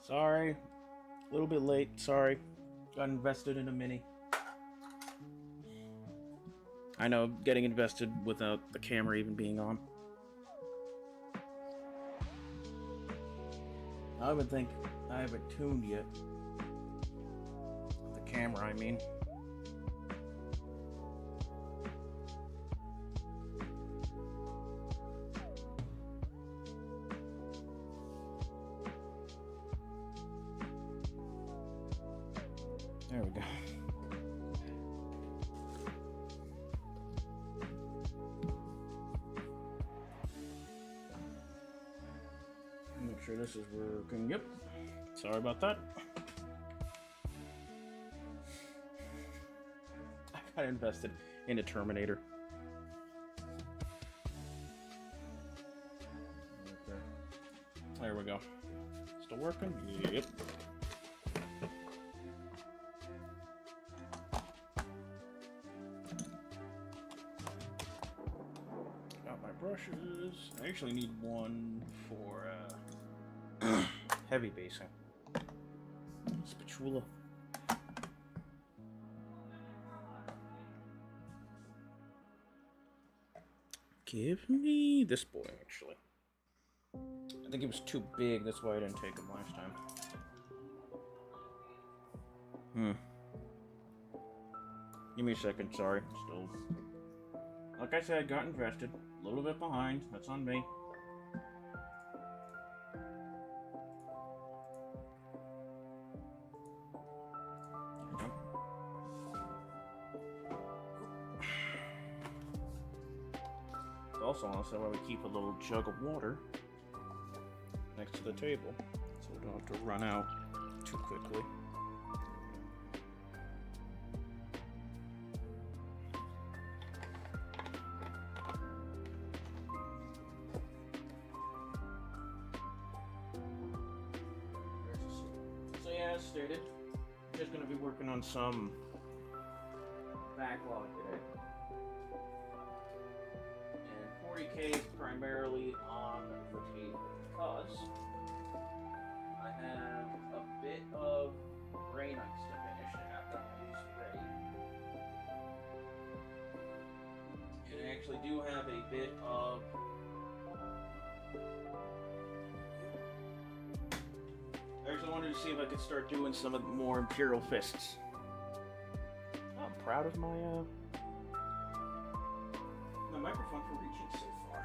Sorry. A little bit late. Sorry. Got invested in a Mini. I know, getting invested without the camera even being on. I don't even think I have it tuned yet. The camera, I mean. There we go. Make sure this is working. Yep. Sorry about that. I got invested in a Terminator. Okay. There we go. Still working? Yep. Got my brushes. I actually need one for heavy basing. Spatula. Give me this boy, actually. I think it was too big, that's why I didn't take him last time. Give me a second, sorry. Still. Like I said, I got invested. A little bit behind, that's on me. Also, that's why we keep a little jug of water next to the table, so we don't have to run out too quickly. So yeah, as stated, just going to be working on some backlog today. 40K is primarily on the table because I have a bit of granite to finish to have that piece ready. And I actually do have a bit of I actually wanted to see if I could start doing some of the more Imperial Fists. I'm proud of my microphone for reaching so far.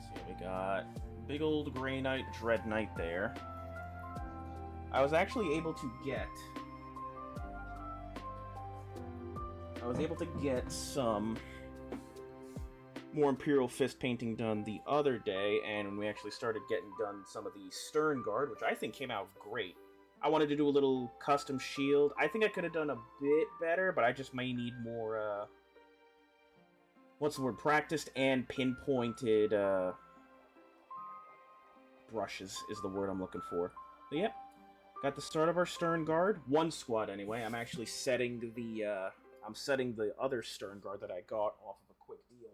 So we got big old Grey Knight, Dread Knight there. I was actually able to get some more Imperial Fist painting done the other day, and when we actually started getting done some of the Stern Guard, which I think came out great. I wanted to do a little custom shield. I think I could have done a bit better, but I just may need more what's the word? Practiced and pinpointed brushes is the word I'm looking for. But yep, got the start of our Stern Guard. One squad anyway. I'm actually setting the other Stern Guard that I got off of a quick deal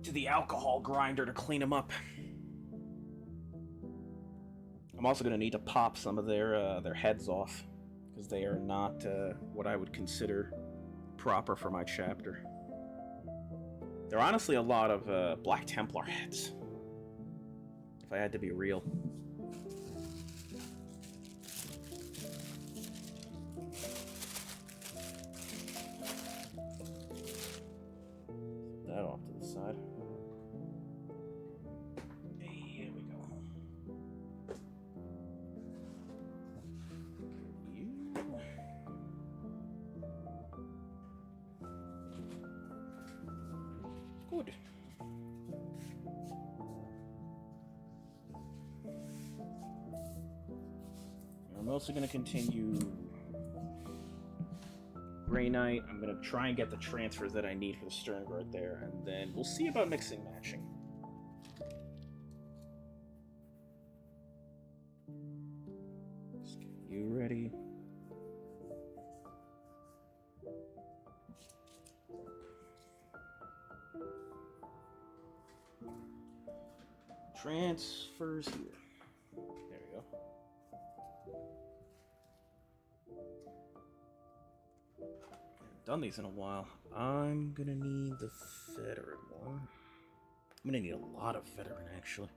to the alcohol grinder to clean them up. I'm also gonna need to pop some of their heads off, because they are not what I would consider proper for my chapter. They're honestly a lot of Black Templar heads, if I had to be real. Put that off to the side. Here we go. Good. I'm also going to continue Grey Knight. I'm going to try and get the transfers that I need for the Stern Guard there, and then we'll see about mixing matching. Let's get you ready. Transfers here. There we go. Haven't done these in a while. I'm gonna need the veteran one. I'm gonna need a lot of veteran, actually.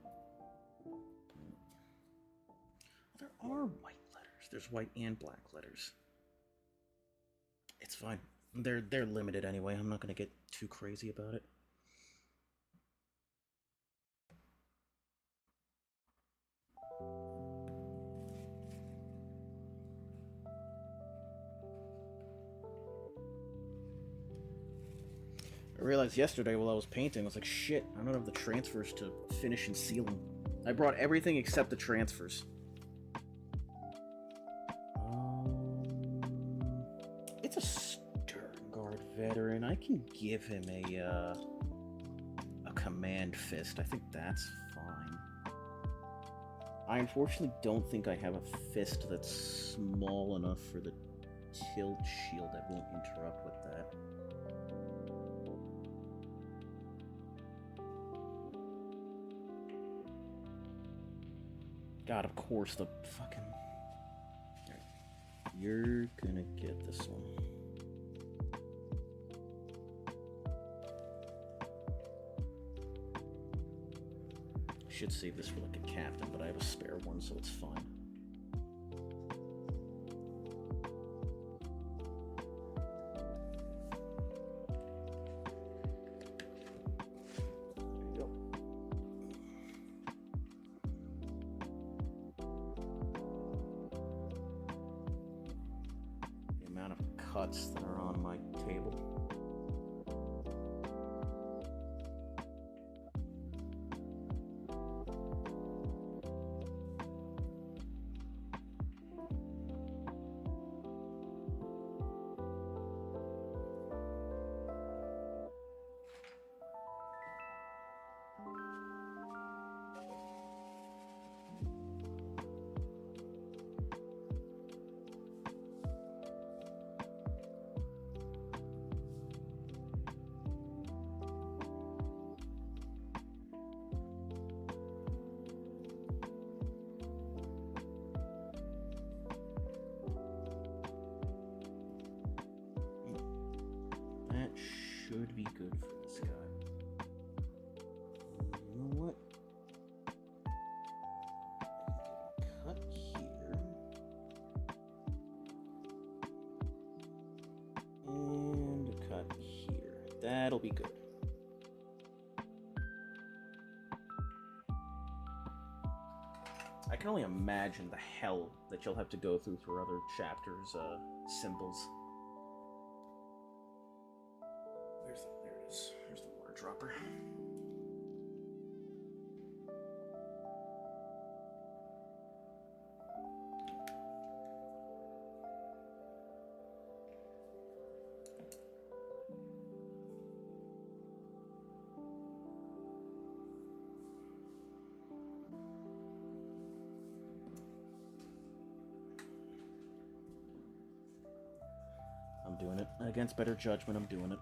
There are white letters. There's white and black letters. It's fine. They're limited anyway. I'm not gonna get too crazy about it. I realized yesterday while I was painting, I was like, shit, I don't have the transfers to finish and seal them. I brought everything except the transfers. It's a Stern Guard veteran. I can give him a command fist. I think that's fine. I unfortunately don't think I have a fist that's small enough for the tilt shield that won't interrupt with that. God, of course, the fucking... You're gonna get this one. I should save this for like a captain, but I have a spare one, so it's fine. That are on my table. Should be good for this guy. You know what? Cut here. And cut here. That'll be good. I can only imagine the hell that you'll have to go through for other chapters' symbols. There it is. Here's the water dropper. I'm doing it. Against better judgment, I'm doing it.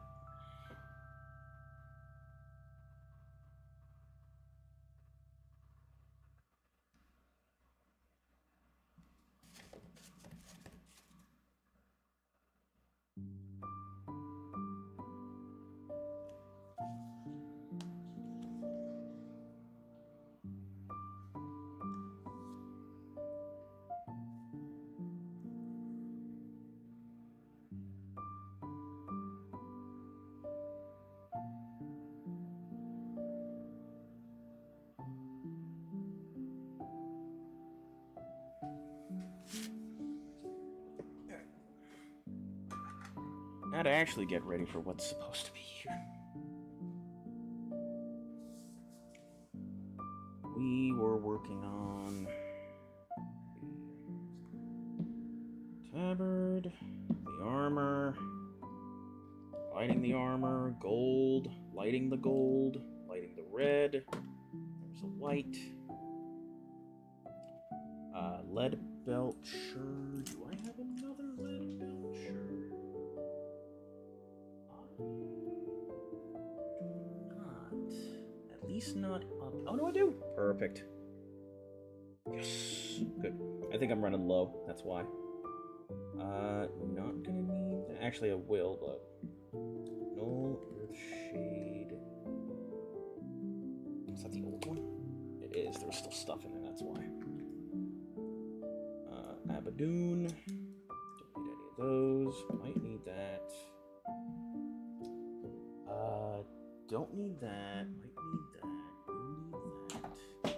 Now to actually get ready for what's supposed to be here. We were working on tabard, the armor, lighting the armor, gold, lighting the gold, lighting the red. There's a white. Lead belcher. Do I have another lead belcher? Not. At least not up Oh, no, I do. Perfect. Yes. Good. I think I'm running low. That's why. Not gonna need... Actually, I will, but... No Earthshade... Is that the old one? It is. There's still stuff in there, that's why. Abadoon. Don't need any of those. Might need that. Don't need that. Might need that. Will need that.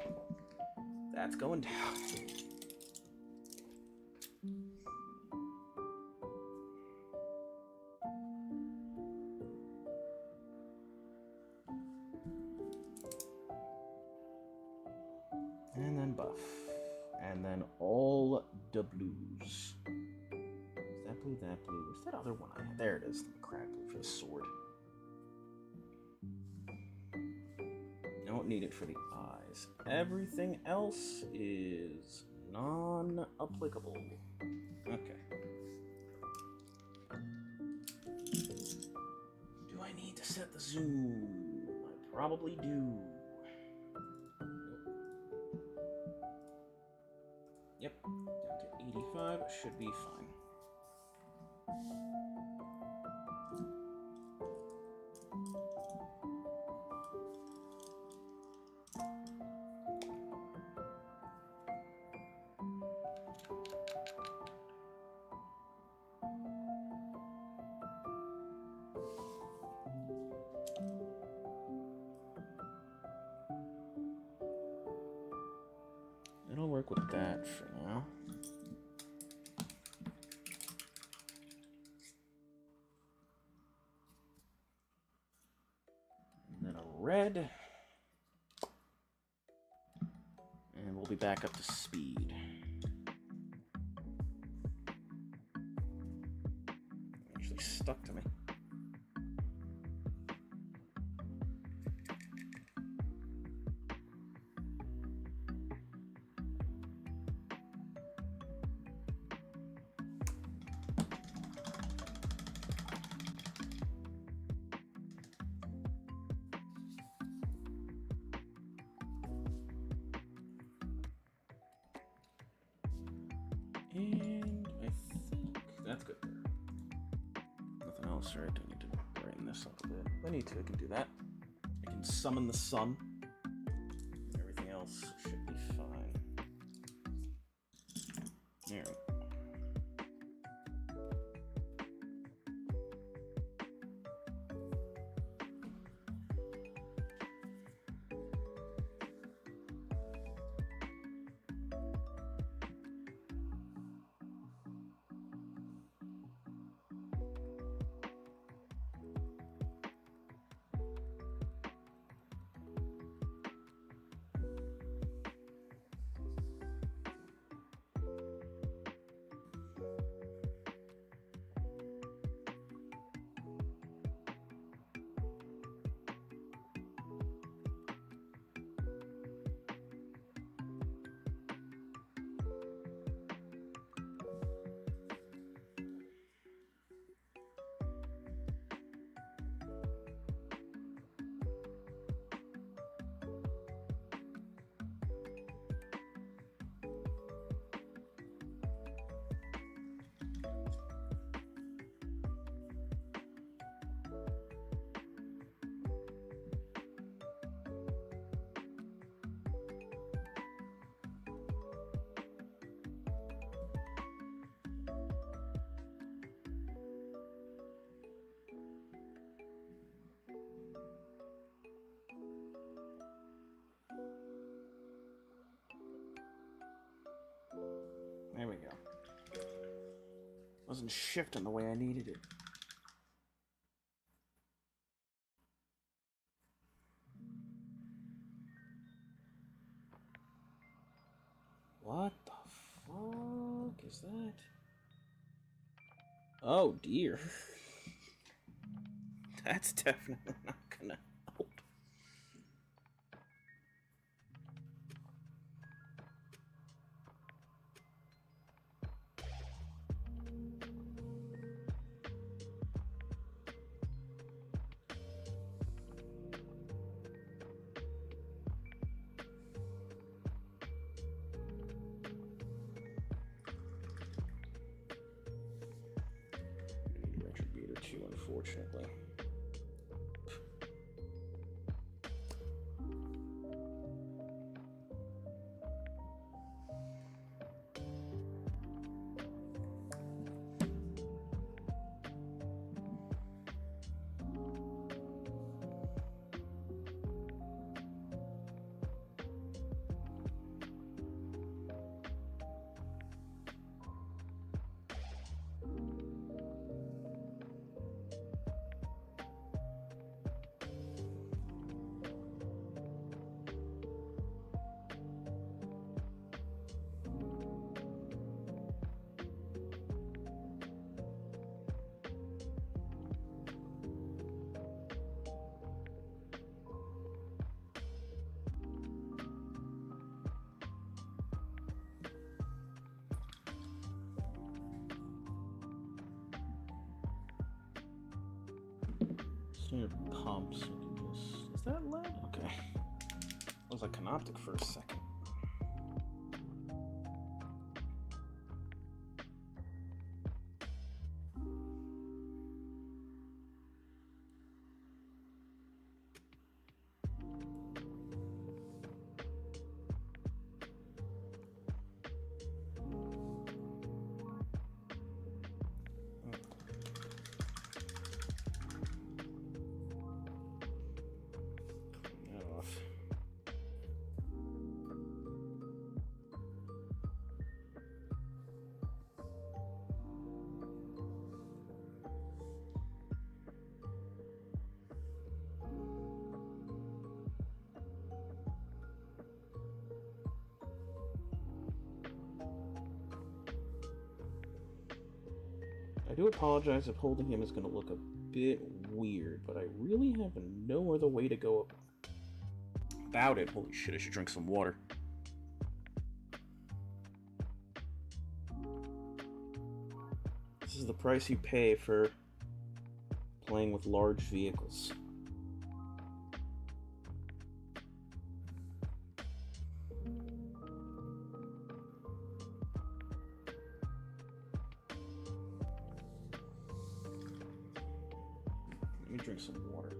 That's going down. And then buff. And then all the blues. That blue, that blue. Where's that other one? There it is. The crack blue for the sword. Don't need it for the eyes. Everything else is non-applicable. Okay. Do I need to set the zoom? I probably do. Yep, down to 85 should be fine. It'll work with that for now. And then a red. And we'll be back up to speed. Actually stuck to me. And I think that's good there. Nothing else, right? I need to brighten this up a bit. If I need to, I can do that. I can summon the sun. Everything else should be fine. There we go. There we go. Wasn't shifting the way I needed it. What the fuck is that? Oh dear. That's definitely not gonna help. unfortunately. Standard pumps. Is that lead? Okay. Looks like canoptic for a second. I do apologize if holding him is going to look a bit weird, but I really have no other way to go about it. Holy shit, I should drink some water. This is the price you pay for playing with large vehicles. Let me drink some water.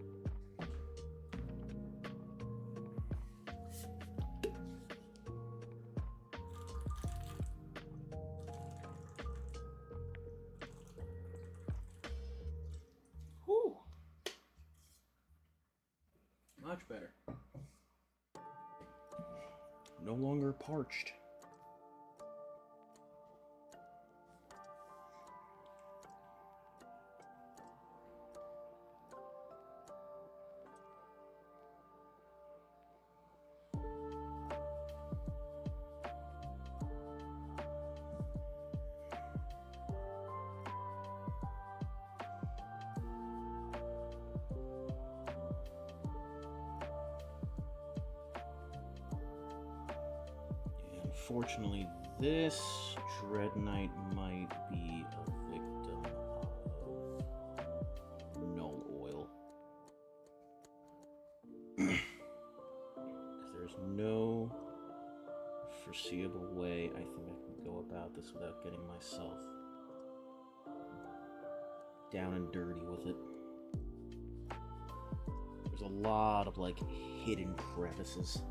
Whew. Much better. No longer parched. Unfortunately, this Dread Knight might be a victim of no oil. Because there's no foreseeable way I think I can go about this without getting myself down and dirty with it. There's a lot of, like, hidden crevices.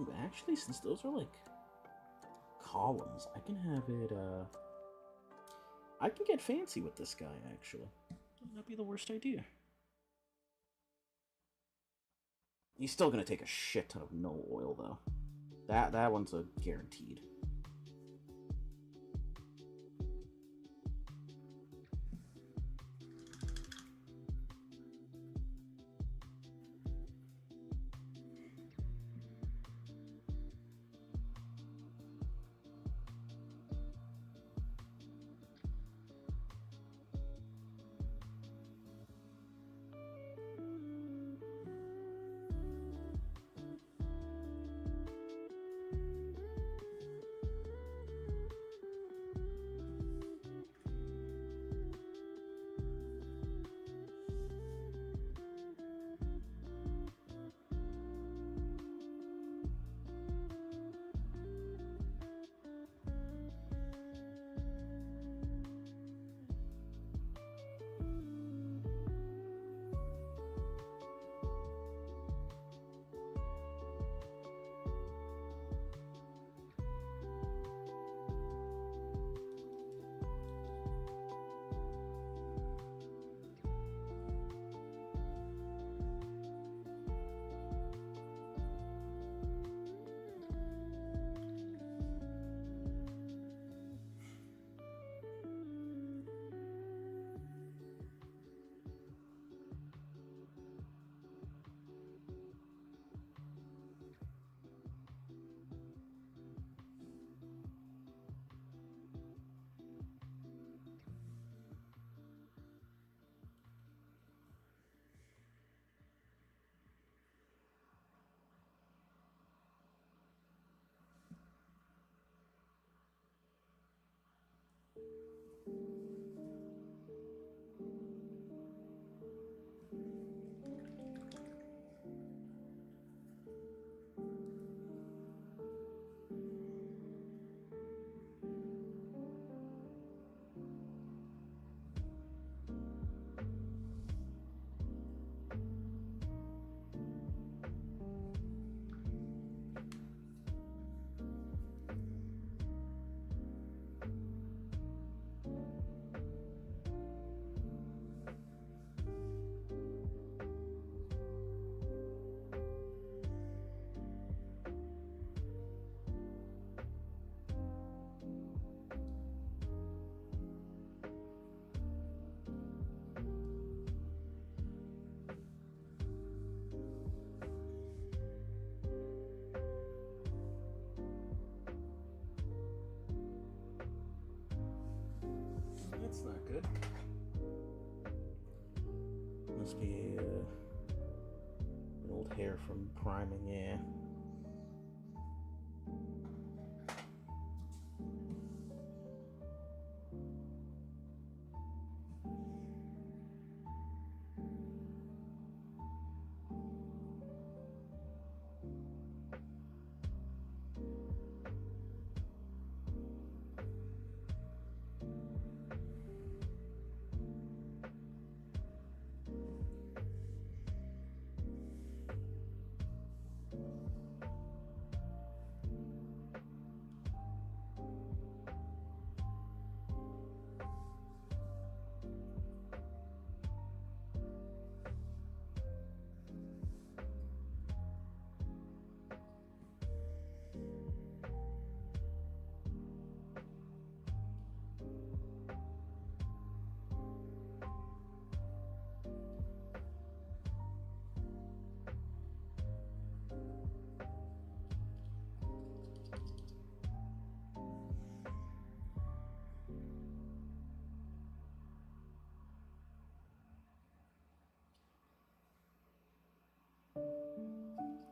Ooh, actually, since those are like columns. I can have it, I can get fancy with this guy, actually. Wouldn't that be the worst idea? He's still gonna take a shit ton of no oil, though. That one's a guaranteed. That's not good. Must be an old hair from priming, yeah.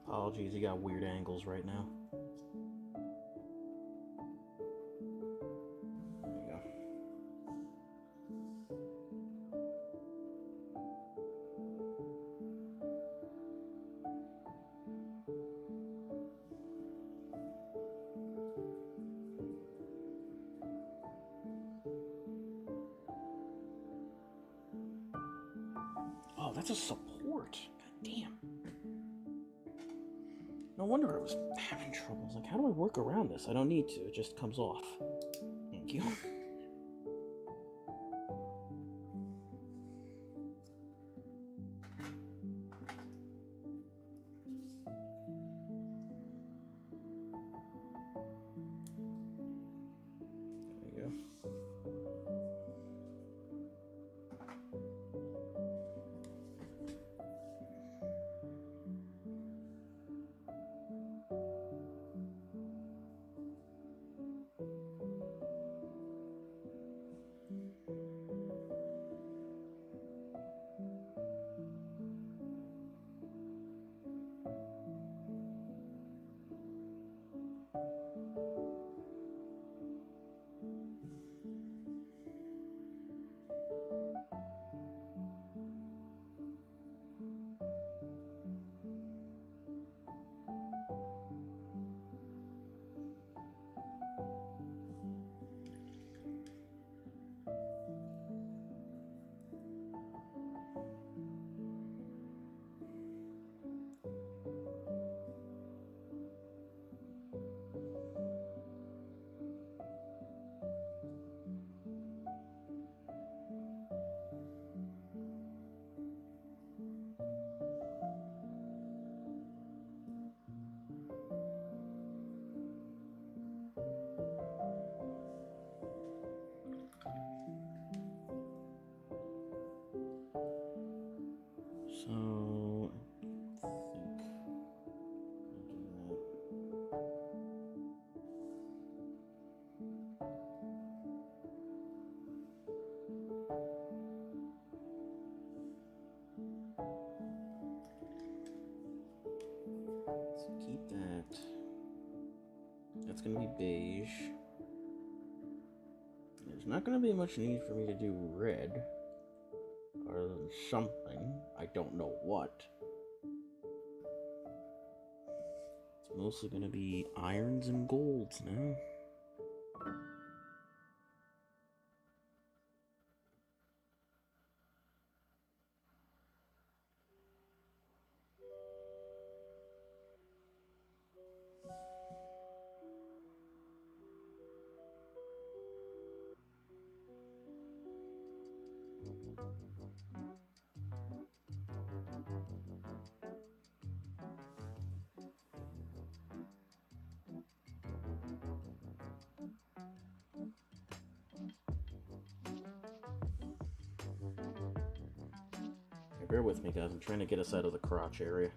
Apologies, you got weird angles right now. There you go. Oh, that's a support. God damn. No wonder I was having trouble. I was like, how do I work around this? I don't need to. It just comes off. Thank you. So, I think I'll do that. Let's keep that. That's going to be beige. There's not going to be much need for me to do red. Or something. I don't know what. It's mostly going to be irons and golds now. Bear with me, guys. I'm trying to get us out of the crotch area.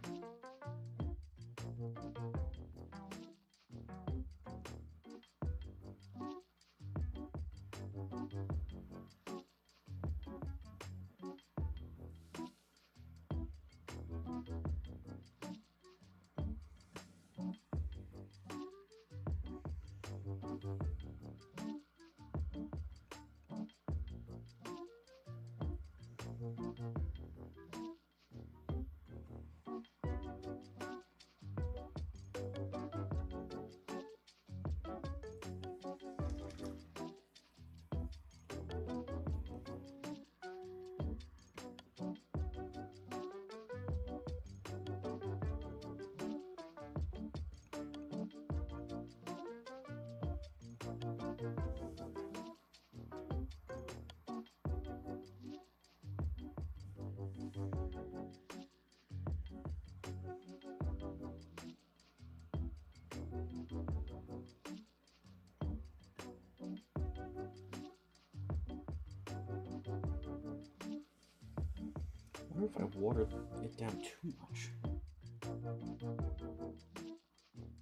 I wonder if I watered it down too much.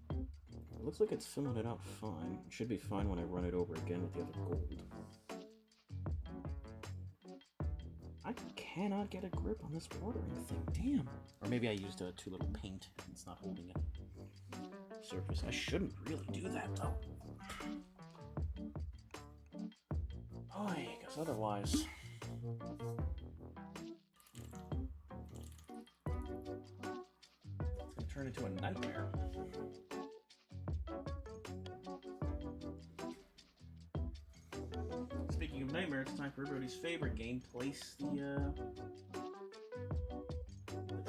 It looks like it's filling it out fine. It should be fine when I run it over again with the other gold. I cannot get a grip on this watering thing, damn. Or maybe I used too little paint. It's not holding it. Surface. I shouldn't really do that though. Oh, because otherwise... it's gonna turn into a nightmare. Speaking of nightmare, it's time for everybody's favorite game. Place the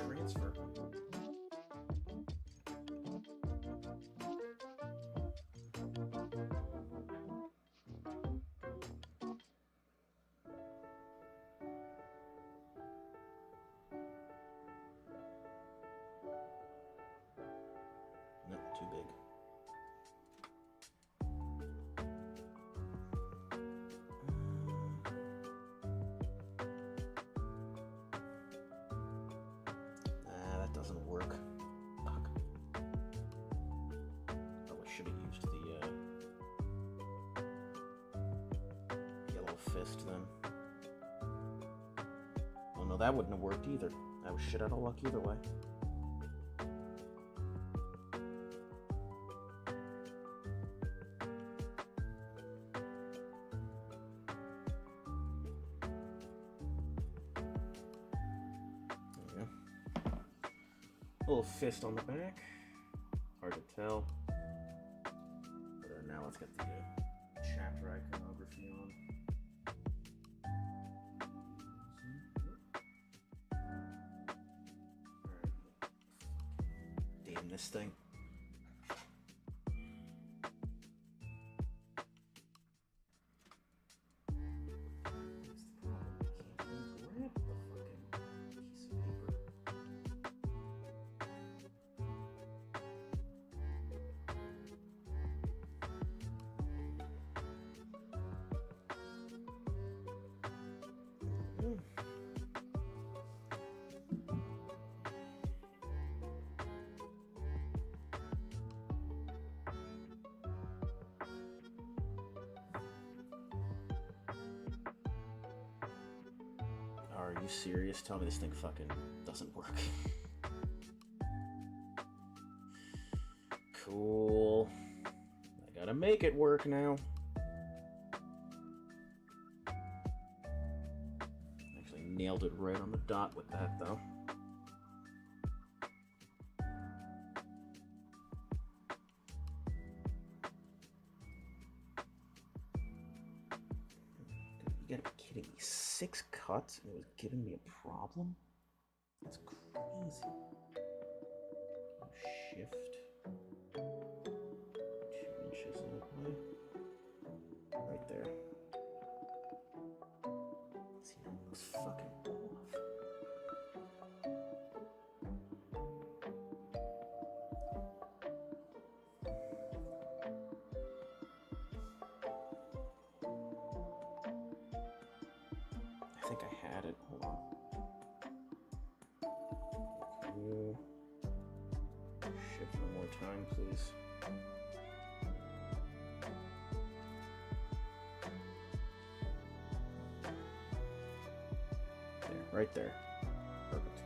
transfer. big. That doesn't work. Fuck. Probably should have used the yellow fist then. Oh no, that wouldn't have worked either. I was shit out of luck either way. Little fist on the back. Hard to tell. But now let's get the chapter iconography on. Damn this thing. Are you serious? Tell me this thing fucking doesn't work. Cool. I gotta make it work now. Actually nailed it right on the dot with that though. You gotta be kidding me. 6 cuts and it was giving me a problem? That's crazy. Shift 2 inches in a way. Right there. See, that looks fucking off. I think I had it. Hold on. Cool. Shift one more time, please. There, right there. Perfect.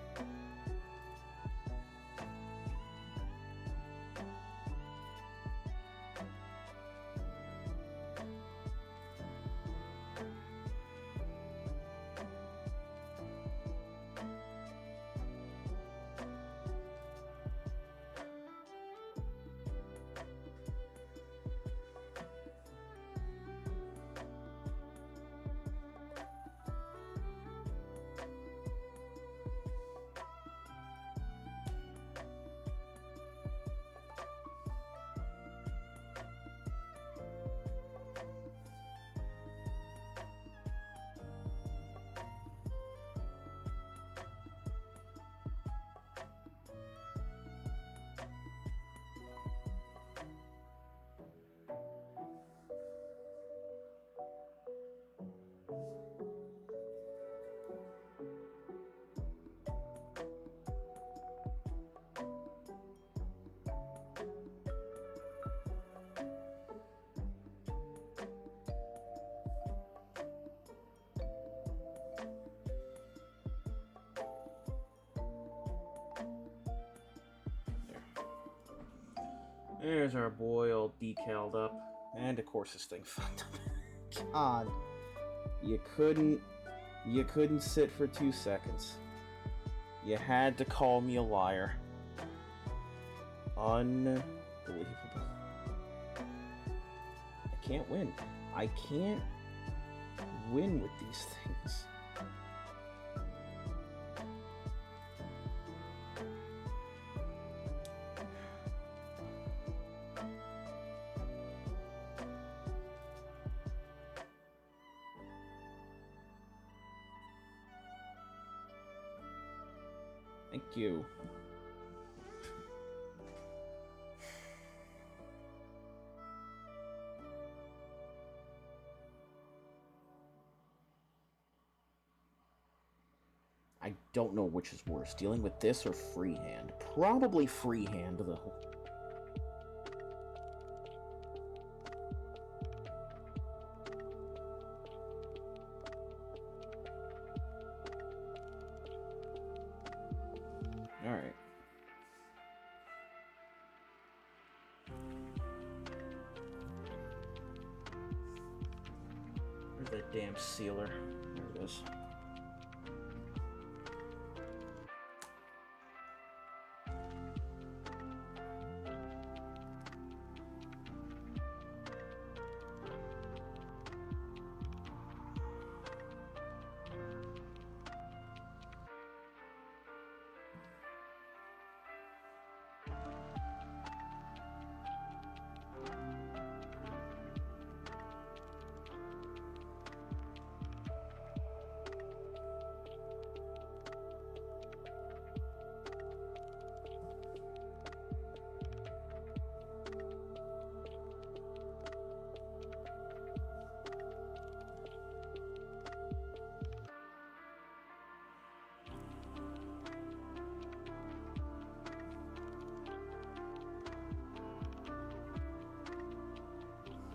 There's our boy all decaled up. And of course this thing fucked up. God. You couldn't sit for 2 seconds. You had to call me a liar. Unbelievable. I can't win. I can't win with these things. Thank you. don't know which is worse, dealing with this or freehand. Probably freehand, though. Alright. Where's that damn sealer? There it is.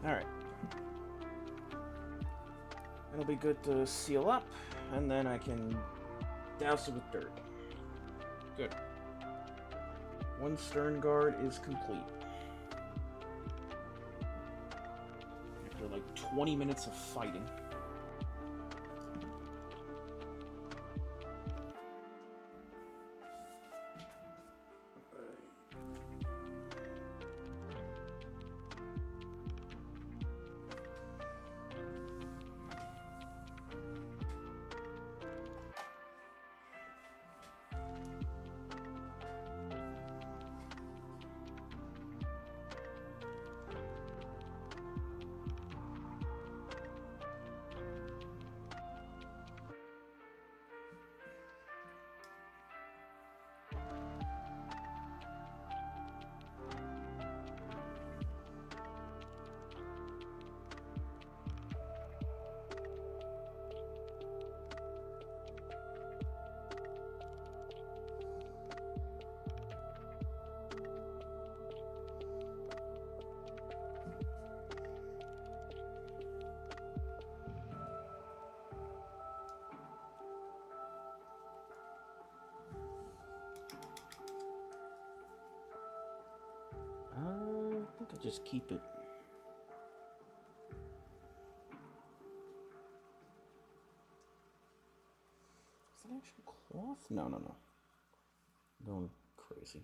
Alright. It'll be good to seal up, and then I can douse it with dirt. Good. One stern guard is complete. After like 20 minutes of fighting. I think I'll just keep it. Is that actual cloth? No. Going crazy.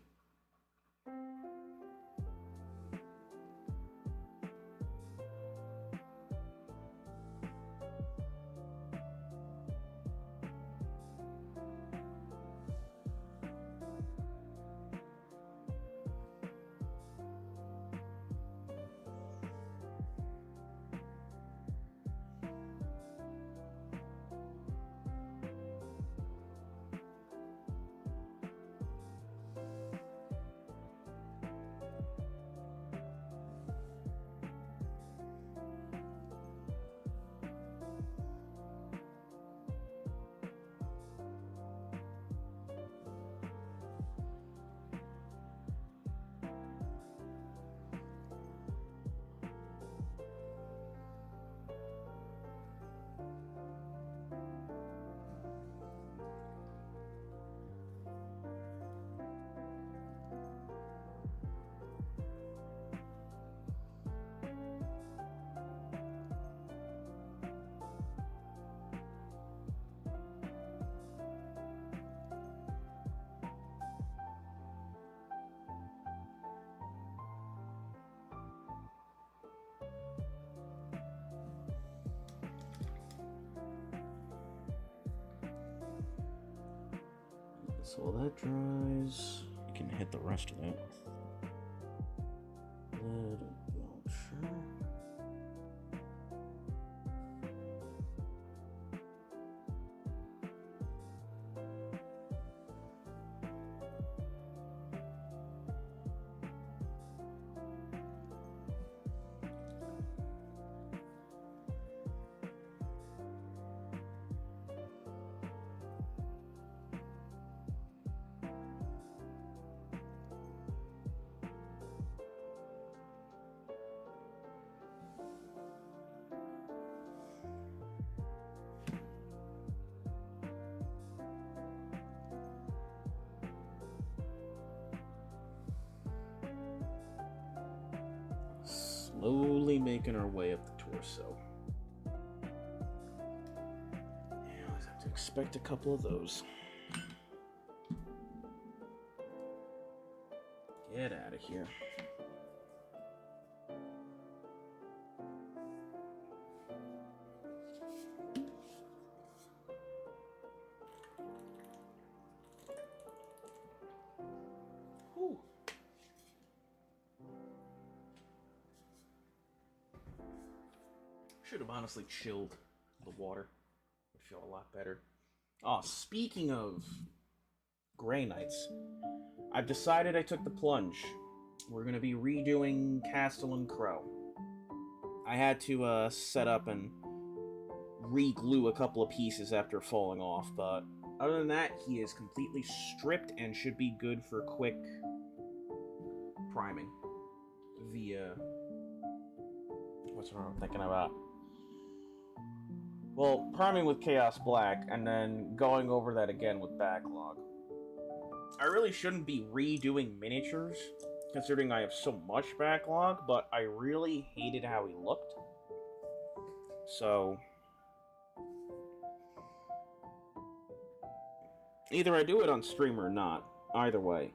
So while that dries, you can hit the rest of it. Let it go, sure. slowly making our way up the torso. Yeah, I'll have to expect a couple of those. Get out of here. Whew. Should have honestly chilled the water. Would feel a lot better. Oh, speaking of Grey Knights, I've decided I took the plunge. We're going to be redoing Castellan Crow. I had to set up and re-glue a couple of pieces after falling off, but other than that, he is completely stripped and should be good for quick priming via... What's what I'm thinking about? Well, priming with Chaos Black, and then going over that again with Backlog. I really shouldn't be redoing miniatures, considering I have so much backlog, but I really hated how he looked. So... either I do it on stream or not. Either way,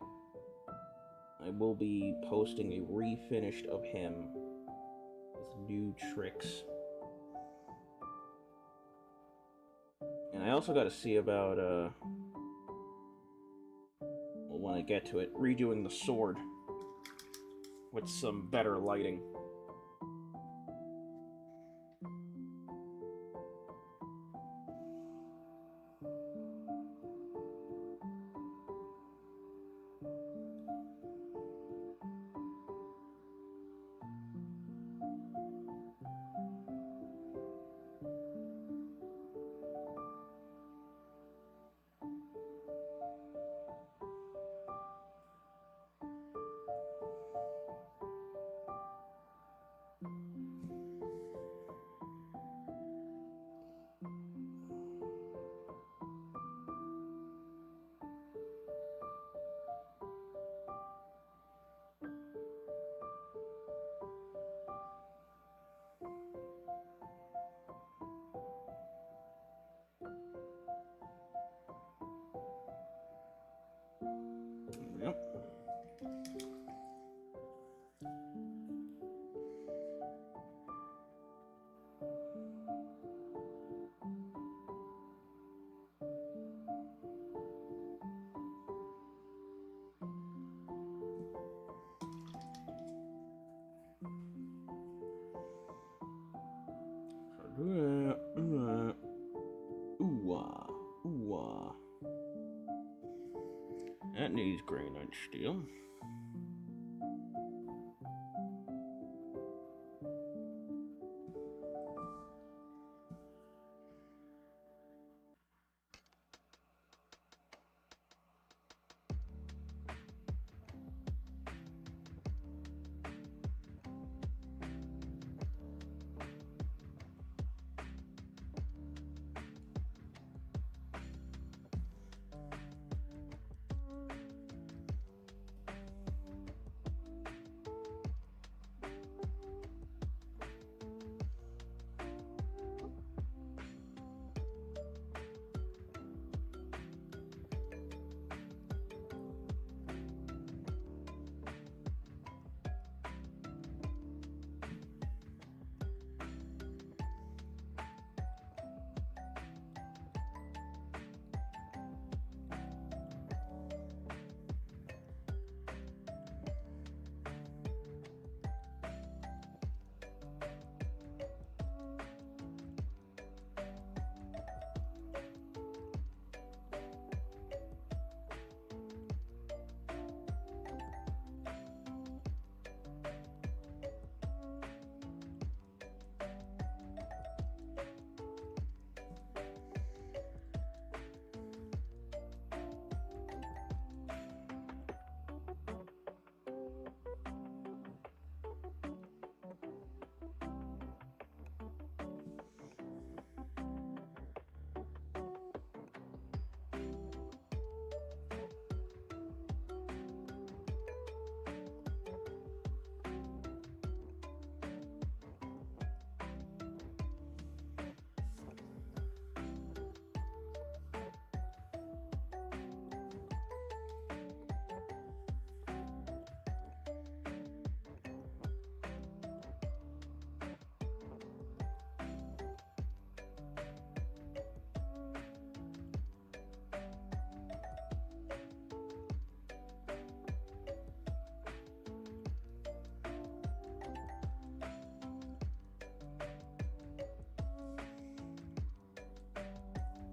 I will be posting a refinished of him with new tricks. And I also got to see about, well, when I get to it, redoing the sword with some better lighting. Yep. Ooh-ah. That needs Grey Knight steel.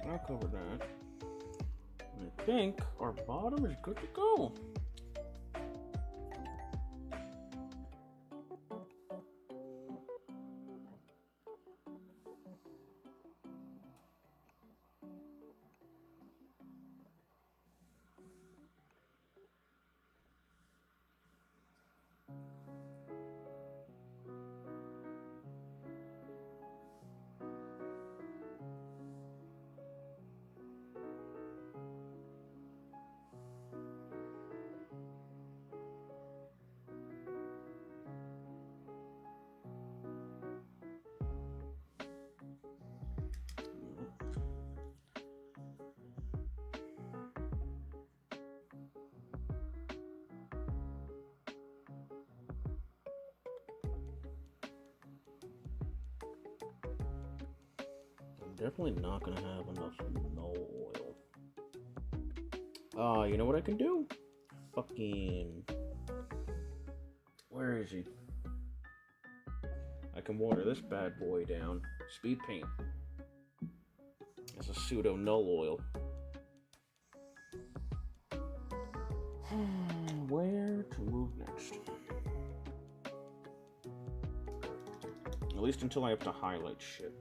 I'll cover that. And I think our bottom is good to go. Definitely not gonna have enough no oil. You know what I can do? Fucking... Where is he? I can water this bad boy down. Speed paint. It's a pseudo null oil. Where to move next? At least until I have to highlight shit.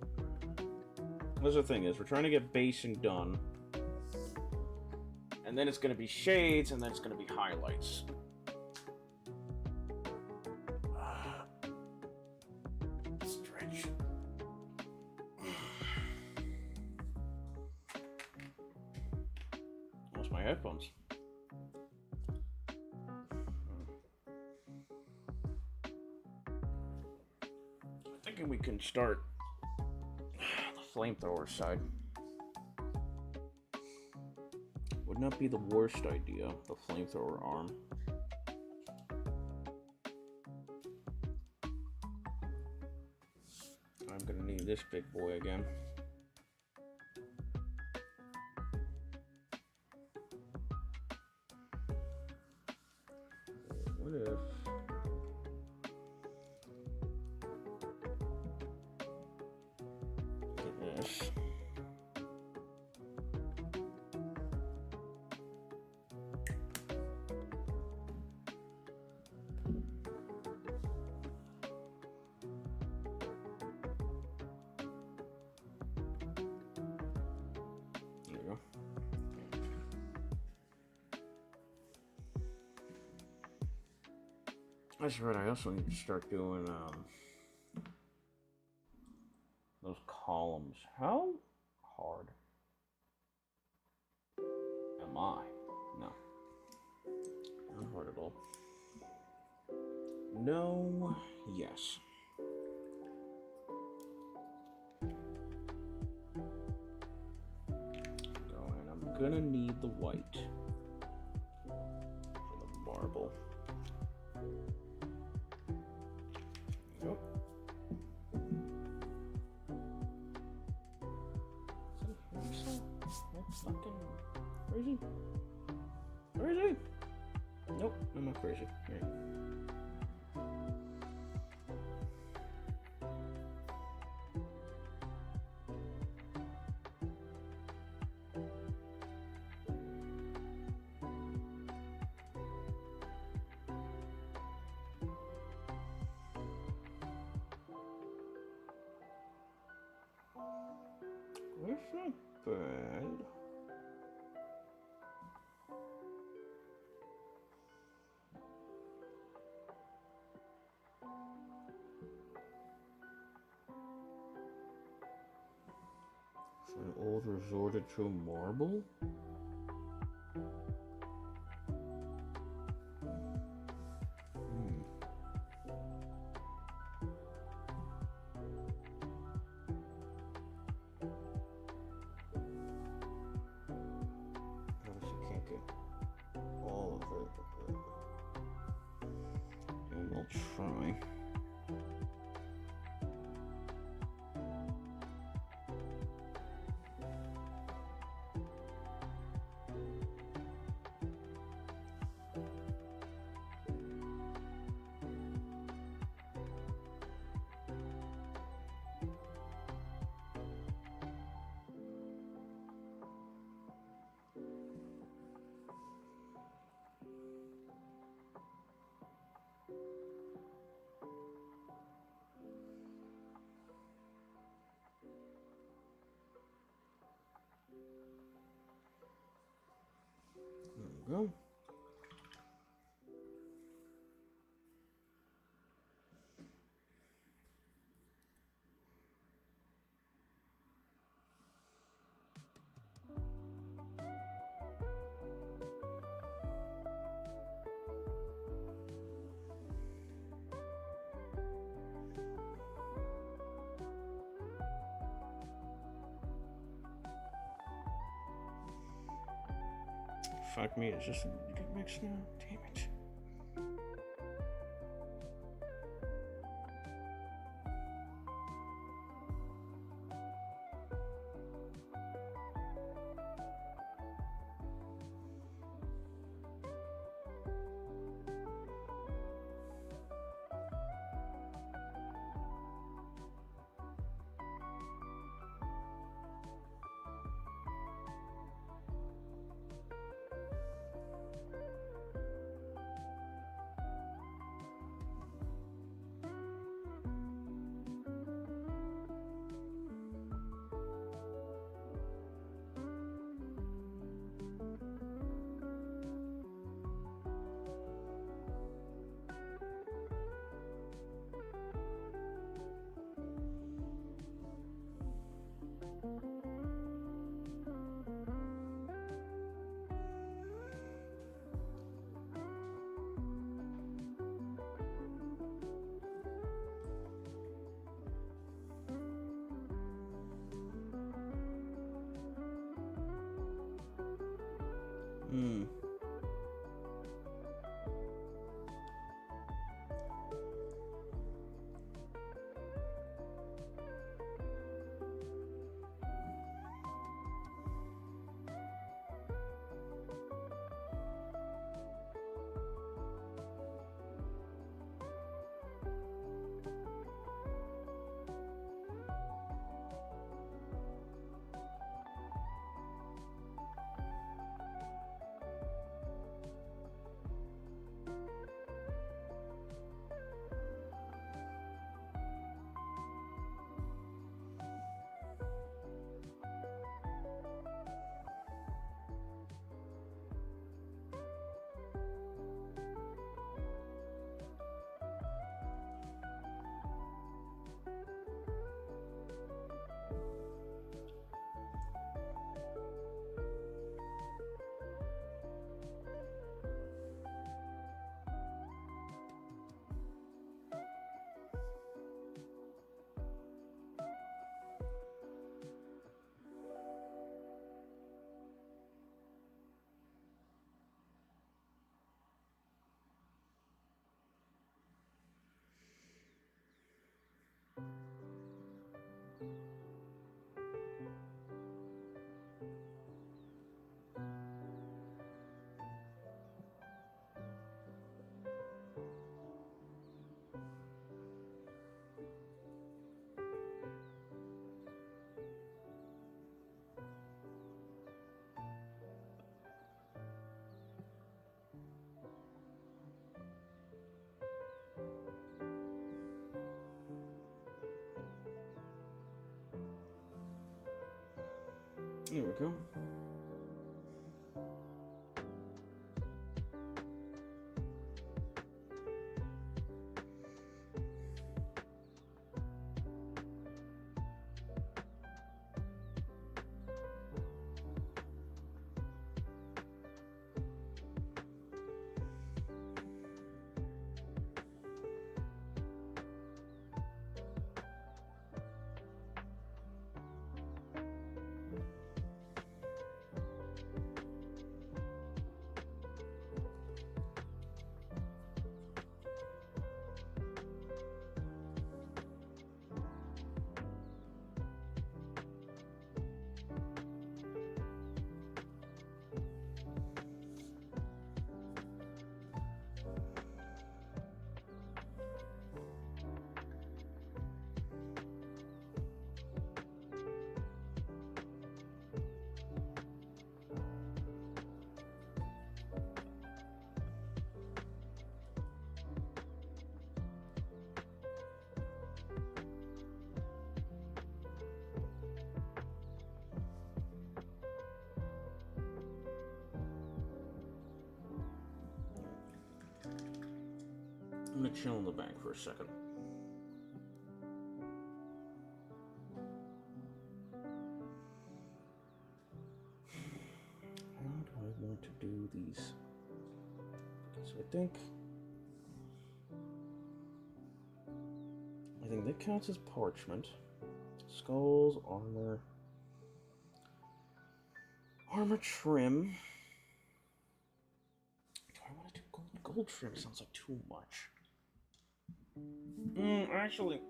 That's the thing is, we're trying to get basing done, and then it's going to be shades, and then it's going to be highlights. Stretch. Lost my headphones. I'm thinking we can start flamethrower side. Would not be the worst idea, the flamethrower arm. I'm gonna need this big boy again. What if... This. There you go. That's right, I also need to start doing those columns. How hard am I? No. Not hard at all. No, yes. And I'm gonna need the white for the marble. There you go. Fucking crazy? Crazy? Nope, I'm not crazy. Here. That's not bad. An old resorted to marble? Obviously can't get all of it, and we'll try. go. Fuck me, it's just get mixed now. Damn it. Hmm. There we go. gonna chill in the bank for a second. How do I want to do these? So I think that counts as parchment. Skulls, armor trim. Do I want to do gold? Gold trim sounds like too much. Actually,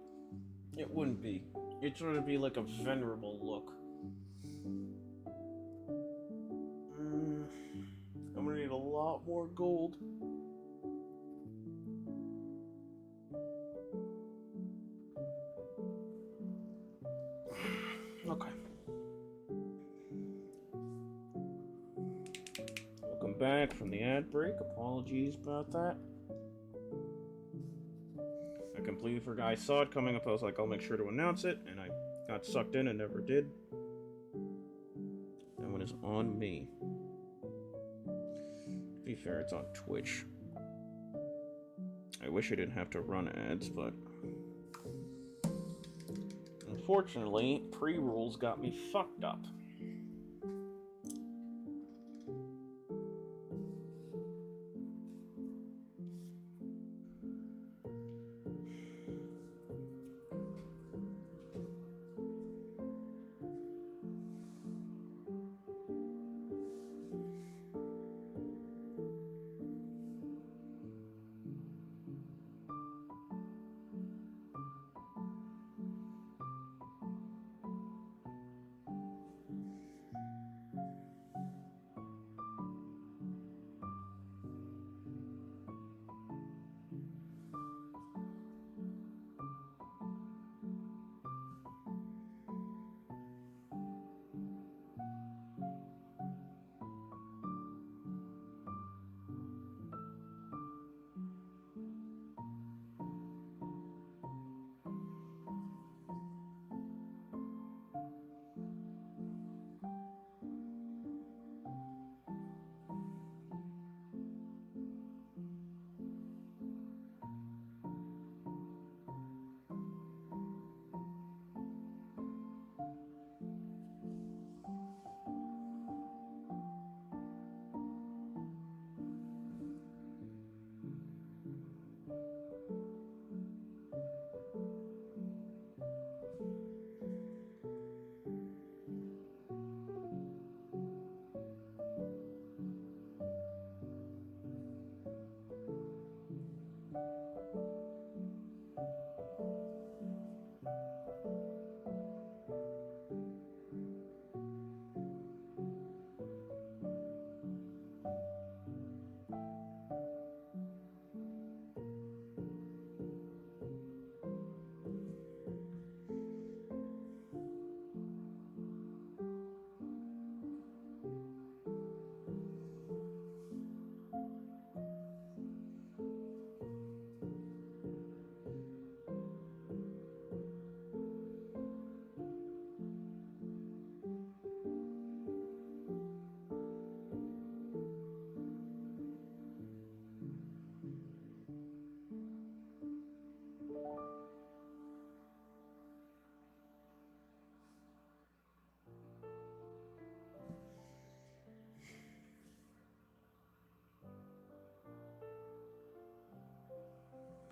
it wouldn't be. It'd sort of be like a venerable look. I'm gonna need a lot more gold. Okay. Welcome back from the ad break. Apologies about that. I completely forgot. I saw it coming up. I was like, I'll make sure to announce it, and I got sucked in and never did. That one is on me. To be fair, it's on Twitch. I wish I didn't have to run ads, but unfortunately, pre-rules got me fucked up.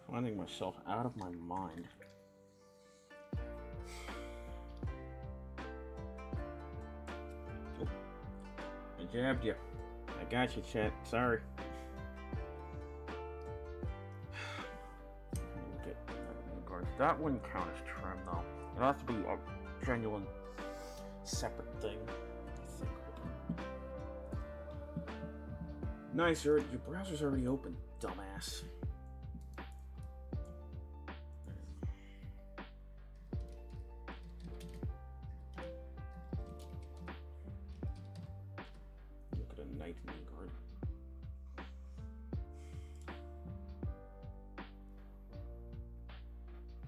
Finding myself out of my mind. Oh, I jabbed you. I got you, chat. Sorry. Look at that card. That wouldn't count as trim, though. It has to be a genuine, separate thing. I think. Nice, your browser's already open, dumbass.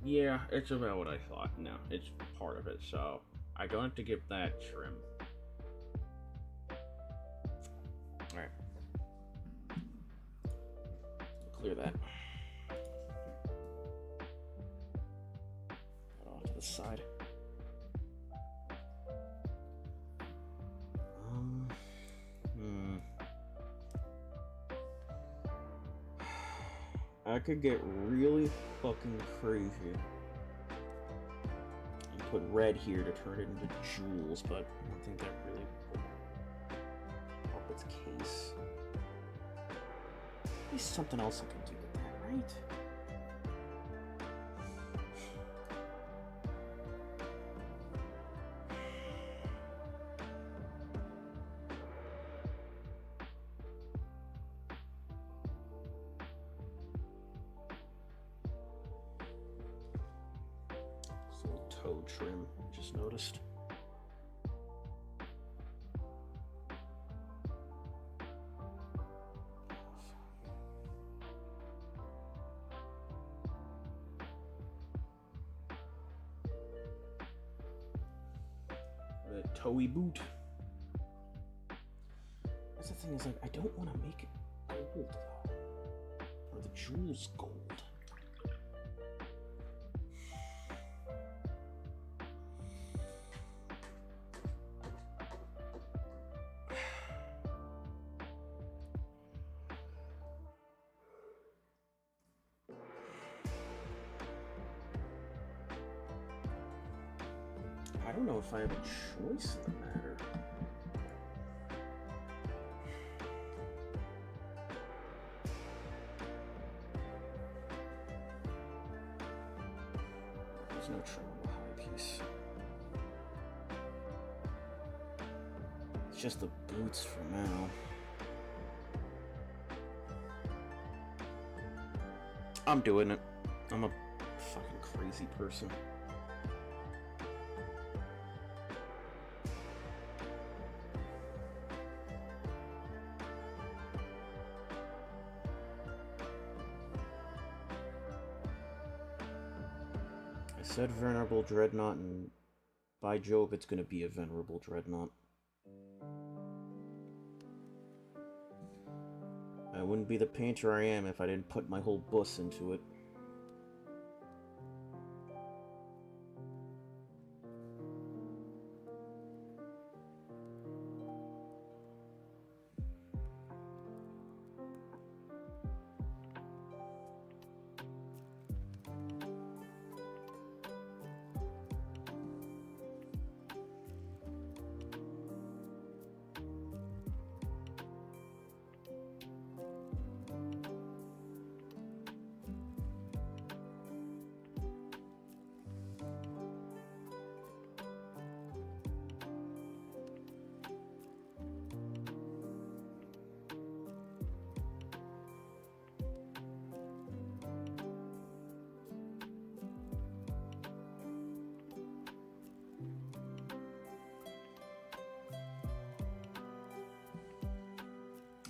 Yeah, it's about what I thought. No, it's part of it, so I don't have to give that trim. Alright. Clear that. the side. I could get really fucking crazy and put red here to turn it into jewels, but I don't think that really will help its case. At least something else I can do with that, right? Toe trim, I just noticed. The toey boot. That's the thing, is like, I don't want to make it gold though. Or the jewels gold. I don't know if I have a choice in the matter. There's no trim on the high piece. It's just the boots for now. I'm doing it. I'm a fucking crazy person. I said Venerable Dreadnought, and by Jove, it's gonna be a Venerable Dreadnought. I wouldn't be the painter I am if I didn't put my whole bus into it.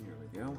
There we go.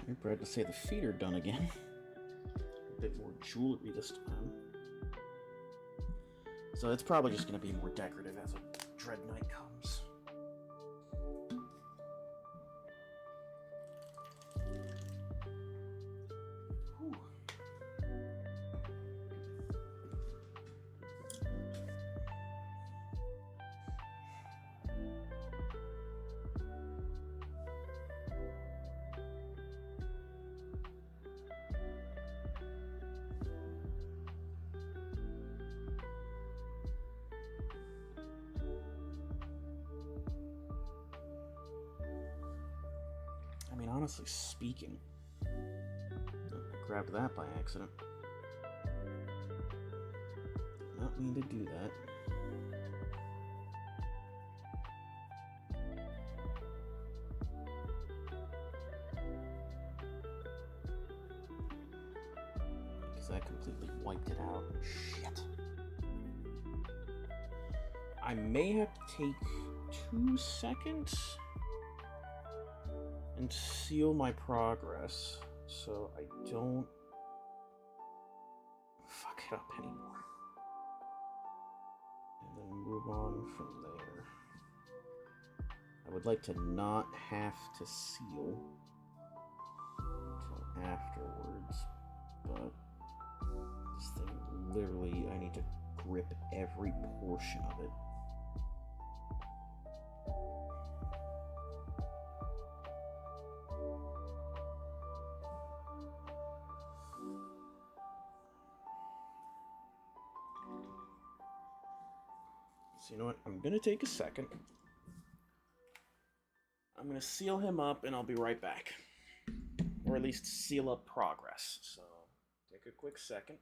I'm proud to say the feet are done again. A bit more jewelry this time. So it's probably just going to be more decorative as a Dread Knight comes. Whew. I mean, honestly speaking, I grabbed that by accident. Did not mean to do that. Because that completely wiped it out. Shit. I may have to take 2 seconds and seal my progress so I don't fuck it up anymore. And then move on from there. I would like to not have to seal until afterwards, but this thing literally, I need to grip every portion of it. So you know what? I'm gonna take a second. I'm gonna seal him up and I'll be right back. Or at least seal up progress. So take a quick second.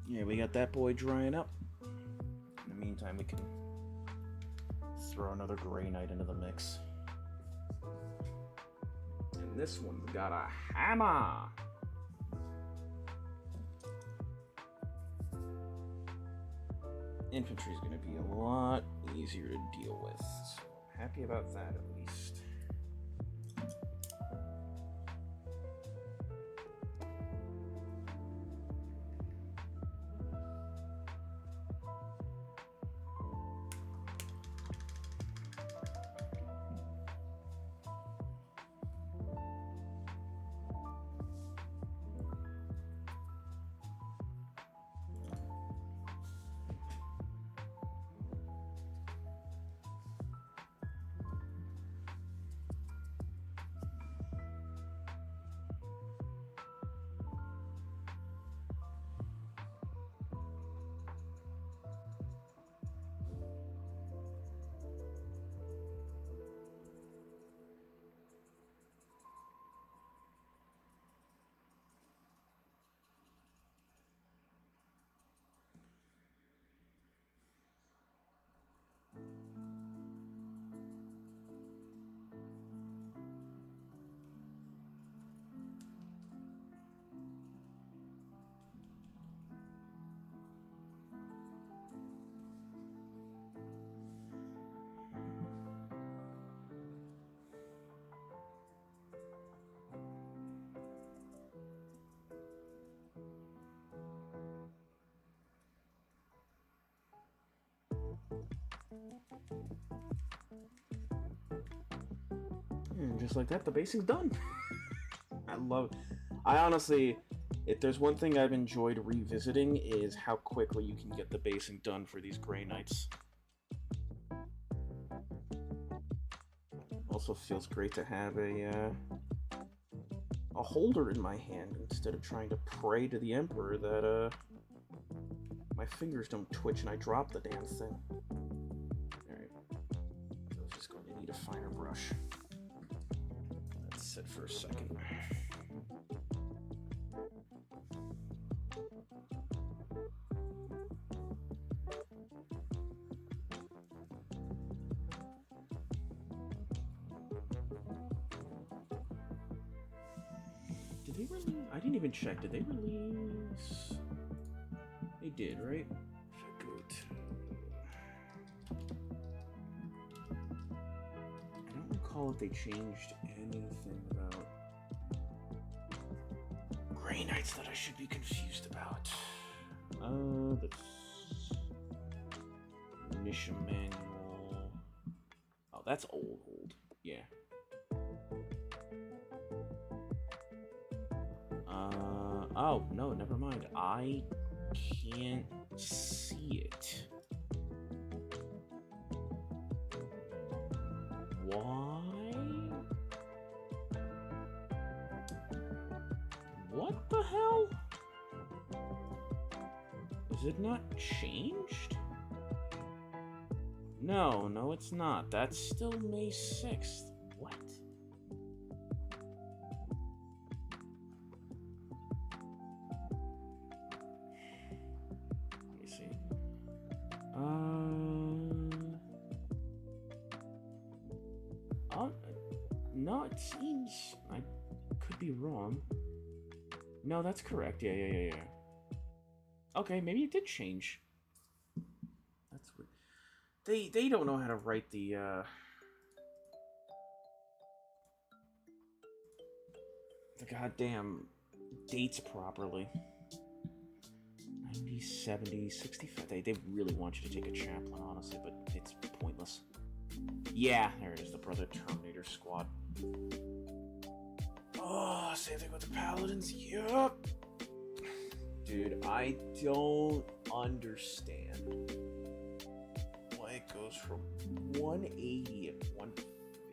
Yeah, we got that boy drying up. In the meantime, we can throw another Grey Knight into the mix. And this one's got a hammer! Infantry's gonna be a lot easier to deal with, so I'm happy about that at least. And just like that, the basing's done. I honestly, if there's one thing I've enjoyed revisiting is how quickly you can get the basing done for these Grey Knights. Also feels great to have a holder in my hand instead of trying to pray to the Emperor that my fingers don't twitch and I drop the damn thing. Alright. I was just going to need a finer brush. Let's sit for a second. Did they release? I didn't even check. Did they release? They did, right? If I go to... I don't recall if they changed anything about Grey Knights that I should be confused about. The mission manual. Oh, that's old. Yeah. Oh, no, never mind. I can't see it. Why? What the hell? Is it not changed? No, it's not. That's still May 6th. What? No, it seems... I could be wrong. No, that's correct. Yeah. Okay, maybe it did change. That's weird. They don't know how to write the goddamn dates properly. 90, 70, 65. They really want you to take a chaplain, honestly, but it's pointless. Yeah, there it is, the Brother Terminator Squad. Oh, same thing with the Paladins. Yup. Dude, I don't understand why it goes from 180 and it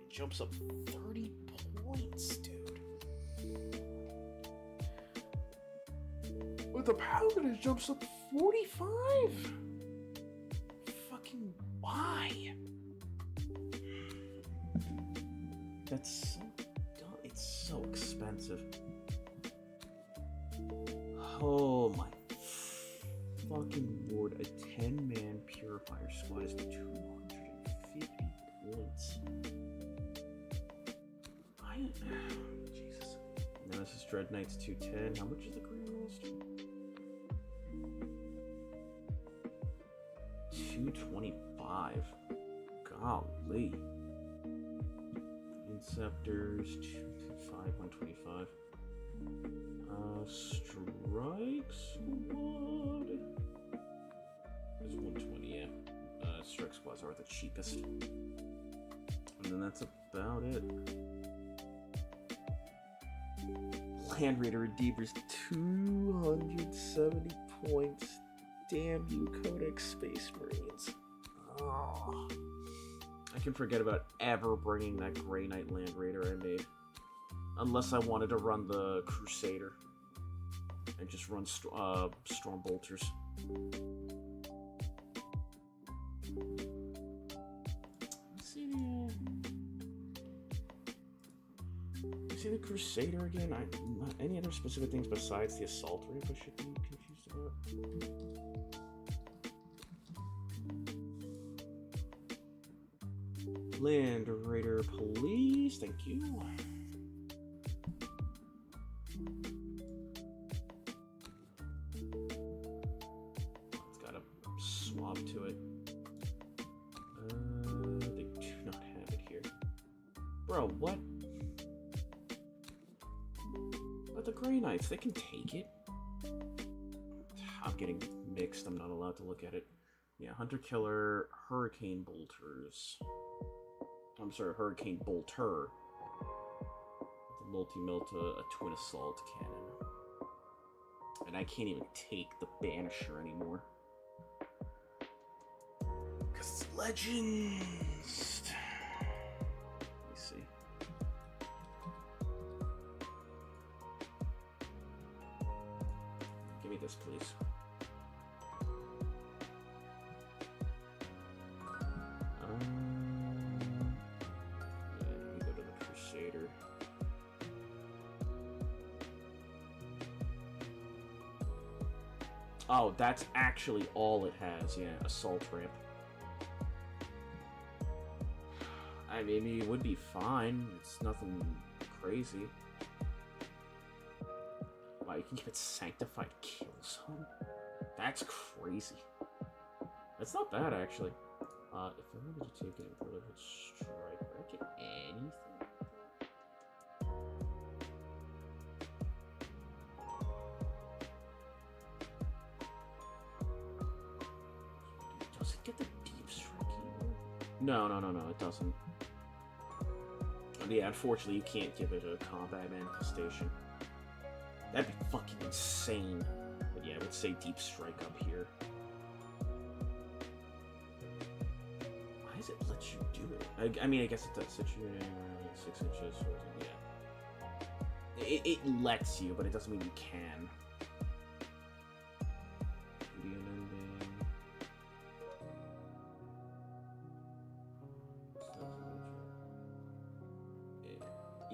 jumps up 30 points, dude. With the Paladin, it jumps up 45. Fucking why? That's so dumb. It's so expensive. Oh my A 10-man purifier squad is 250 points. Jesus. Now this is Dread Knights 210. How much is the Grandmaster? 225. Golly. Inceptors 225, 125. Strike Squad is 120, yeah. Strike Squads are the cheapest. And then that's about it. Land Raider Redeemers 270 points. Damn you, Codex Space Marines. Oh. I can forget about ever bringing that Grey Knight Land Raider I made. Unless I wanted to run the Crusader. And just run Storm Bolters. See the Crusader again? Not any other specific things besides the Assault Ramp I should be confused about? Land Raider Police, thank you. It's got a swap to it. They do not have it here. Bro, what? But the Grey Knights, they can take it. I'm getting mixed, I'm not allowed to look at it. Yeah, Hunter Killer, Hurricane Bolters. I'm sorry, Hurricane Bolter. The multi-melt, a twin assault cannon. And I can't even take the Banisher anymore. Because it's Legends! Let me see. Give me this, please. Oh, that's actually all it has, yeah, Assault Ramp. I mean, it would be fine. It's nothing crazy. Wow, you can give it Sanctified Kill Zone? That's crazy. That's not bad, actually. If I wanted to take it in Prolific Strike, would I get anything? Does it get the Deep Strike either? No, it doesn't. But yeah, unfortunately, you can't give it a Combat Manifestation. That'd be fucking insane. But yeah, I would say Deep Strike up here. Why does it let you do it? I mean, I guess it does. Situated around 6 inches. Yeah. It lets you, but it doesn't mean you can.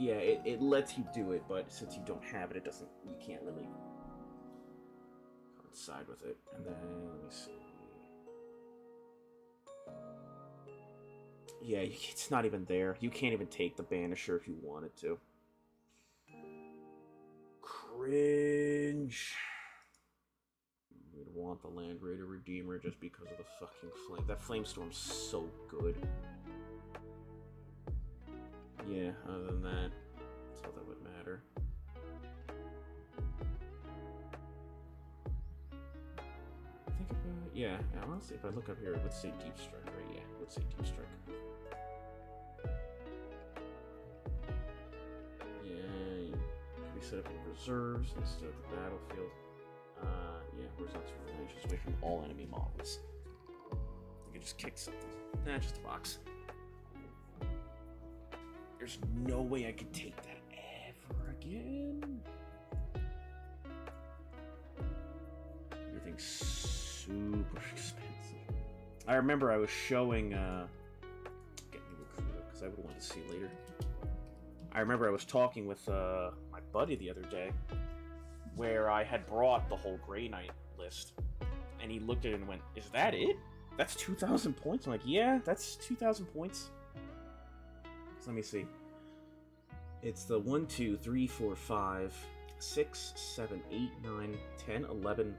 Yeah, it lets you do it, but since you don't have it, it doesn't. You can't really coincide with it. And then let me see. Yeah, it's not even there. You can't even take the Banisher if you wanted to. Cringe. You'd want the Land Raider Redeemer just because of the fucking flame. That Flamestorm's so good. Yeah, other than that, that's all that would matter. Think about, yeah, honestly, if I look up here, it would say Deep Strike, right? Yeah, it would say Deep Strike. Yeah, you can be set up in reserves instead of the battlefield. Yeah, horizontal relations away from all enemy models. You can just kick something. Nah, just a box. There's no way I could take that ever again. Everything's super expensive. I remember I was showing, getting a recruiter because I would want to see later. I remember I was talking with my buddy the other day, where I had brought the whole Grey Knight list, And he looked at it and went, "Is that it? That's 2,000 points?" I'm like, "Yeah, that's 2,000 points." So let me see. It's the 1, 2, 3, 4, 5, 6, 7, 8, 9, 10, 11,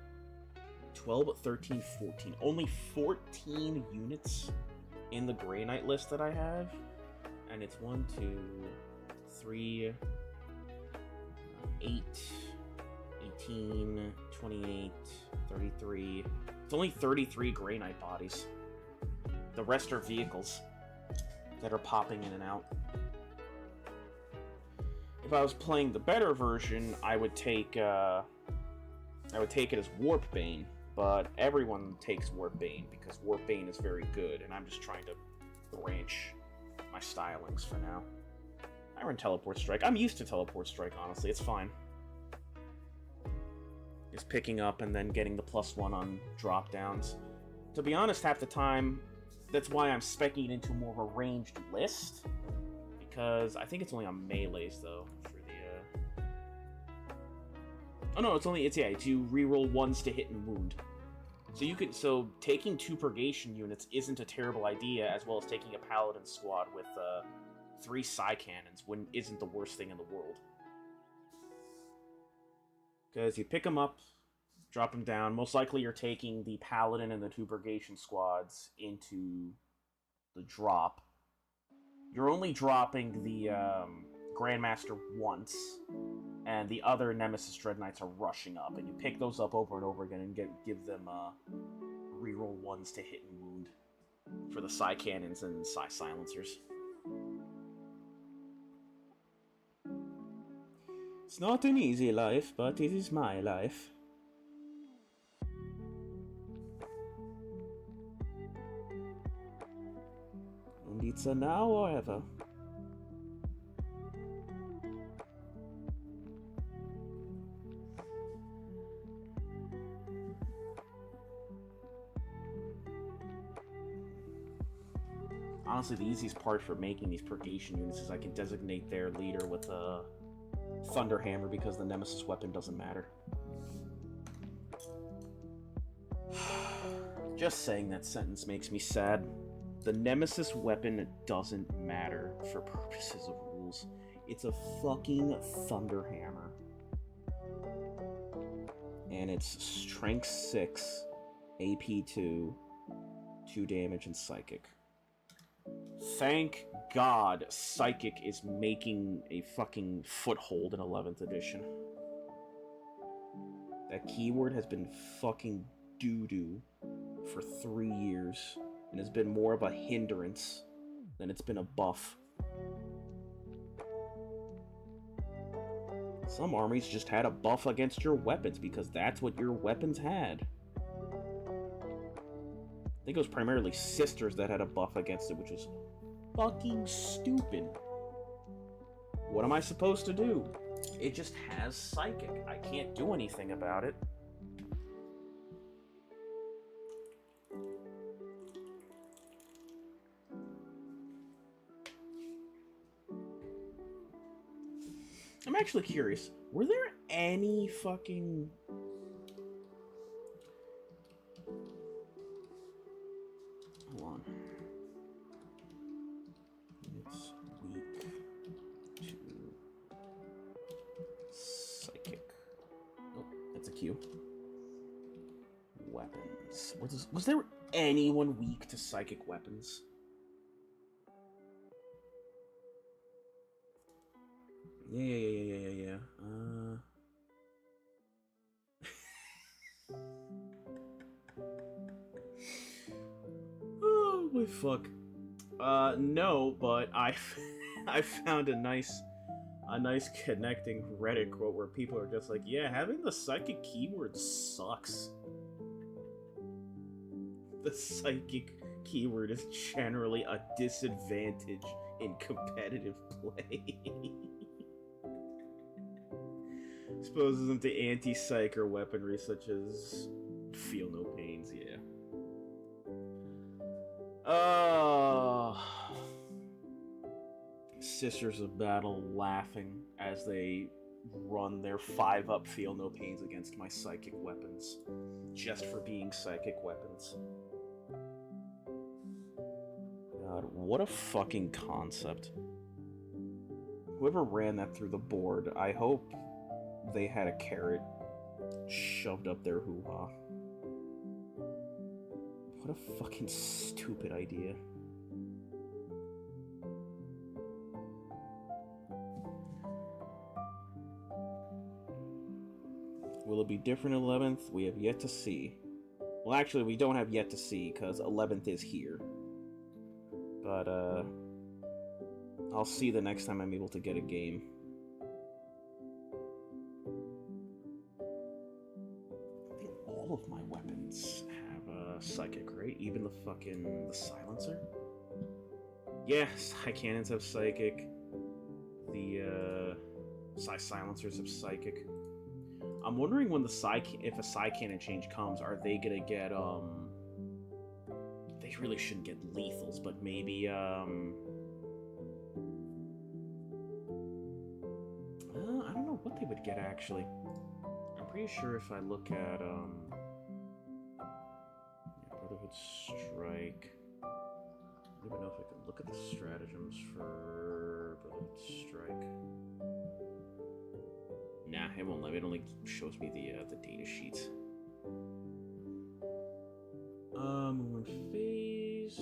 12, 13, 14. Only 14 units in the Grey Knight list that I have. And it's 1, 2, 3, 8, 18, 28, 33. It's only 33 Grey Knight bodies. The rest are vehicles that are popping in and out. If I was playing the better version, I would take it as Warp Bane, but everyone takes Warp Bane because Warp Bane is very good, and I'm just trying to branch my stylings for now. I run Teleport Strike. I'm used to Teleport Strike, honestly. It's fine. Just picking up and then getting the +1 on drop downs. To be honest, half the time, that's why I'm specking it into more of a ranged list. Because I think it's only on melees, though, for the, Oh no, it's you reroll 1s to hit and wound. So taking 2 Purgation units isn't a terrible idea, as well as taking a Paladin squad with 3 Psy Cannons isn't the worst thing in the world. Because you pick them up, drop them down. Most likely you're taking the Paladin and the 2 Purgation squads into the drop. You're only dropping the Grandmaster once, and the other Nemesis Dread Knights are rushing up, and you pick those up over and over again and give them reroll 1s to hit and wound for the Psy Cannons and Psy Silencers. It's not an easy life, but it is my life. And it's a now or ever. Honestly, the easiest part for making these Purgation units is I can designate their leader with a Thunderhammer because the Nemesis weapon doesn't matter. Just saying that sentence makes me sad. The Nemesis weapon doesn't matter for purposes of rules. It's a fucking Thunderhammer. And it's Strength 6, AP 2, 2 damage, and Psychic. Thank God Psychic is making a fucking foothold in 11th edition. That keyword has been fucking doo-doo for 3 years, and has been more of a hindrance than it's been a buff. Some armies just had a buff against your weapons because that's what your weapons had. I think it was primarily Sisters that had a buff against it, which was fucking stupid. What am I supposed to do? It just has Psychic. I can't do anything about it. I'm actually curious. Were there any fucking... Hold on. It's weak to Psychic. Oh, that's a Q. Weapons. Was there anyone weak to Psychic weapons? Yeah. Oh my fuck. No, but I found a nice connecting Reddit quote where people are just like, yeah, having the Psychic keyword sucks. The Psychic keyword is generally a disadvantage in competitive play. Exposes them to anti-psych or weaponry such as Feel No Pains, yeah. Sisters of Battle laughing as they run their 5-up feel no pains against my psychic weapons. Just for being psychic weapons. God, what a fucking concept. Whoever ran that through the board, I hope they had a carrot shoved up their hoo-ha. What a fucking stupid idea. Will it be different 11th? We have yet to see. Well, actually, we don't have yet to see, because 11th is here. But, I'll see the next time I'm able to get a game. I think all of my weapons have psychic, right? Even the silencer? Yeah, Psy cannons have psychic. The, Psy silencers have psychic. I'm wondering when if a Psy cannon change comes, are they gonna get, they really shouldn't get lethals, but maybe, I don't know what they would get, actually. I'm pretty sure if I look at, Brotherhood Strike... I don't even know if I can look at the stratagems for Brotherhood Strike. Nah, it won't let me. It only shows me the data sheets. Movement phase.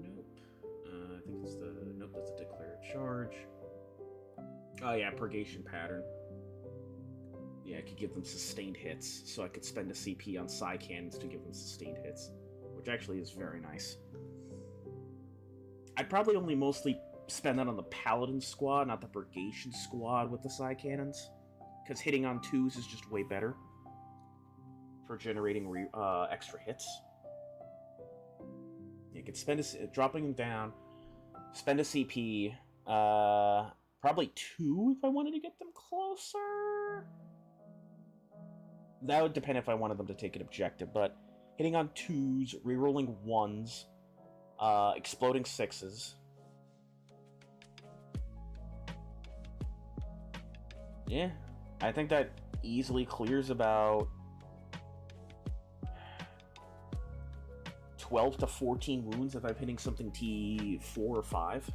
Nope. I think it's the... Nope, that's a declared charge. Oh yeah, purgation pattern. Yeah, I could give them sustained hits, so I could spend a CP on Psy cannons to give them sustained hits, which actually is very nice. I'd probably only mostly spend that on the Paladin squad, not the Purgation squad with the Psy cannons, because hitting on 2s is just way better for generating extra hits. You could spend dropping them down, spend a CP, probably 2 if I wanted to get them closer. That would depend if I wanted them to take an objective, but hitting on 2s, rerolling 1s, exploding 6s. Yeah, I think that easily clears about 12 to 14 wounds if I'm hitting something T4 or 5.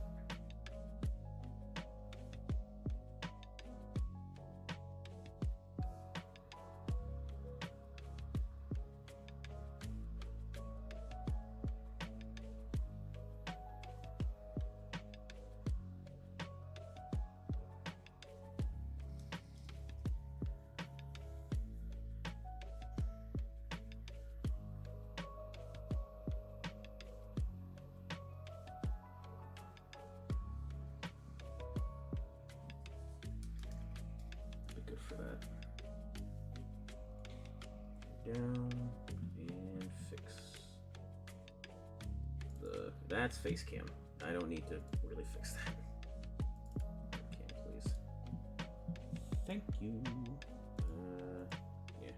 Good for that. Down and fix that's face cam. I don't need to really fix that. Cam, please. Thank you. Yeah.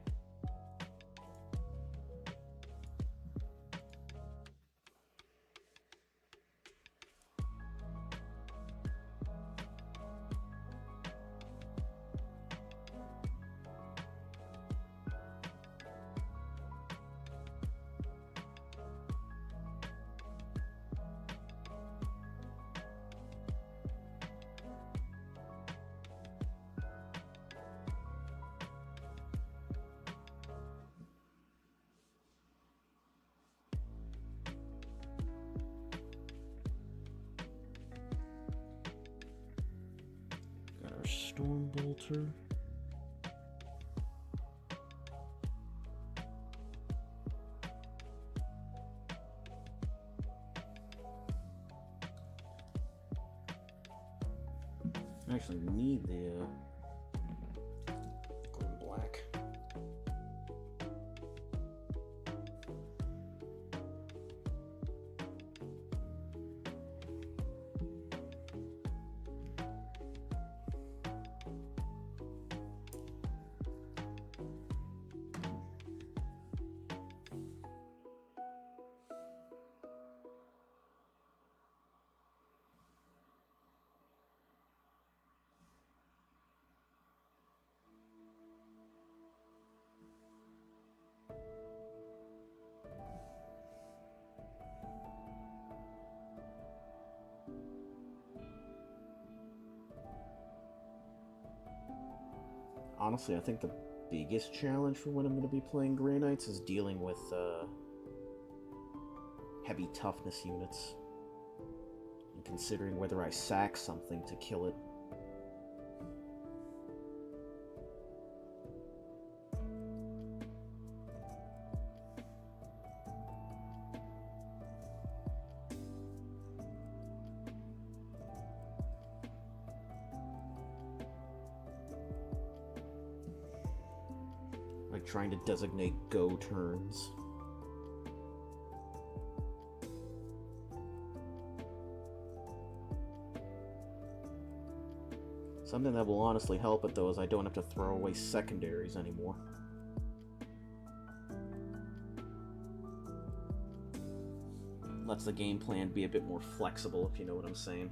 Storm Bolter. I actually need the green black. honestly, I think the biggest challenge for when I'm going to be playing Grey Knights is dealing with heavy toughness units. And considering whether I sack something to kill it. Like trying to designate go turns. Something that will honestly help it, though, is I don't have to throw away secondaries anymore. Lets the game plan be a bit more flexible, if you know what I'm saying.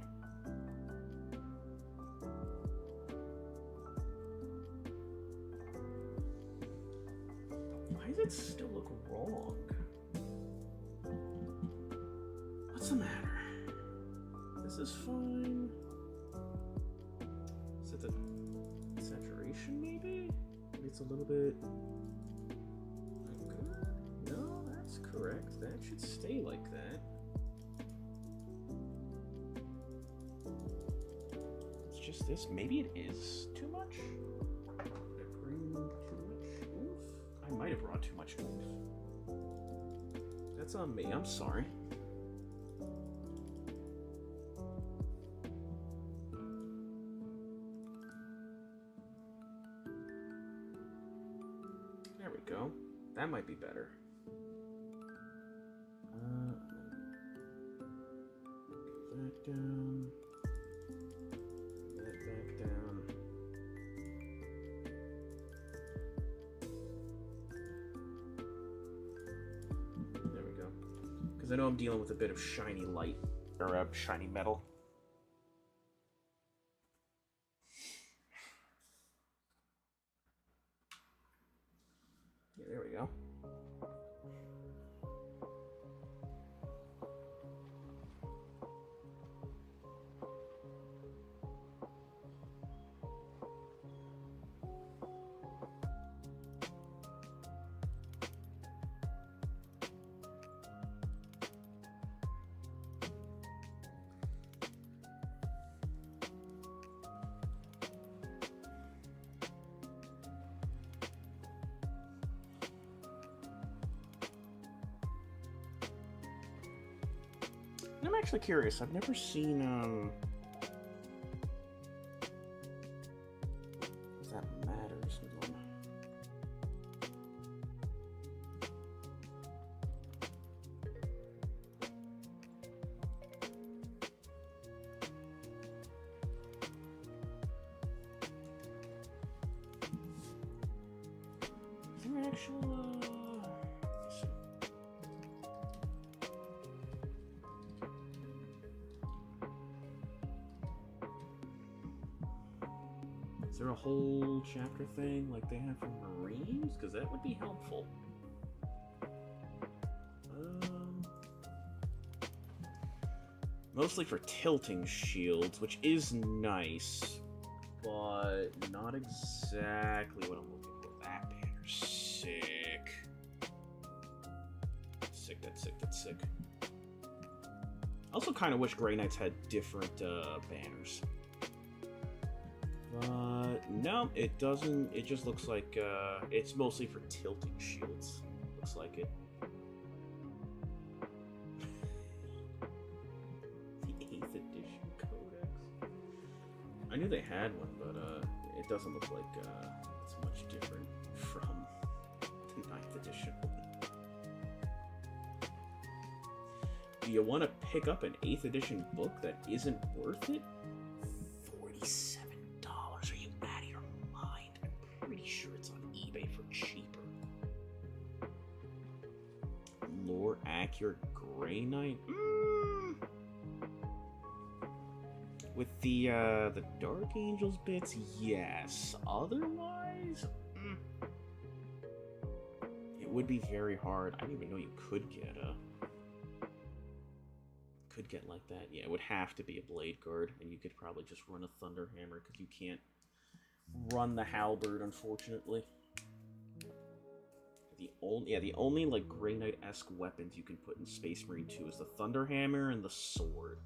Why does it still look wrong? What's the matter? This is fine. Is it the saturation, maybe? Maybe it's a little bit... good? No, that's correct. That should stay like that. It's just this. Maybe it is too much? Did I bring too much oomph? I might have brought too much oomph. That's on me. I'm sorry. There we go. That might be better. That down. That back down. There we go. Because I know I'm dealing with a bit of shiny light, or shiny metal. Yeah, there we go. I'm actually curious. I've never seen, if that matters. Is there actual, is there a whole chapter thing like they have for Marines? Because that would be helpful. Mostly for tilting shields, which is nice, but not exactly what I'm looking for. That banner's sick. Sick, that's sick, that's sick. I also kind of wish Grey Knights had different banners. But no, it doesn't. It just looks like it's mostly for tilting shields. Looks like it. The 8th edition codex. I knew they had one, but it doesn't look like it's much different from the 9th edition. Do you want to pick up an 8th edition book that isn't worth it? $47. Are you out of your mind? I'm pretty sure it's on eBay for cheaper. Lore accurate Grey Knight? With the Dark Angels bits, yes. Otherwise, it would be very hard. I didn't even know you could get like that. Yeah, it would have to be a Blade Guard, and you could probably just run a Thunder Hammer because you can't run the halberd, unfortunately. The only like Grey Knight-esque weapons you can put in Space Marine 2 is the Thunder Hammer and the sword.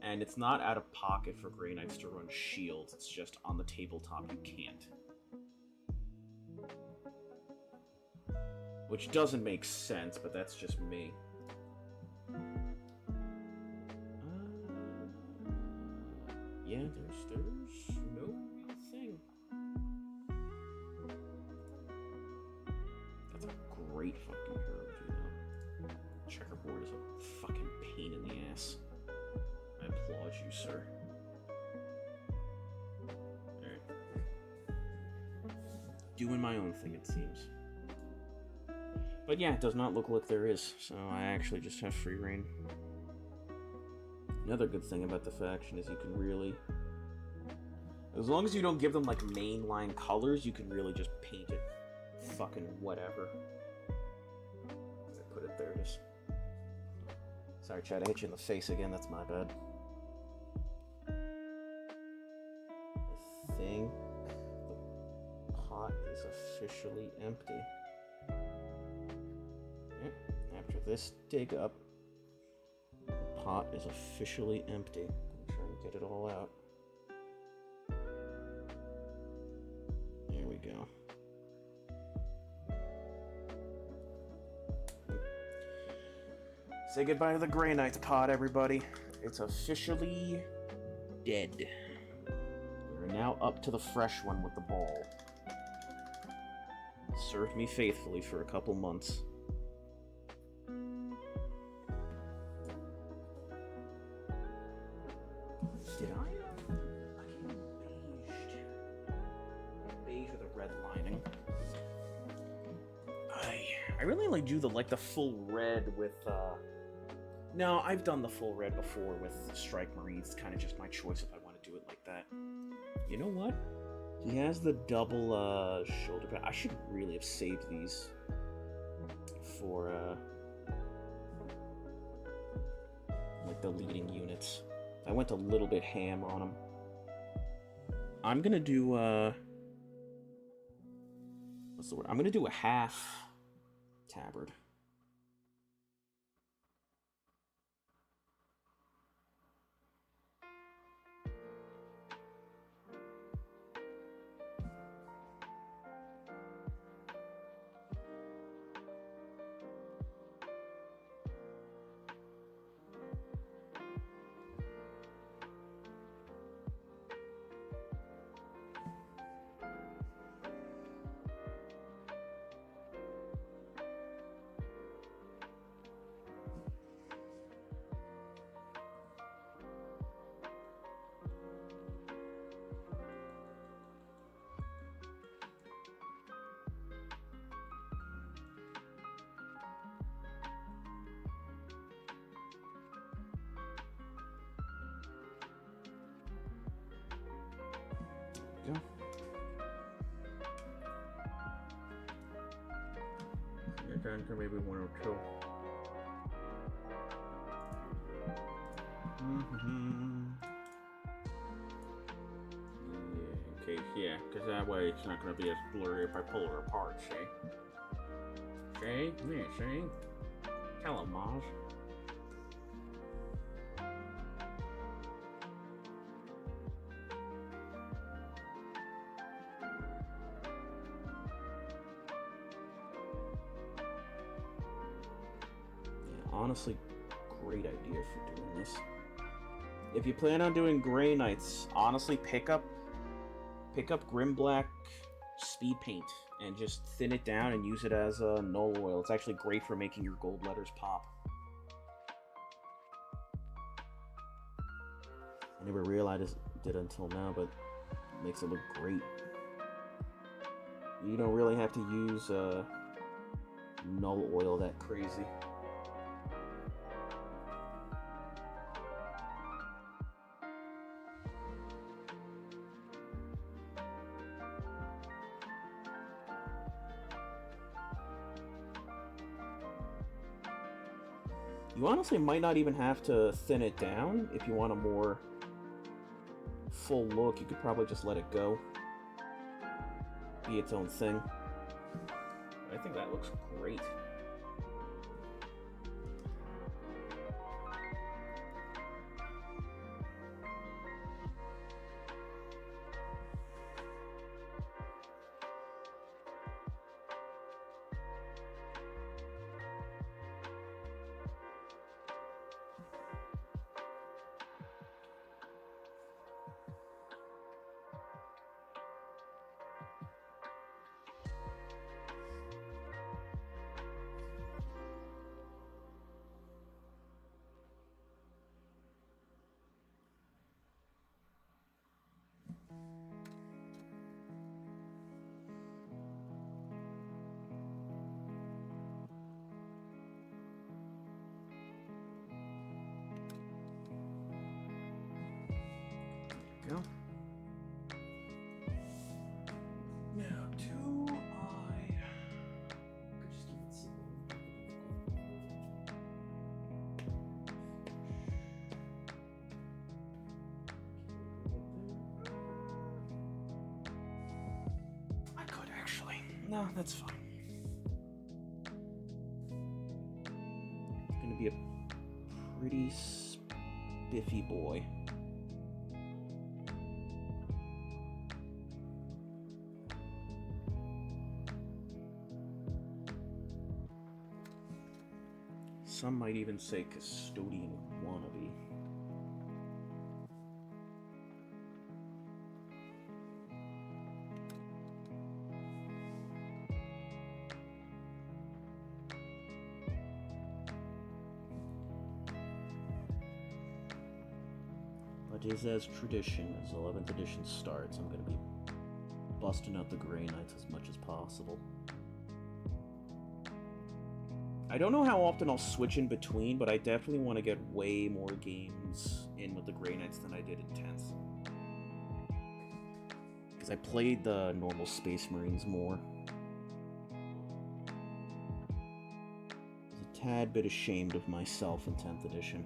And it's not out of pocket for Grey Knights to run shields, it's just on the tabletop you can't. Which doesn't make sense, but that's just me. Yeah, there's no real thing. That's a great fucking hero, you know. Checkerboard is a fucking pain in the ass. I applaud you, sir. Alright. Doing my own thing, it seems. But yeah, it does not look like there is, so I actually just have free reign. Another good thing about the faction is you can really... As long as you don't give them, like, mainline colors, you can really just paint it fucking whatever. I put it there, it is. Sorry, Chad, I hit you in the face again, that's my bad. I think the pot is officially empty. Yep, after this dig up, the pot is officially empty. I'm trying to get it all out. There we go. Say goodbye to the Grey Knights pot, everybody. It's officially dead. We're now up to the fresh one with the ball. Served me faithfully for a couple months. Did I beige with a red lining. I really like do the full red with no, I've done the full red before with Strike Marines. It's kind of just my choice if I want to do it like that. You know what? He has the double shoulder pad. I should really have saved these for like the leading units. I went a little bit ham on them. I'm gonna do what's the word? I'm gonna do a half tabard. Go. You're down to maybe one or two. Yeah, in case, yeah, because that way it's not going to be as blurry if I pull her apart, Shay. Shay? Come here, Shay. Tell him, Maz. Honestly, great idea for doing this. If you plan on doing Grey Knights, honestly pick up Grim Black speed paint and just thin it down and use it as a null oil. It's actually great for making your gold letters pop. I never realized it until now, but it makes it look great. You don't really have to use null oil that crazy. You honestly might not even have to thin it down. If you want a more full look, you could probably just let it go. be its own thing. I think that looks great. Go. Now, do I could just keep it simple. I could actually. No, that's fine. It's gonna be a pretty spiffy boy. Some might even say custodian wannabe. But as tradition, as 11th edition starts, I'm going to be busting out the Grey Knights as much as possible. I don't know how often I'll switch in between, but I definitely want to get way more games in with the Grey Knights than I did in 10th. Because I played the normal Space Marines more. I was a tad bit ashamed of myself in 10th edition.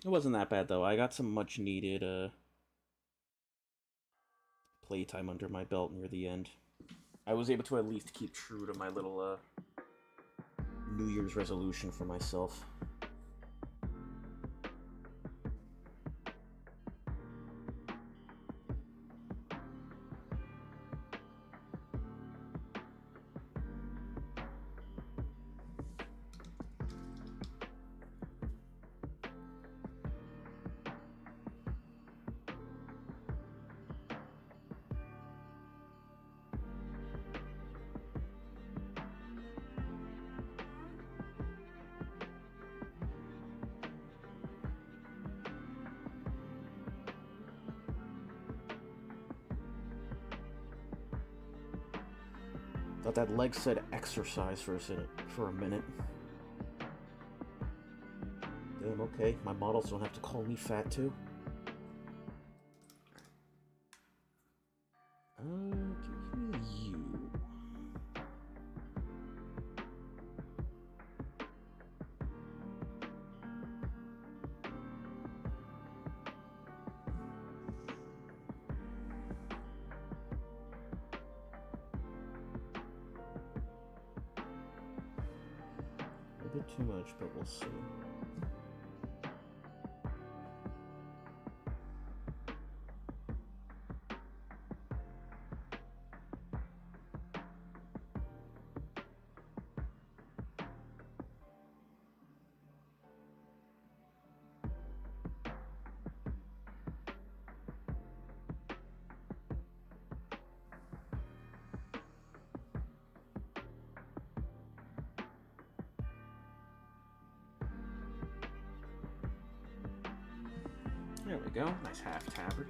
It wasn't that bad though. I got some much needed playtime under my belt near the end. I was able to at least keep true to my little New Year's resolution for myself. Thought that leg said exercise for a minute. Damn, okay. My models don't have to call me fat too. Give me you. A bit too much, but we'll see. There we go. Nice half tabard.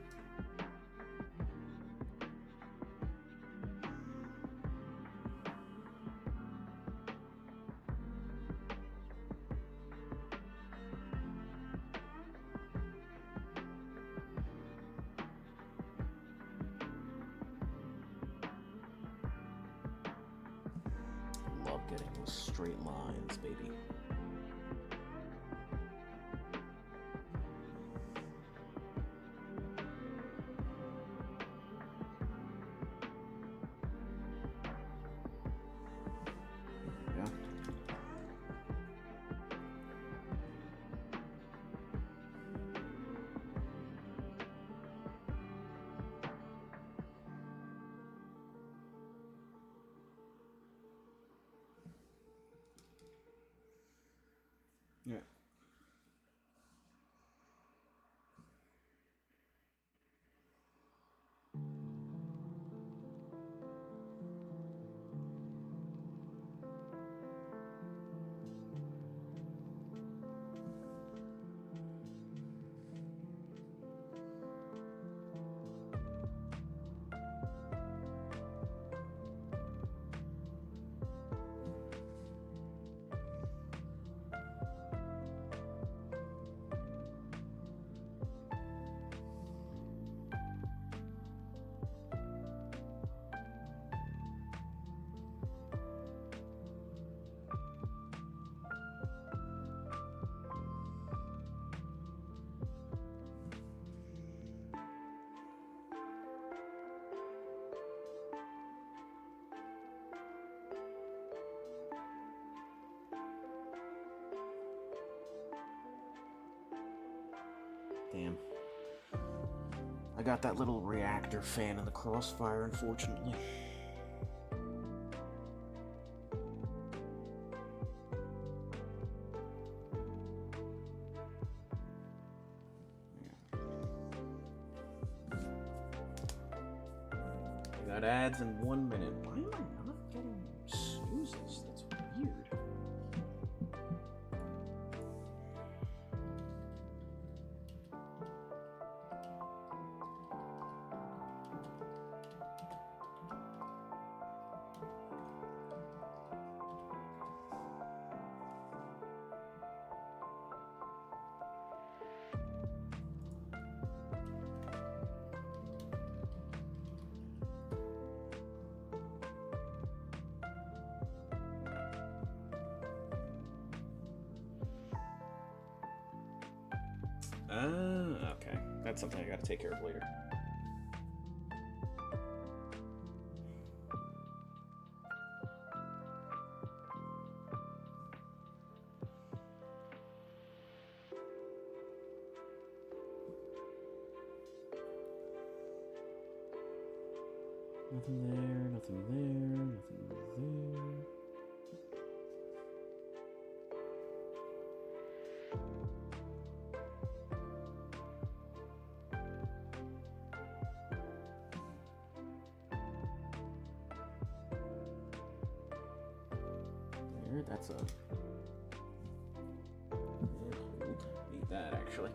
getting those straight lines, baby. Yeah. Damn. I got that little reactor fan in the crossfire, unfortunately. I got ads in 1 minute. Why am I not getting snoozes? That's weird. Okay. That's something I gotta take care of later. Nothing there, nothing there, nothing there. There, that's a... Need that, actually.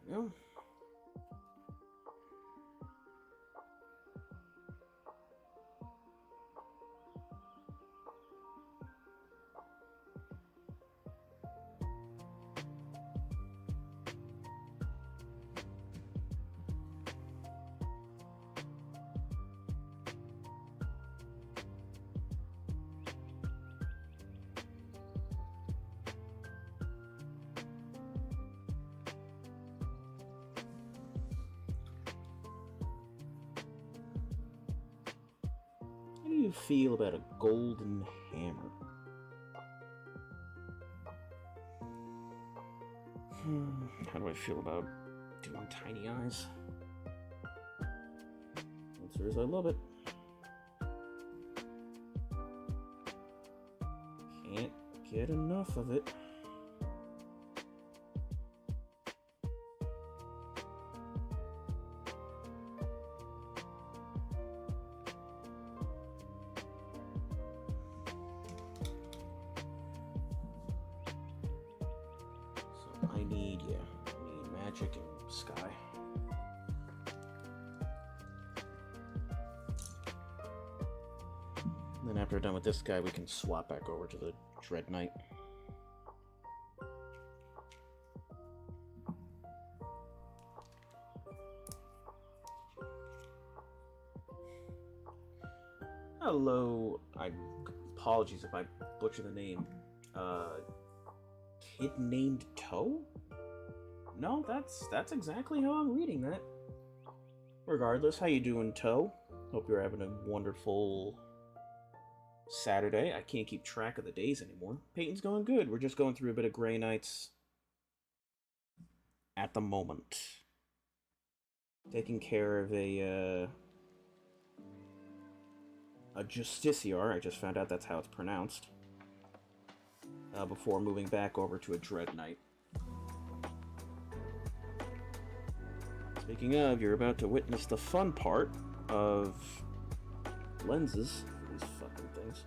There we go. How do you feel about a golden hammer? How do I feel about doing tiny eyes? Answer is I love it. Can't get enough of it. Yeah, we need magic and sky. And then after we're done with this guy, we can swap back over to the Dread Knight. Hello, apologies if I butcher the name. Kid named Toe? No, that's exactly how I'm reading that. Regardless, how you doing, Toe? Hope you're having a wonderful Saturday. I can't keep track of the days anymore. Peyton's going good. We're just going through a bit of Grey Knights at the moment. Taking care of a Justiciar. I just found out that's how it's pronounced. Before moving back over to a Dread Knight. Speaking of, you're about to witness the fun part of lenses for these fucking things.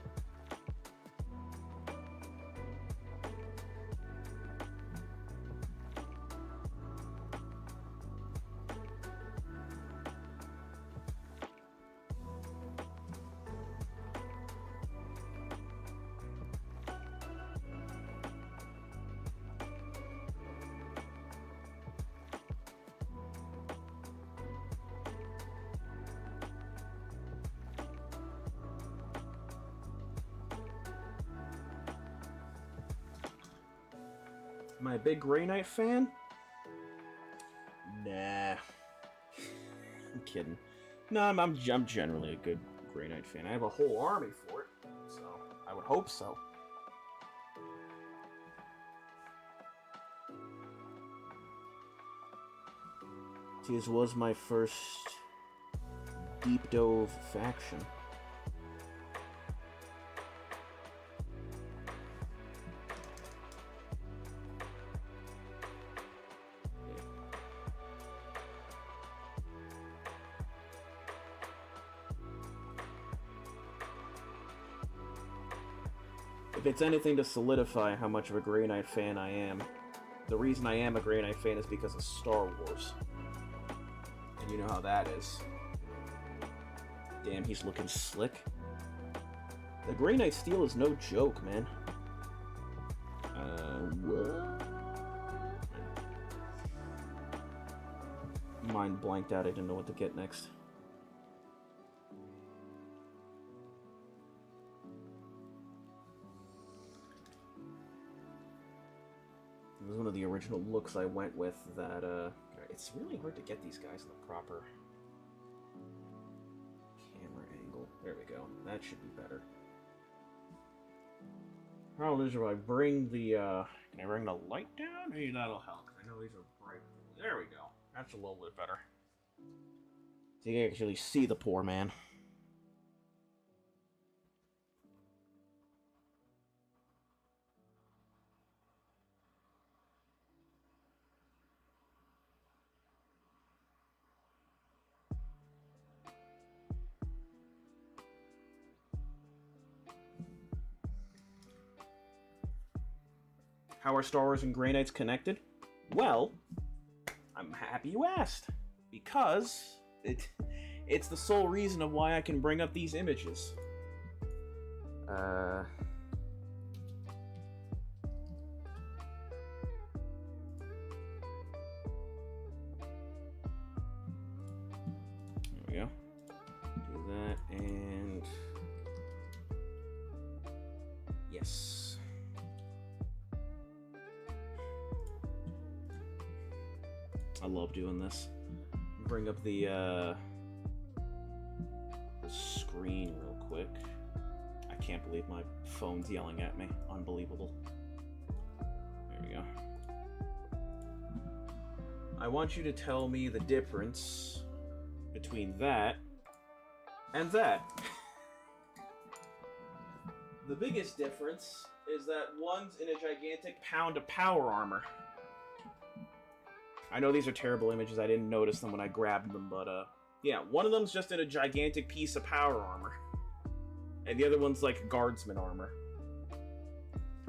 Am I a big Grey Knight fan? Nah. I'm kidding. No, I'm generally a good Grey Knight fan. I have a whole army for it, so I would hope so. This was my first deep dove faction. If it's anything to solidify how much of a Grey Knight fan I am, the reason I am a Grey Knight fan is because of Star Wars. And you know how that is. Damn, he's looking slick. The Grey Knight steel is no joke, man. What? Mind blanked out, I didn't know what to get next. It was one of the original looks I went with that, it's really hard to get these guys in the proper camera angle. There we go. That should be better. Problem is if I bring the, can I bring the light down? Maybe that'll help, because I know these are bright. There we go. That's a little bit better. So you can actually see the poor man. How are Star Wars and Grey Knights connected? Well, I'm happy you asked, because it's the sole reason of why I can bring up these images. There we go. Do that, and yes. I love doing this. Bring up the screen real quick. I can't believe my phone's yelling at me. Unbelievable. There we go. I want you to tell me the difference between that and that. The biggest difference is that one's in a gigantic pound of power armor. I know these are terrible images, I didn't notice them when I grabbed them, but yeah, one of them's just in a gigantic piece of power armor. And the other one's like guardsman armor.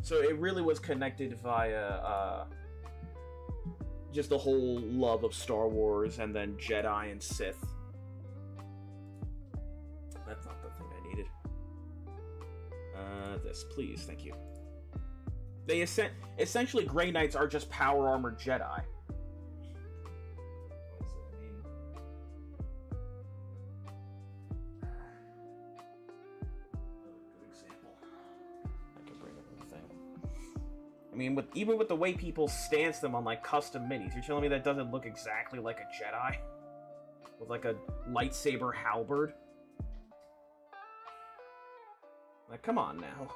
So it really was connected via just the whole love of Star Wars and then Jedi and Sith. That's not the thing I needed. This, please, thank you. They essentially, Grey Knights are just power armored Jedi. I mean, even with the way people stance them on, like, custom minis, you're telling me that doesn't look exactly like a Jedi? With, like, a lightsaber halberd? Like, come on now.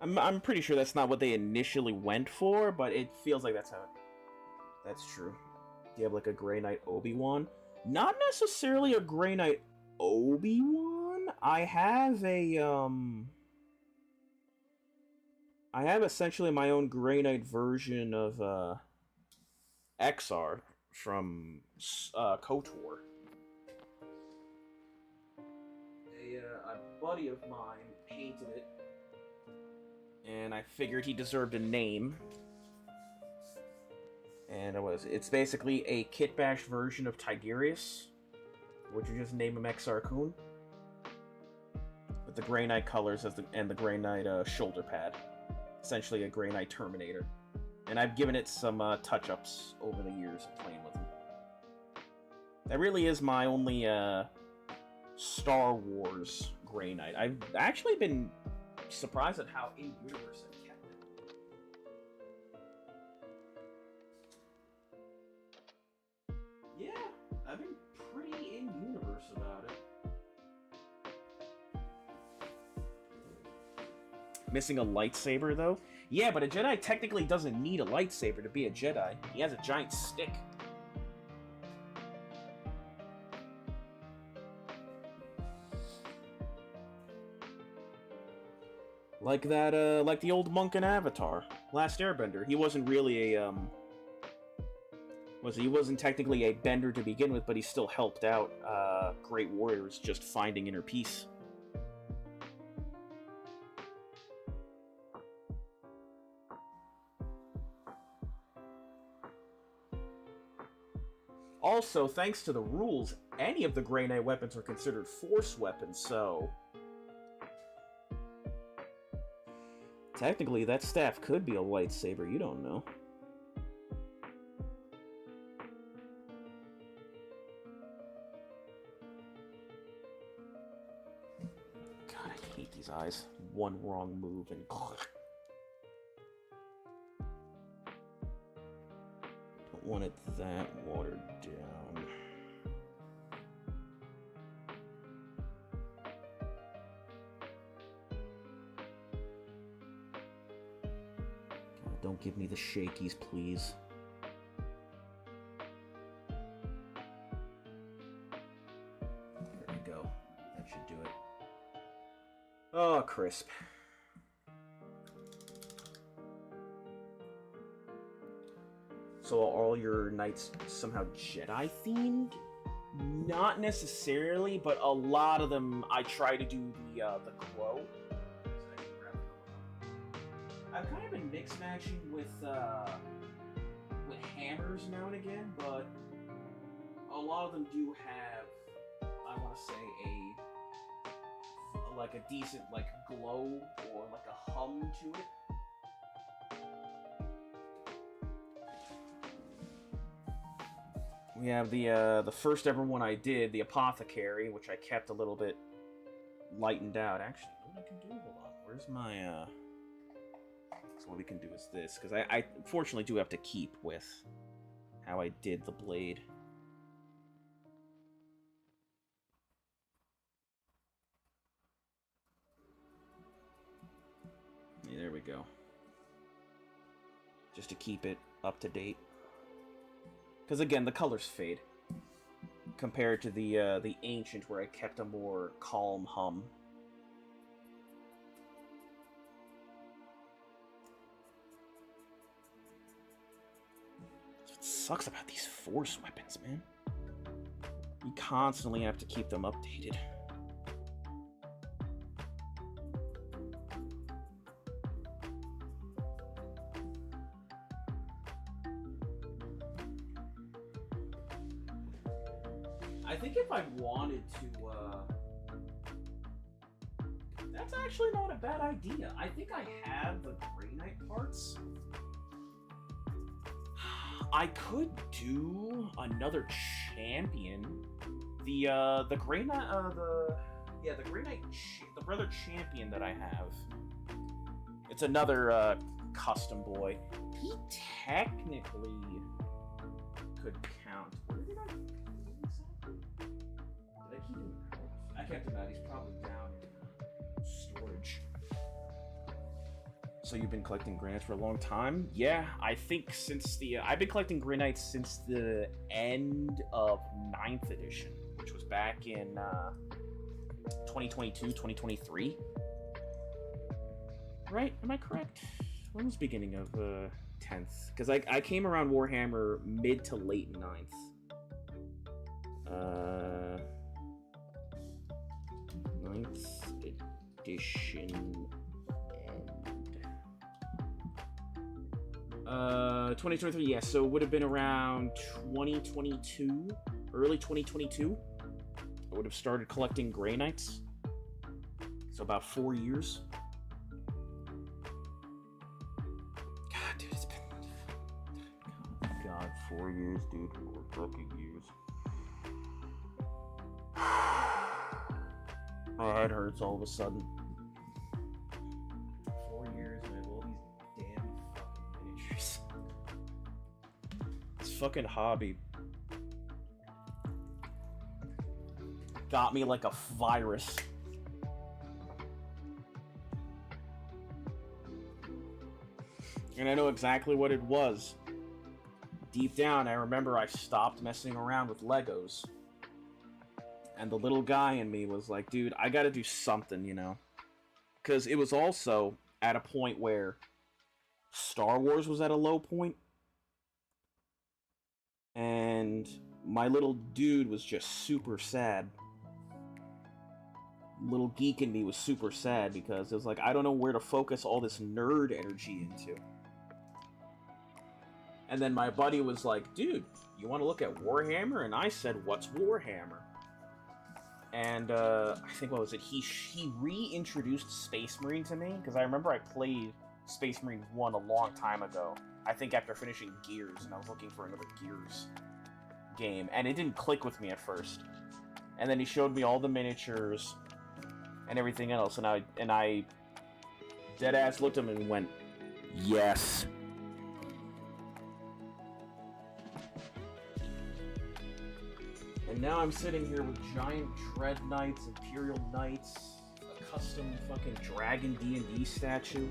I'm pretty sure that's not what they initially went for, but it feels like that's how that's true. Do you have like a Grey Knight Obi-Wan? Not necessarily a Grey Knight Obi-Wan. I have essentially my own Grey Knight version of XR from KOTOR. A buddy of mine painted it, and I figured he deserved a name. And it's basically a kitbash version of Tigerius. Would you just name him XR Kun? With the Grey Knight colors and the Grey Knight shoulder pad. Essentially a Grey Knight Terminator. And I've given it some touch-ups over the years of playing with him. That really is my only Star Wars Grey Knight. I've actually been surprised at how in-universe I've kept it. Yeah, I've been pretty in-universe about it. Missing a lightsaber, though? Yeah, but a Jedi technically doesn't need a lightsaber to be a Jedi. He has a giant stick. Like that, like the old monk in Avatar, Last Airbender. He wasn't really a, he wasn't technically a bender to begin with, but he still helped out, great warriors just finding inner peace. Also, thanks to the rules, any of the Grey Knight weapons are considered Force weapons, so... technically, that staff could be a lightsaber, you don't know. God, I hate these eyes. One wrong move and... don't want it that watered down. Don't give me the shakies, please. There we go. That should do it. Oh, crisp. So are all your knights somehow Jedi-themed? Not necessarily, but a lot of them I try to do the glow. I've kind of been mix-matching with hammers now and again, but a lot of them do have, I want to say, a decent, like, glow or, like, a hum to it. We have the first ever one I did, the Apothecary, which I kept a little bit lightened out. Actually, what I can do, hold on, where's my, so what we can do is this, because I unfortunately do have to keep with how I did the blade. Yeah, there we go. Just to keep it up to date. Because again, the colors fade. Compared to the Ancient, where I kept a more calm hum. sucks about these force weapons, man. You constantly have to keep them updated. I think if I wanted to, that's actually not a bad idea. I think I have the Grey Knight parts. I could do another champion. The Grey Knight, the Grey Knight, the brother champion that I have. It's another custom boy. He technically could count. Where did I keep him exactly? Did I keep him out? I kept him out. He's probably down in storage. So you've been collecting Grey Knights for a long time? Yeah, I think since I've been collecting Grey Knights since the end of 9th edition, which was back in 2022, 2023. Right? Am I correct? When was the beginning of 10th? Because I came around Warhammer mid to late 9th. 9th edition. 2023, yeah, so it would have been around 2022, early 2022. I would have started collecting Grey Knights. So about 4 years. God, dude, it's been... God, 4 years, dude. 4 fucking years. My head hurts all of a sudden. 4 years, man. All these damn fucking miniatures. This fucking hobby got me like a virus. And I know exactly what it was. Deep down, I remember I stopped messing around with Legos. And the little guy in me was like, dude, I gotta do something, you know? Because it was also at a point where Star Wars was at a low point. And my little dude was just super sad. Little geek in me was super sad because it was like, I don't know where to focus all this nerd energy into. And then my buddy was like, dude, you want to look at Warhammer? And I said, what's Warhammer? And I think, what was it? He reintroduced Space Marine to me, because I remember I played Space Marine 1 a long time ago. I think after finishing Gears, and I was looking for another Gears game, and it didn't click with me at first. And then he showed me all the miniatures and everything else, and I deadass looked at him and went, yes. And now I'm sitting here with giant Dread Knights, Imperial Knights, a custom fucking Dragon D&D statue,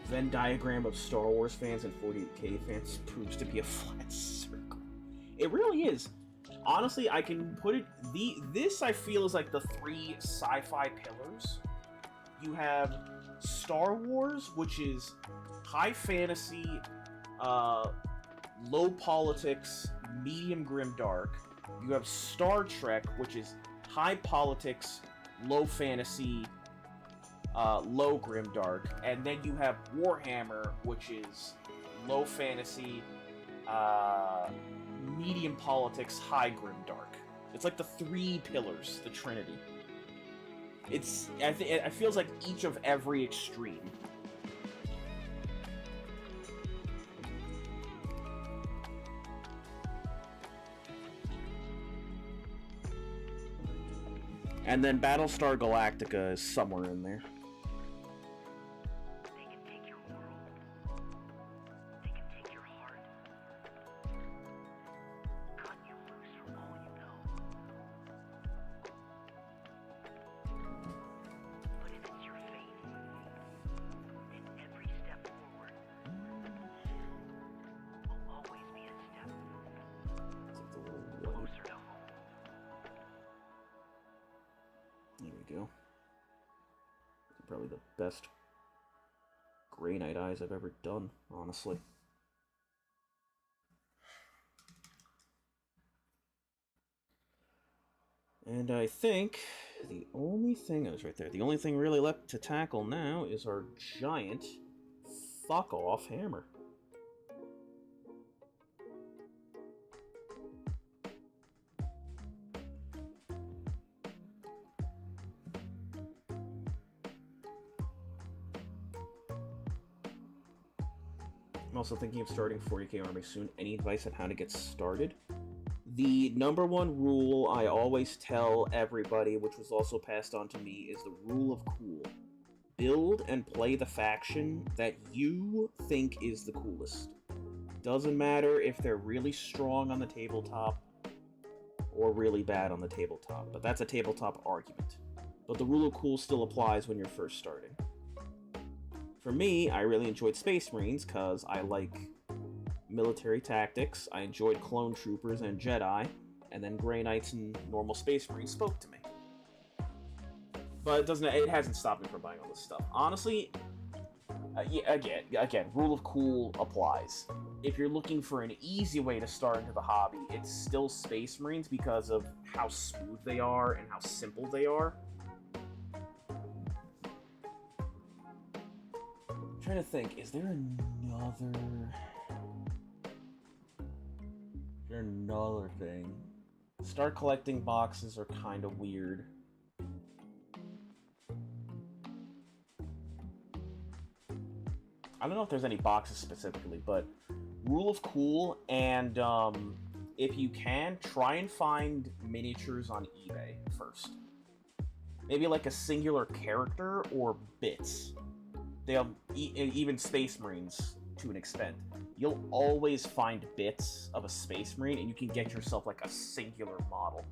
Venn diagram of Star Wars fans and 48K fans proves to be a flat circle. It really is. Honestly, I can put it... This, I feel, is like the 3 sci-fi pillars. You have Star Wars, which is high fantasy, low politics, medium grimdark. You have Star Trek, which is high politics, low fantasy, low grimdark. And then you have Warhammer, which is low fantasy, medium politics, high grimdark. It's like the 3 pillars, the Trinity. It's it feels like each of every extreme. And then Battlestar Galactica is somewhere in there. They can take your world. They can take your heart. Cut you loose from all you know. But if it's your faith, then every step forward will always be a step closer to home. There we go. Probably the best Grey Knight Eyes I've ever done, honestly. And I think the only thing, is right there, the only thing really left to tackle now is our giant fuck-off hammer. I'm also thinking of starting 40k army soon. Any advice on how to get started? The number one rule I always tell everybody, which was also passed on to me, is the rule of cool. Build and play the faction that you think is the coolest. Doesn't matter if they're really strong on the tabletop or really bad on the tabletop, but that's a tabletop argument. But the rule of cool still applies when you're first starting. For me, I really enjoyed Space Marines because I like military tactics. I enjoyed Clone Troopers and Jedi, and then Grey Knights and normal Space Marines spoke to me. But it hasn't stopped me from buying all this stuff. Honestly, again, rule of cool applies. If you're looking for an easy way to start into the hobby, it's still Space Marines because of how smooth they are and how simple they are. I'm trying to think, is there another thing? Start collecting boxes are kind of weird. I don't know if there's any boxes specifically, but rule of cool, and if you can, try and find miniatures on eBay first. Maybe like a singular character or bits. They have even Space Marines to an extent. You'll always find bits of a Space Marine, and you can get yourself like a singular model.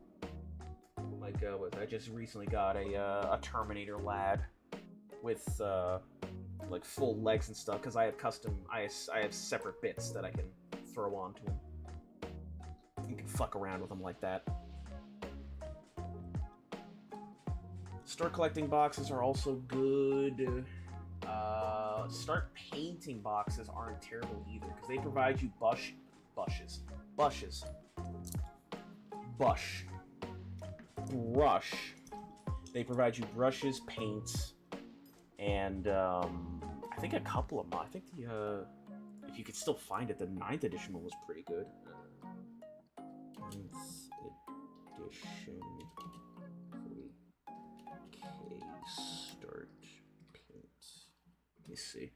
Like I just recently got a Terminator lad with like full legs and stuff because I have separate bits that I can throw onto him. You can fuck around with them like that. Start collecting boxes are also good. Start painting boxes aren't terrible either because they provide you brush. They provide you brushes, paints, and I think a couple of them. I think if you could still find it, the 9th edition one was pretty good. 9th edition 40k start paint. Let me see.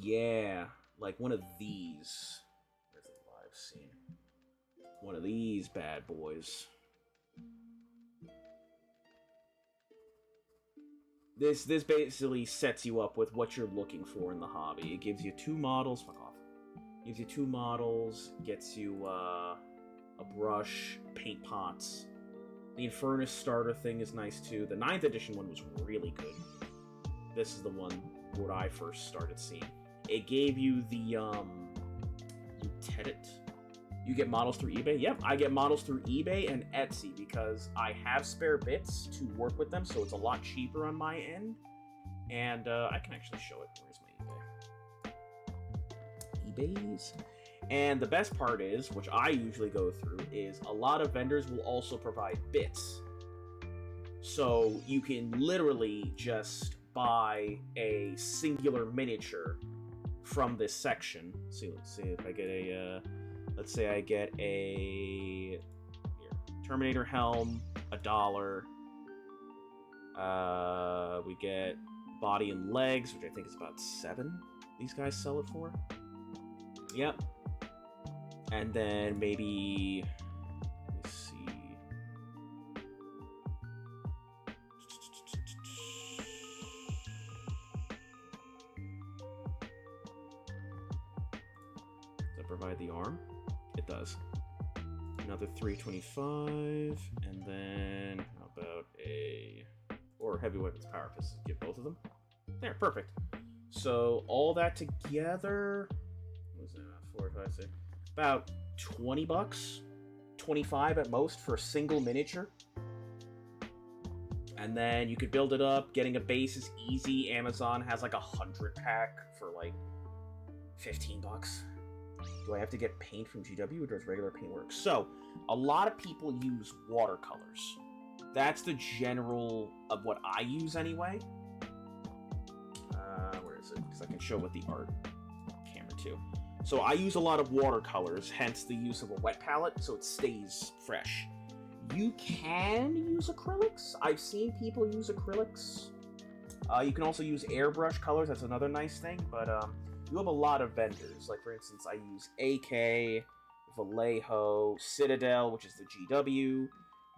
Yeah, like one of these. Where's the live scene? One of these bad boys. This basically sets you up with what you're looking for in the hobby. It gives you 2 models. Fuck off. Gives you 2 models. Gets you a brush, paint pots. The Infernus starter thing is nice too. The 9th edition one was really good. This is the one what I first started seeing. It gave you the Lieutenant. You get models through eBay? Yep, I get models through eBay and Etsy because I have spare bits to work with them, so it's a lot cheaper on my end. And I can actually show it. Where's my eBay? eBay's. And the best part is, which I usually go through, is a lot of vendors will also provide bits. So you can literally just buy a singular miniature from this section. Let's see if I get a... let's say I get a Terminator helm, $1. We get body and legs, which I think is about $7. These guys sell it for. Yep. And then maybe, let me see. Does that provide the arm? It does. Another $3.25, and then how about or heavy weapons power pistols? Get both of them. There, perfect. So all that together, what was that? 4, 5, 6. About $20, $25 at most for a single miniature. And then you could build it up. Getting a base is easy. Amazon has like 100 pack for like 15 bucks. Do I have to get paint from GW or does regular paint work? So, a lot of people use watercolors. That's the general of what I use anyway. Where is it? Because I can show with the art camera too. So I use a lot of watercolors, hence the use of a wet palette, so it stays fresh. You can use acrylics. I've seen people use acrylics. You can also use airbrush colors. That's another nice thing. But you have a lot of vendors. Like, for instance, I use AK, Vallejo, Citadel, which is the GW.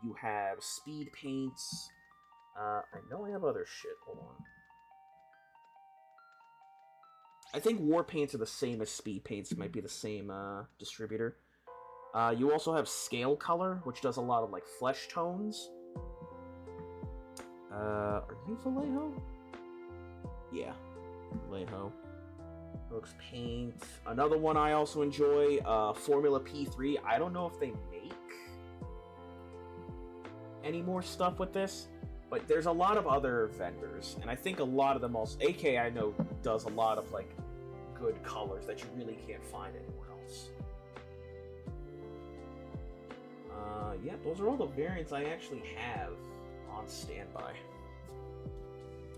You have Speed Paints. I know I have other shit. Hold on. I think War Paints are the same as Speed Paints. It might be the same distributor. You also have Scale Color, which does a lot of like flesh tones. Are you Vallejo? Yeah, Vallejo. Looks Paint. Another one I also enjoy, Formula P3. I don't know if they make any more stuff with this, but there's a lot of other vendors, and I think a lot of them also. AK I know does a lot of like good colors that you really can't find anywhere else. Yeah, those are all the variants I actually have on standby.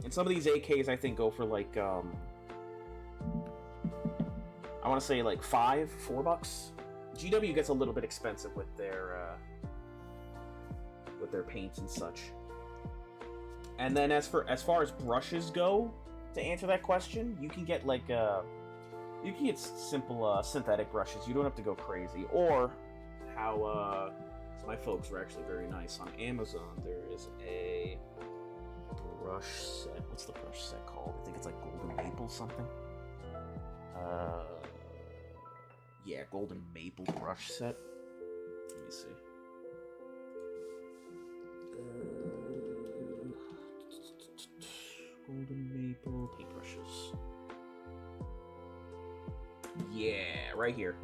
And some of these AKs I think go for like I want to say like $4 bucks. GW gets a little bit expensive with their paints and such. And then as far as brushes go, to answer that question, you can get like you can get simple synthetic brushes. You don't have to go crazy. Or how my folks were actually very nice on Amazon. There is a brush set. What's the brush set called? I think it's like Golden Maple something. Yeah, Golden Maple brush set. Let me see. Golden Maple paintbrushes. Yeah, right here.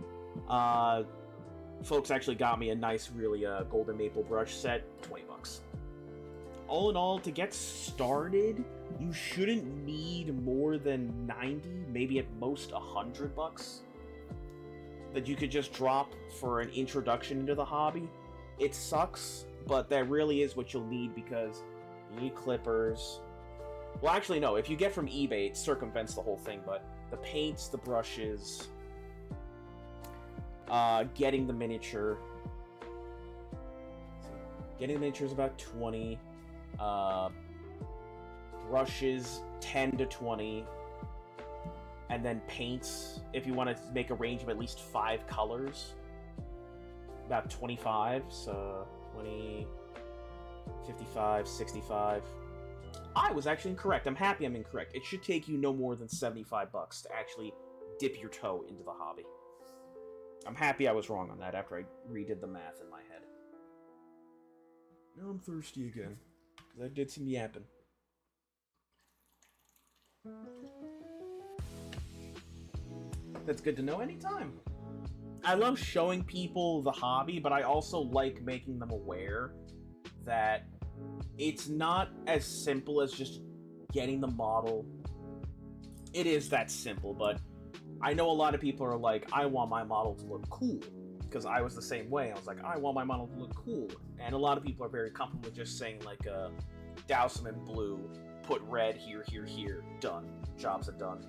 Folks actually got me a nice, really Golden Maple brush set, 20 bucks. All in all, to get started, you shouldn't need more than 90, maybe at most 100 bucks that you could just drop for an introduction into the hobby. It sucks, but that really is what you'll need because you need clippers. Well, actually, no. If you get from eBay, it circumvents the whole thing, but the paints, the brushes, getting the miniature. Getting the miniature is about 20. Brushes, 10 to 20. And then paints, if you want to make a range of at least 5 colors, about 25. So 20, 55, 65. I was actually incorrect. I'm happy I'm incorrect. It should take you no more than 75 bucks to actually dip your toe into the hobby. I'm happy I was wrong on that after I redid the math in my head. Now I'm thirsty again, because I did some yapping. That's good to know anytime. I love showing people the hobby, but I also like making them aware that it's not as simple as just getting the model. It is that simple, but I know a lot of people are like, I want my model to look cool. Because I was the same way. I was like, I want my model to look cool. And a lot of people are very comfortable with just saying, like, douse them in blue, put red here, here, here, done. Jobs are done.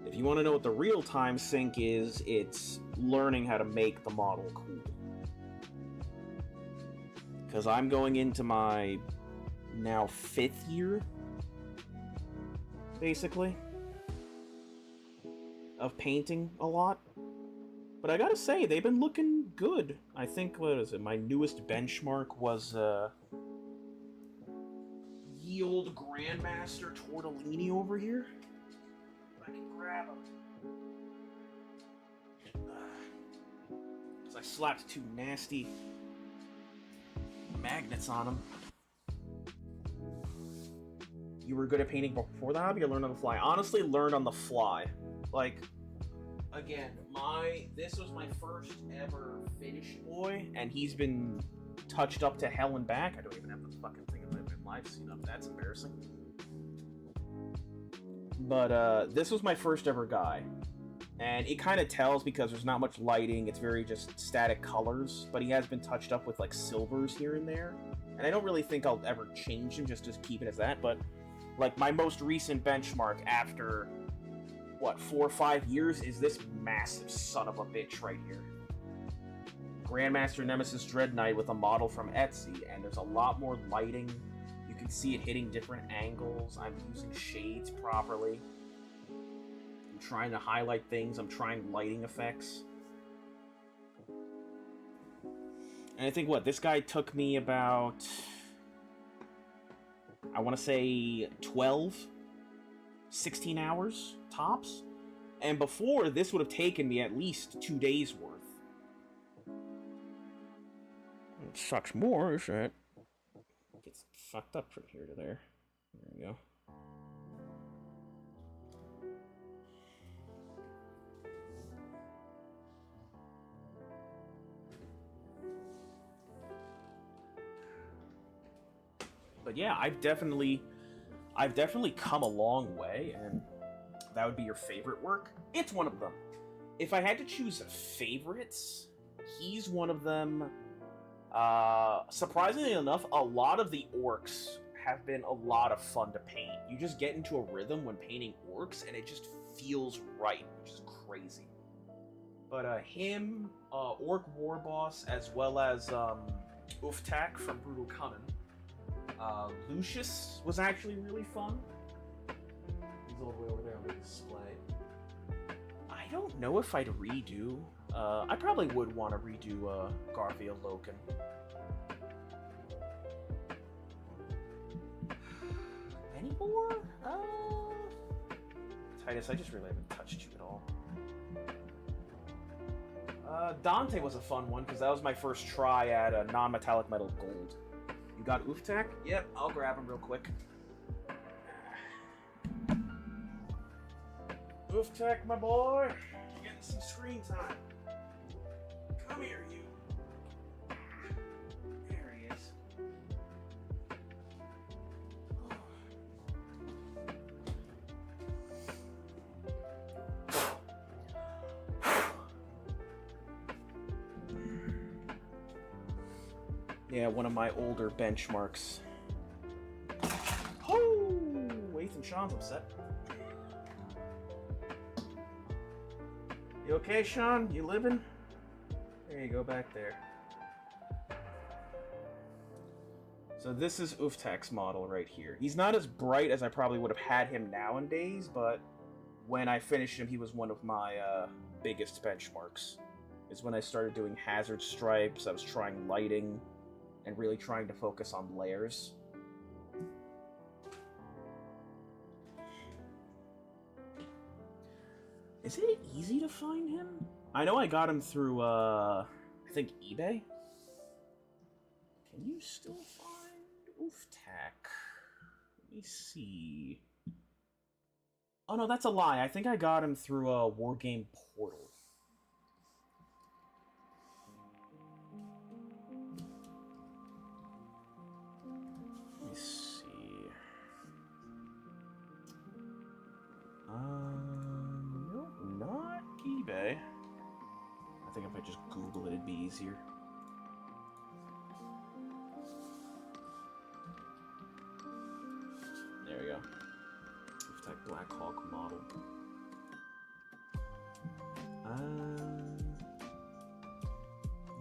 If you want to know what the real-time sync is, it's learning how to make the model cool. Because I'm going into my now 5th year, basically, of painting a lot. But I gotta say, they've been looking good. I think, what is it, my newest benchmark was Yield Grandmaster Tortellini over here. I can grab him. Because I slapped 2 nasty magnets on him. You were good at painting before the hobby or learned on the fly? Honestly, learned on the fly. Like, again, this was my first ever finished fish boy, and he's been touched up to hell and back. I don't even have the fucking thing in my live scene up. That's embarrassing. But this was my first ever guy. And it kind of tells because there's not much lighting. It's very just static colors. But he has been touched up with like silvers here and there. And I don't really think I'll ever change him just to keep it as that. But like my most recent benchmark after, what, 4 or 5 years is this massive son of a bitch right here. Grandmaster Nemesis Dread Knight with a model from Etsy. And there's a lot more lighting. You can see it hitting different angles. I'm using shades properly. I'm trying to highlight things. I'm trying lighting effects. And I think, what, this guy took me about, I want to say 12, 16 hours, tops. And before, this would have taken me at least 2 days worth. It sucks more, is it? Gets fucked up from here to there. There we go. But yeah, I've definitely come a long way, and that would be your favorite work. It's one of them. If I had to choose favorites, he's one of them. Surprisingly enough, a lot of the orcs have been a lot of fun to paint. You just get into a rhythm when painting orcs, and it just feels right, which is crazy. But him, Orc War Boss, as well as Uftak from Brutal Cunning. Lucius was actually really fun. He's all the way over there on the display. I don't know if I'd redo. I probably would want to redo Garfield Loken. Any more? Titus, I just really haven't touched you at all. Dante was a fun one because that was my first try at a non-metallic metal gold. You got Uftak? Yep, I'll grab him real quick. Uftak, my boy! You're getting some screen time. Come here, you. There he is. Yeah, one of my older benchmarks. Oh, Ethan Sean's upset. You okay, Sean? You living? There you go, back there. So this is Uftak's model right here. He's not as bright as I probably would have had him nowadays, but when I finished him, he was one of my biggest benchmarks. It's when I started doing hazard stripes, I was trying lighting, and really trying to focus on layers. Is it easy to find him? I know I got him through, I think eBay? Can you still find Uftak? Let me see. Oh no, that's a lie. I think I got him through a Wargame Portal. Let me see. No, not eBay. I think if I just Google it, it'd be easier. There we go. Uftak Black Hawk model.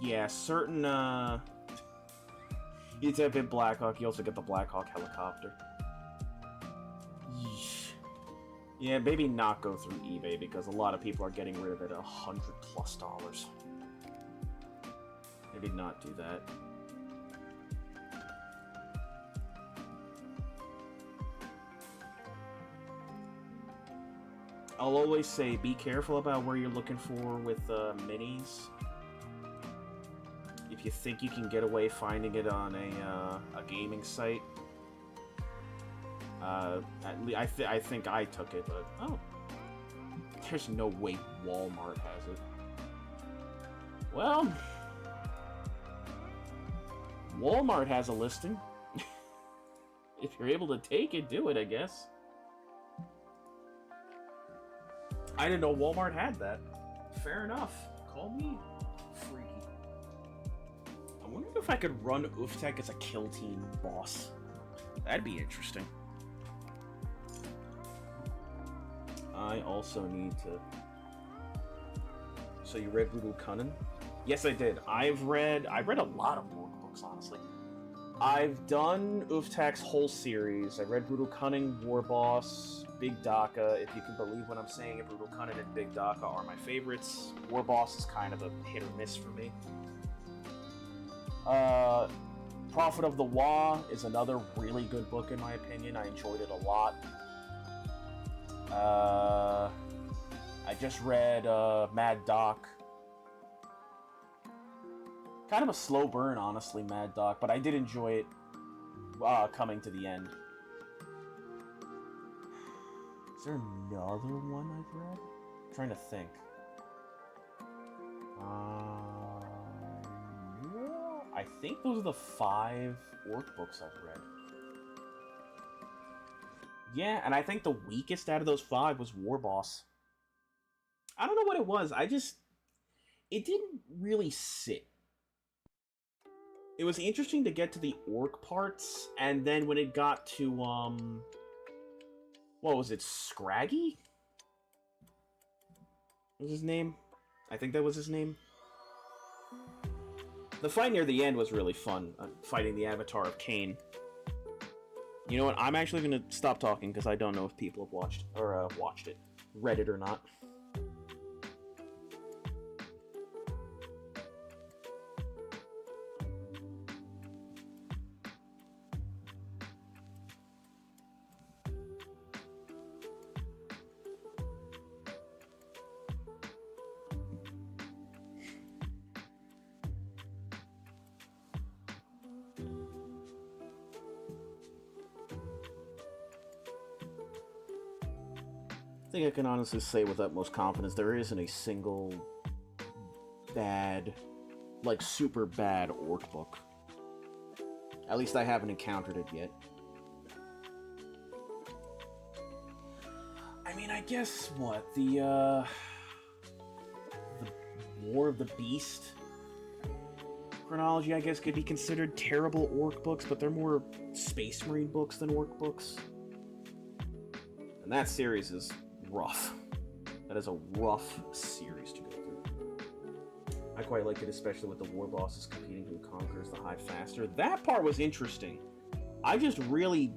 Yeah, certain, you type in Black Hawk, you also get the Black Hawk helicopter. Yeesh. Yeah, maybe not go through eBay because a lot of people are getting rid of it $100+. Maybe not do that. I'll always say be careful about where you're looking for with minis. If you think you can get away finding it on a gaming site, I think I took it, but oh, there's no way Walmart has it. Well, Walmart has a listing. If you're able to take it, do it, I guess. I didn't know Walmart had that. Fair enough. Call me freaky. I wonder if I could run Uftech as a kill team boss. That'd be interesting. I also need to... So you read Brutal Cunning? Yes, I did. I read a lot of workbooks, honestly. I've done Uftech's whole series. I read Brutal Cunning, War Boss, Big Daka. If you can believe what I'm saying, Brutal Cunning and Big Daka are my favorites. War Boss is kind of a hit or miss for me. Prophet of the Wa is another really good book in my opinion. I enjoyed it a lot. I just read Mad Doc. Kind of a slow burn, honestly, Mad Doc, but I did enjoy it coming to the end. Is there another one I've read? I'm trying to think. I think those are the 5 orc books I've read. Yeah, and I think the weakest out of those 5 was War Boss. I don't know what it was. It didn't really sit. It was interesting to get to the orc parts, and then when it got to, what was it, Scraggy? What was his name? I think that was his name. The fight near the end was really fun, fighting the Avatar of Cain. You know what, I'm actually gonna stop talking, because I don't know if people have watched it, read it or not. I think I can honestly say with utmost confidence there isn't a single bad, like super bad orc book. At least I haven't encountered it yet. I mean, I guess what, the War of the Beast chronology, I guess, could be considered terrible orc books, but they're more Space Marine books than orc books. And that series is rough. That is a rough series to go through. I quite liked it, especially with the war bosses competing who conquers the high faster. That part was interesting. I just really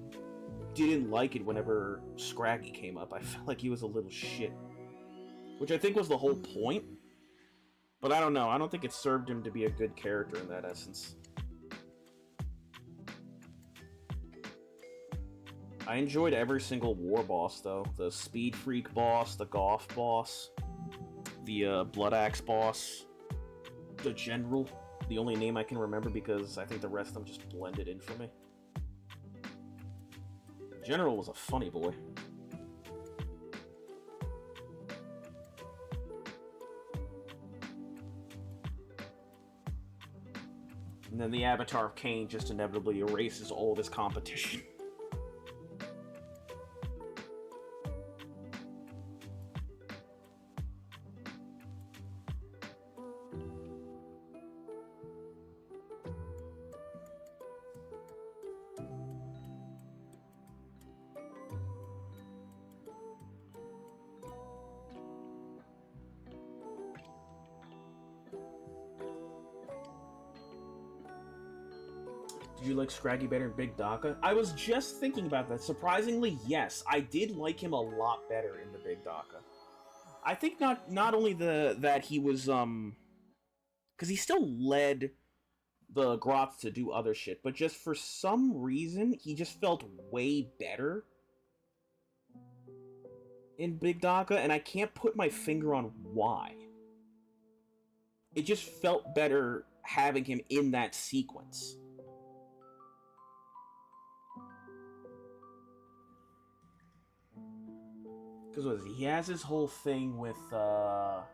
didn't like it whenever Scraggy came up. I felt like he was a little shit. Which I think was the whole point. But I don't know. I don't think it served him to be a good character in that essence. I enjoyed every single war boss, though. The Speed Freak boss, the Goth boss, the Blood Axe boss, the General. The only name I can remember because I think the rest of them just blended in for me. General was a funny boy. And then the Avatar of Cain just inevitably erases all of his competition. Did you like Scraggy better in Big Daka? I was just thinking about that. Surprisingly, yes. I did like him a lot better in the Big Daka. I think not only that he was, because he still led the Grots to do other shit, but just for some reason, he just felt way better in Big Daka, and I can't put my finger on why. It just felt better having him in that sequence. Because he has his whole thing with, what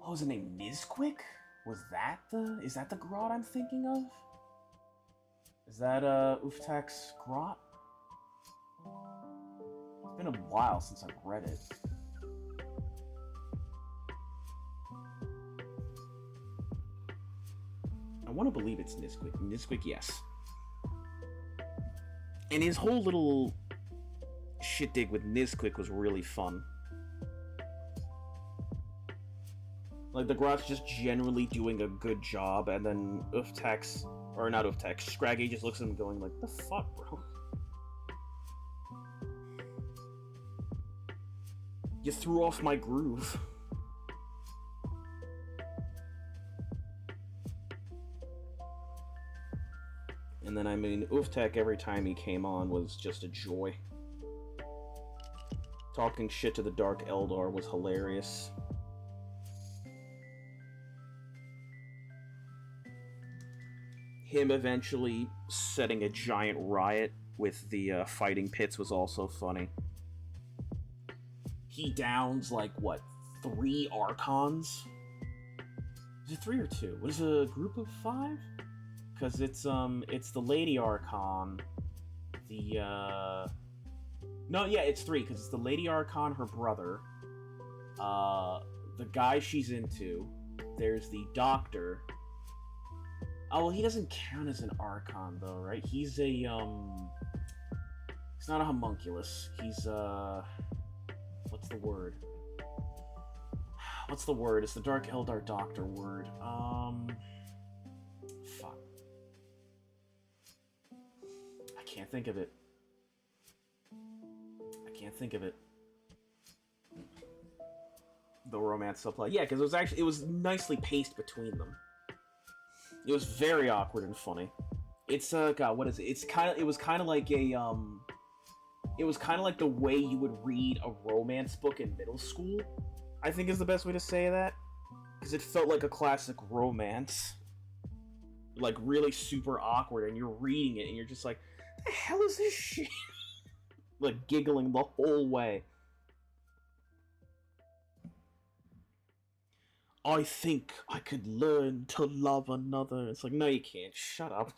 was his name, Nizquick? Is that the grot I'm thinking of? Is that, Uftak's grot? It's been a while since I've read it. I want to believe it's Nisquik. Nisquik, yes. And his whole little shit dig with Nisquik was really fun. Like, the grot's just generally doing a good job, and then Uftak's, or not Uftak, Scraggy just looks at him going like, the fuck, bro? You threw off my groove. And then, I mean, Uftak, every time he came on, was just a joy. Talking shit to the Dark Eldar was hilarious. Him eventually setting a giant riot with the fighting pits was also funny. He downs, like, what, 3 Archons? Is it 3 or 2? What is it, a group of 5? Because it's the Lady Archon, no, yeah, it's 3, because it's the Lady Archon, her brother, the guy she's into, there's the Doctor. Oh, well, he doesn't count as an Archon, though, right? He's a, he's not a homunculus. He's, what's the word? What's the word? It's the Dark Eldar Doctor word. Fuck. I can't think of it. The romance subplot. Yeah, because it was nicely paced between them. It was very awkward and funny. It's God, what is it? It was kind of like a it was kind of like the way you would read a romance book in middle school, I think is the best way to say that, because it felt like a classic romance, like really super awkward, and you're reading it and you're just like, the hell is this shit? Like giggling the whole way. I think I could learn to love another. It's like, no, you can't. Shut up.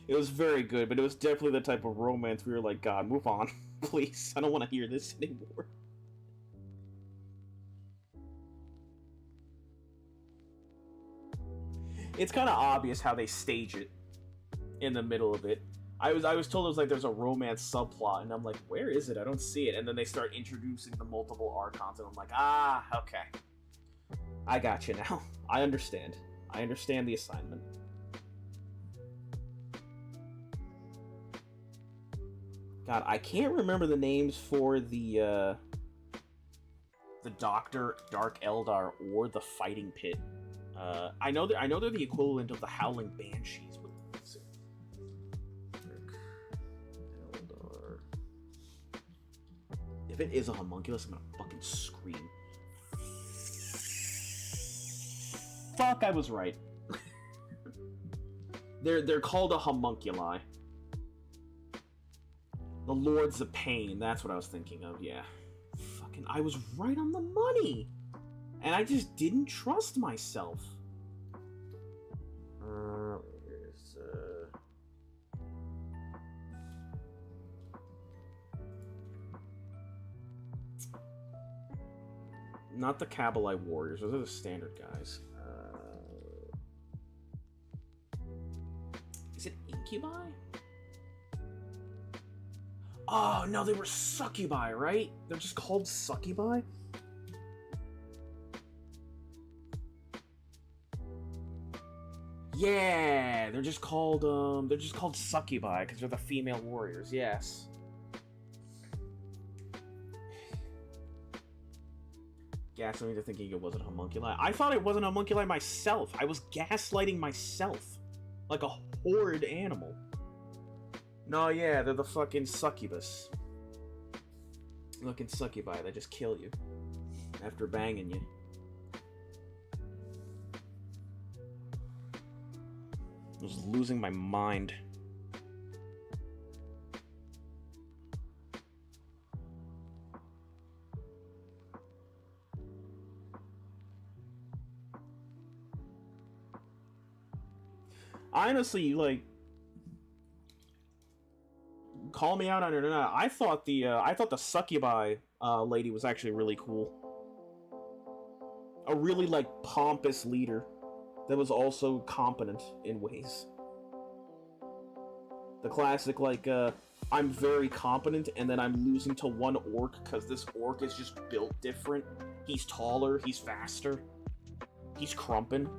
It was very good, but it was definitely the type of romance we were like, God, move on. Please, I don't want to hear this anymore. It's kind of obvious how they stage it in the middle of it. I was told it was like there's a romance subplot, and I'm like, where is it? I don't see it. And then they start introducing the multiple Archons, and I'm like, ah, okay. I got you now. I understand. I understand the assignment. God, I can't remember the names for the Doctor, Dark Eldar, or the Fighting Pit. I know they're the equivalent of the Howling Banshees. If it is a homunculus, I'm gonna fucking scream. Fuck, I was right. They're called a homunculi. The Lords of Pain, that's what I was thinking of, yeah. Fucking, I was right on the money! And I just didn't trust myself. Not the Kabbalite Warriors, those are the standard guys. Is it Incubi? Oh, no, they were Succubi, right? They're just called Succubi? Yeah, they're just called Succubi, because they're the female warriors, yes. Gaslighting me into thinking it wasn't a homunculi. I thought it wasn't a homunculi myself. I was gaslighting myself. Like a horrid animal. No, yeah, they're the fucking succubus. Looking succubi, they just kill you. After banging you. I was losing my mind. Honestly, like, call me out on it or not, I thought the succubi lady was actually really cool. A really, like, pompous leader that was also competent in ways. The classic, like, I'm very competent, and then I'm losing to one orc because this orc is just built different. He's taller, he's faster, he's crumpin'.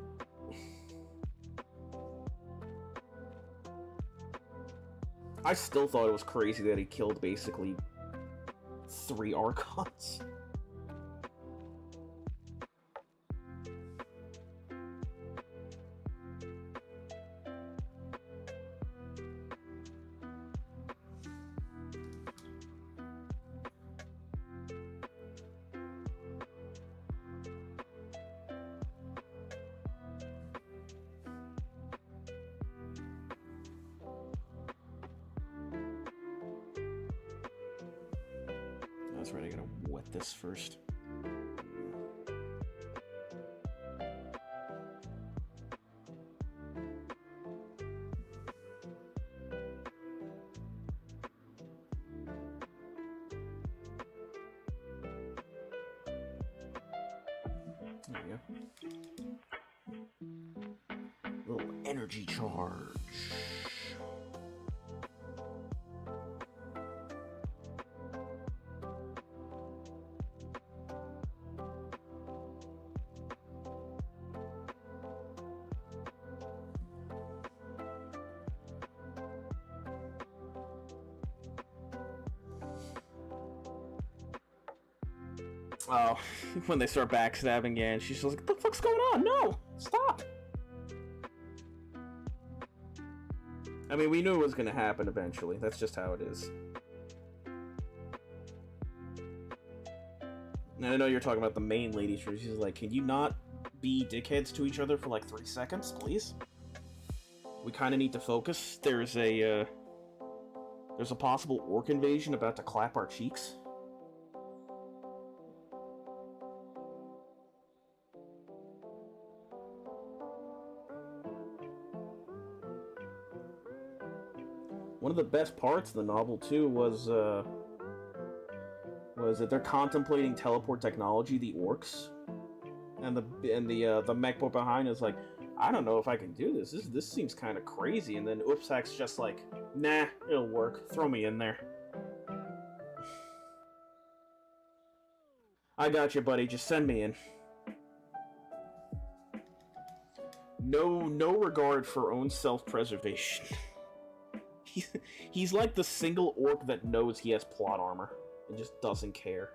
I still thought it was crazy that he killed basically 3 Archons. That's right, I gotta wet this first. There we go. Little energy charge. Oh, when they start backstabbing again, she's just like, what the fuck's going on? No! Stop! I mean, we knew it was gonna happen eventually. That's just how it is. And I know you're talking about the main lady. She's like, can you not be dickheads to each other for like 3 seconds, please? We kind of need to focus. There's a possible orc invasion about to clap our cheeks. One of the best parts of the novel too was that they're contemplating teleport technology, the orcs, and the mech boy behind is like, I don't know if I can do this. This seems kind of crazy. And then Upsak's just like, nah, it'll work. Throw me in there. I got you, buddy. Just send me in. No regard for own self-preservation. He's like the single orc that knows he has plot armor and just doesn't care.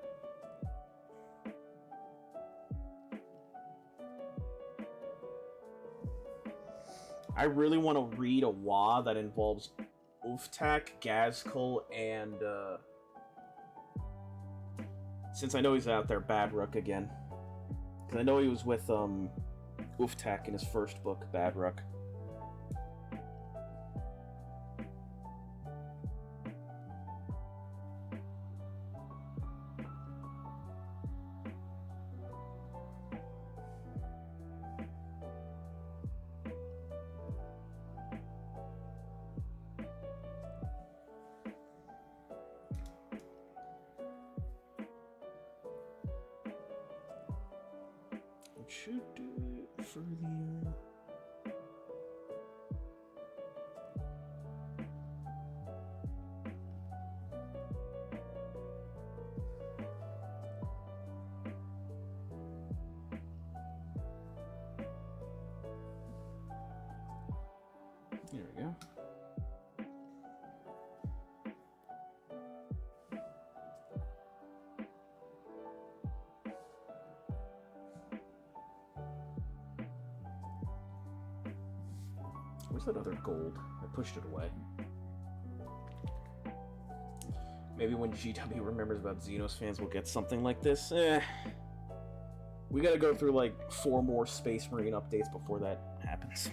I really want to read a WA that involves Uftak, Gazkul, and since I know he's out there, Badrook again. Because I know he was with Uftak in his first book, Badrook. Should do it for the There we go. Where's that other gold? I pushed it away. Maybe when GW remembers about Xenos fans, we'll get something like this. We gotta go through like 4 more Space Marine updates before that happens.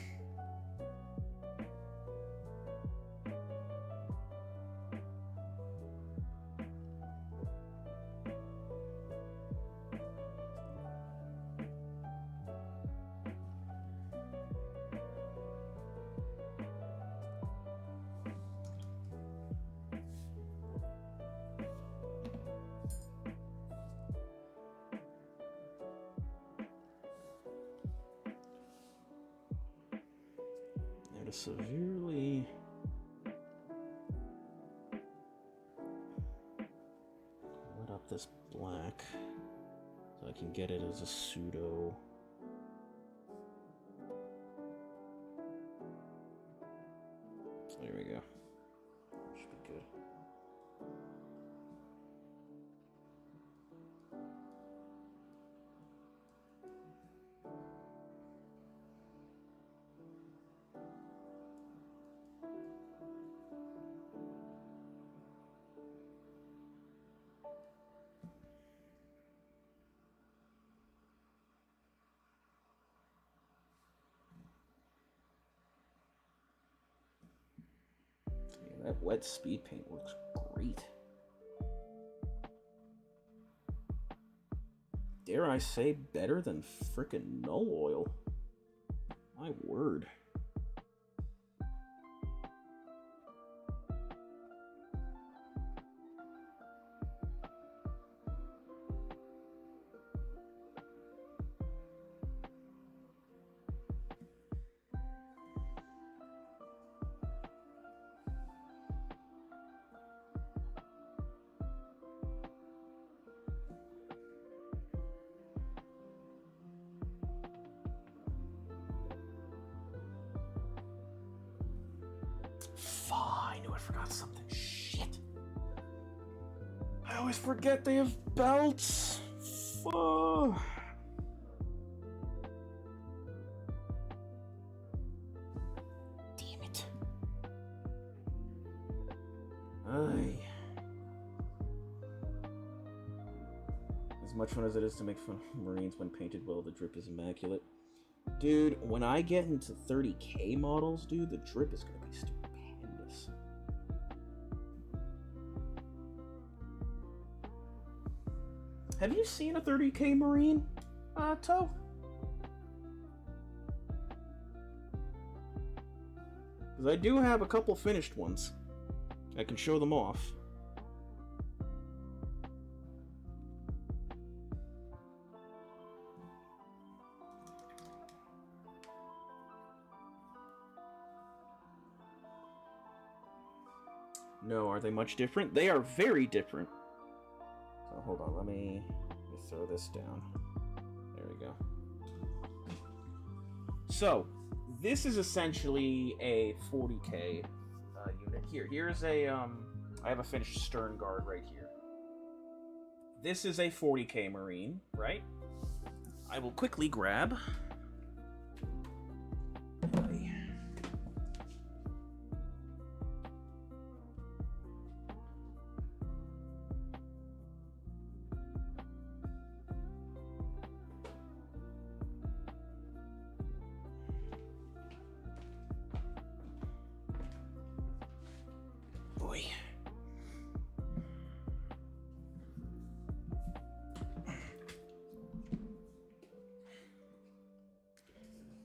to severely let up this black so I can get it as a pseudo. There we go. Should be good. That wet speed paint works great. Dare I say better than frickin' null oil? My word. I knew I forgot something. Shit. I always forget they have belts. Fuck. Damn it. Ay. As much fun as it is to make fun of Marines when painted well, the drip is immaculate. Dude, when I get into 30K models, dude, the drip is gonna be stupendous. Have you seen a 30K Marine, Toe? Because I do have a couple finished ones. I can show them off. No, are they much different? They are very different. So hold on, let me throw this down. There we go. So, this is essentially a 40K unit. Here's a, I have a finished stern guard right here. This is a 40K Marine, right? I will quickly grab... Boy.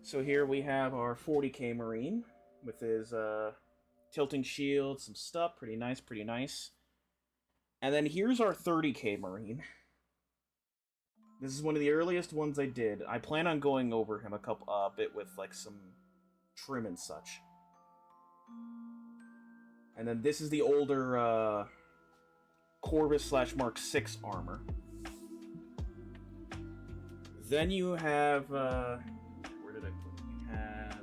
So here we have our 40K Marine with his tilting shield, some stuff, pretty nice, pretty nice. And then here's our 30K Marine. This is one of the earliest ones I did. I plan on going over him a bit with like some trim and such. And then this is the older Corvus / Mark 6 armor. Then you have where did I put it? You have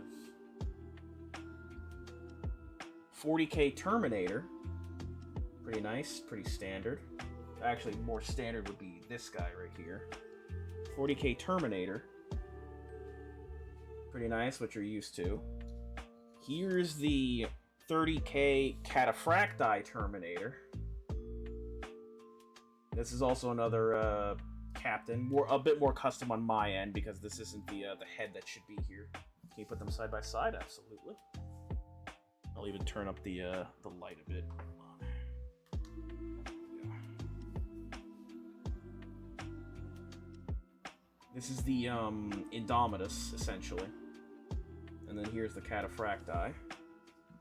40K Terminator. Pretty nice, pretty standard. Actually, more standard would be this guy right here. 40K Terminator. Pretty nice, what you're used to. Here's the 30K Cataphracti Terminator. This is also another captain. A bit more custom on my end because this isn't the head that should be here. Can you put them side by side? Absolutely. I'll even turn up the light a bit. This is the Indomitus, essentially. And then here's the Cataphracti.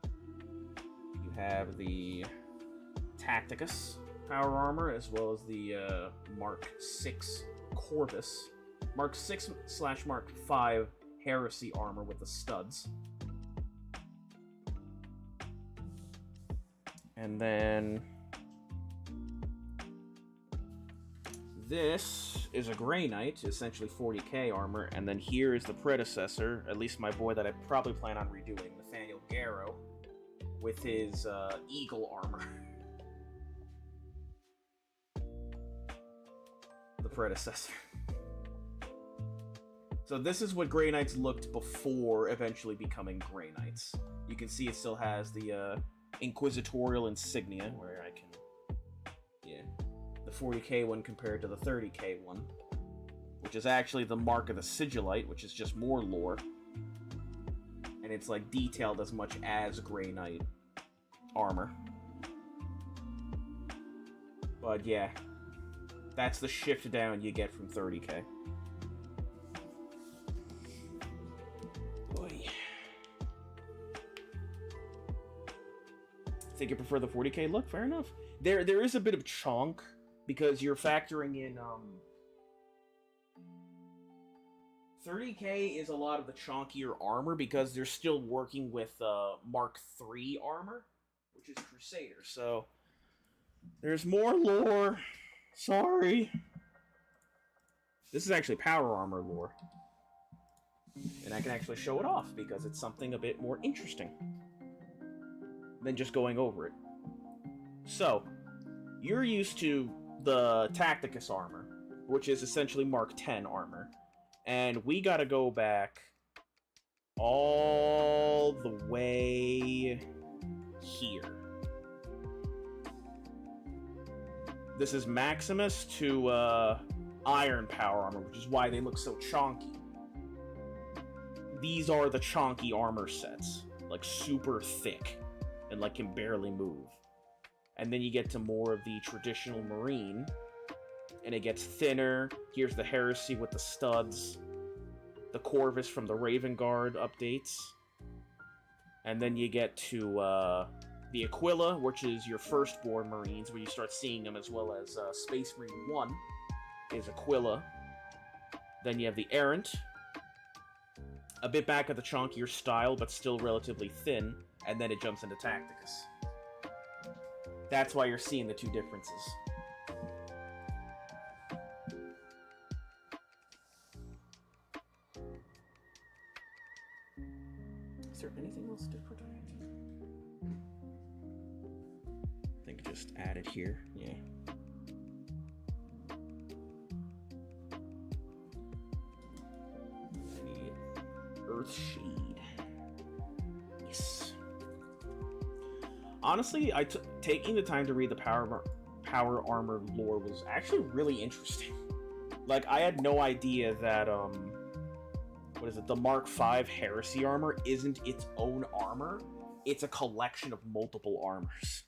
You have the Tacticus power armor, as well as the Mark 6 Corvus. Mark 6 / Mark 5 Heresy armor with the studs. And then this is a Grey Knight, essentially 40k armor, and then here is the predecessor, at least my boy that I probably plan on redoing, Nathaniel Garrow, with his eagle armor. The predecessor. So this is what Grey Knights looked before eventually becoming Grey Knights. You can see it still has the inquisitorial insignia, where I can, yeah, the 40k one compared to the 30k one, which is actually the mark of the sigillite, which is just more lore, and it's like detailed as much as Grey Knight armor. But yeah, that's the shift down you get from 30k. Think you prefer the 40k look? Fair enough. There is a bit of chonk because you're factoring in 30k is a lot of the chonkier armor because they're still working with Mark III armor, which is Crusader. So there's more lore. Sorry. This is actually power armor lore. And I can actually show it off because it's something a bit more interesting than just going over it. So, you're used to the Tacticus armor, which is essentially Mark X armor, and we gotta go back all the way here. This is Maximus to Iron Power armor, which is why they look so chonky. These are the chonky armor sets, like super thick and like can barely move. And then you get to more of the traditional Marine, and it gets thinner. Here's the Heresy with the studs, the Corvus from the Raven Guard updates, and then you get to the Aquila, which is your firstborn Marines, where you start seeing them, as well as Space Marine 1 is Aquila. Then you have the Errant, a bit back at the chonkier style, but still relatively thin, and then it jumps into Tacticus. That's why you're seeing the two differences. Is there anything else different? I think just add it here. Yeah. Earthshade. Yes. Honestly, taking the time to read the power armor lore was actually really interesting. Like, I had no idea that what is it? The Mark V Heresy armor isn't its own armor. It's a collection of multiple armors.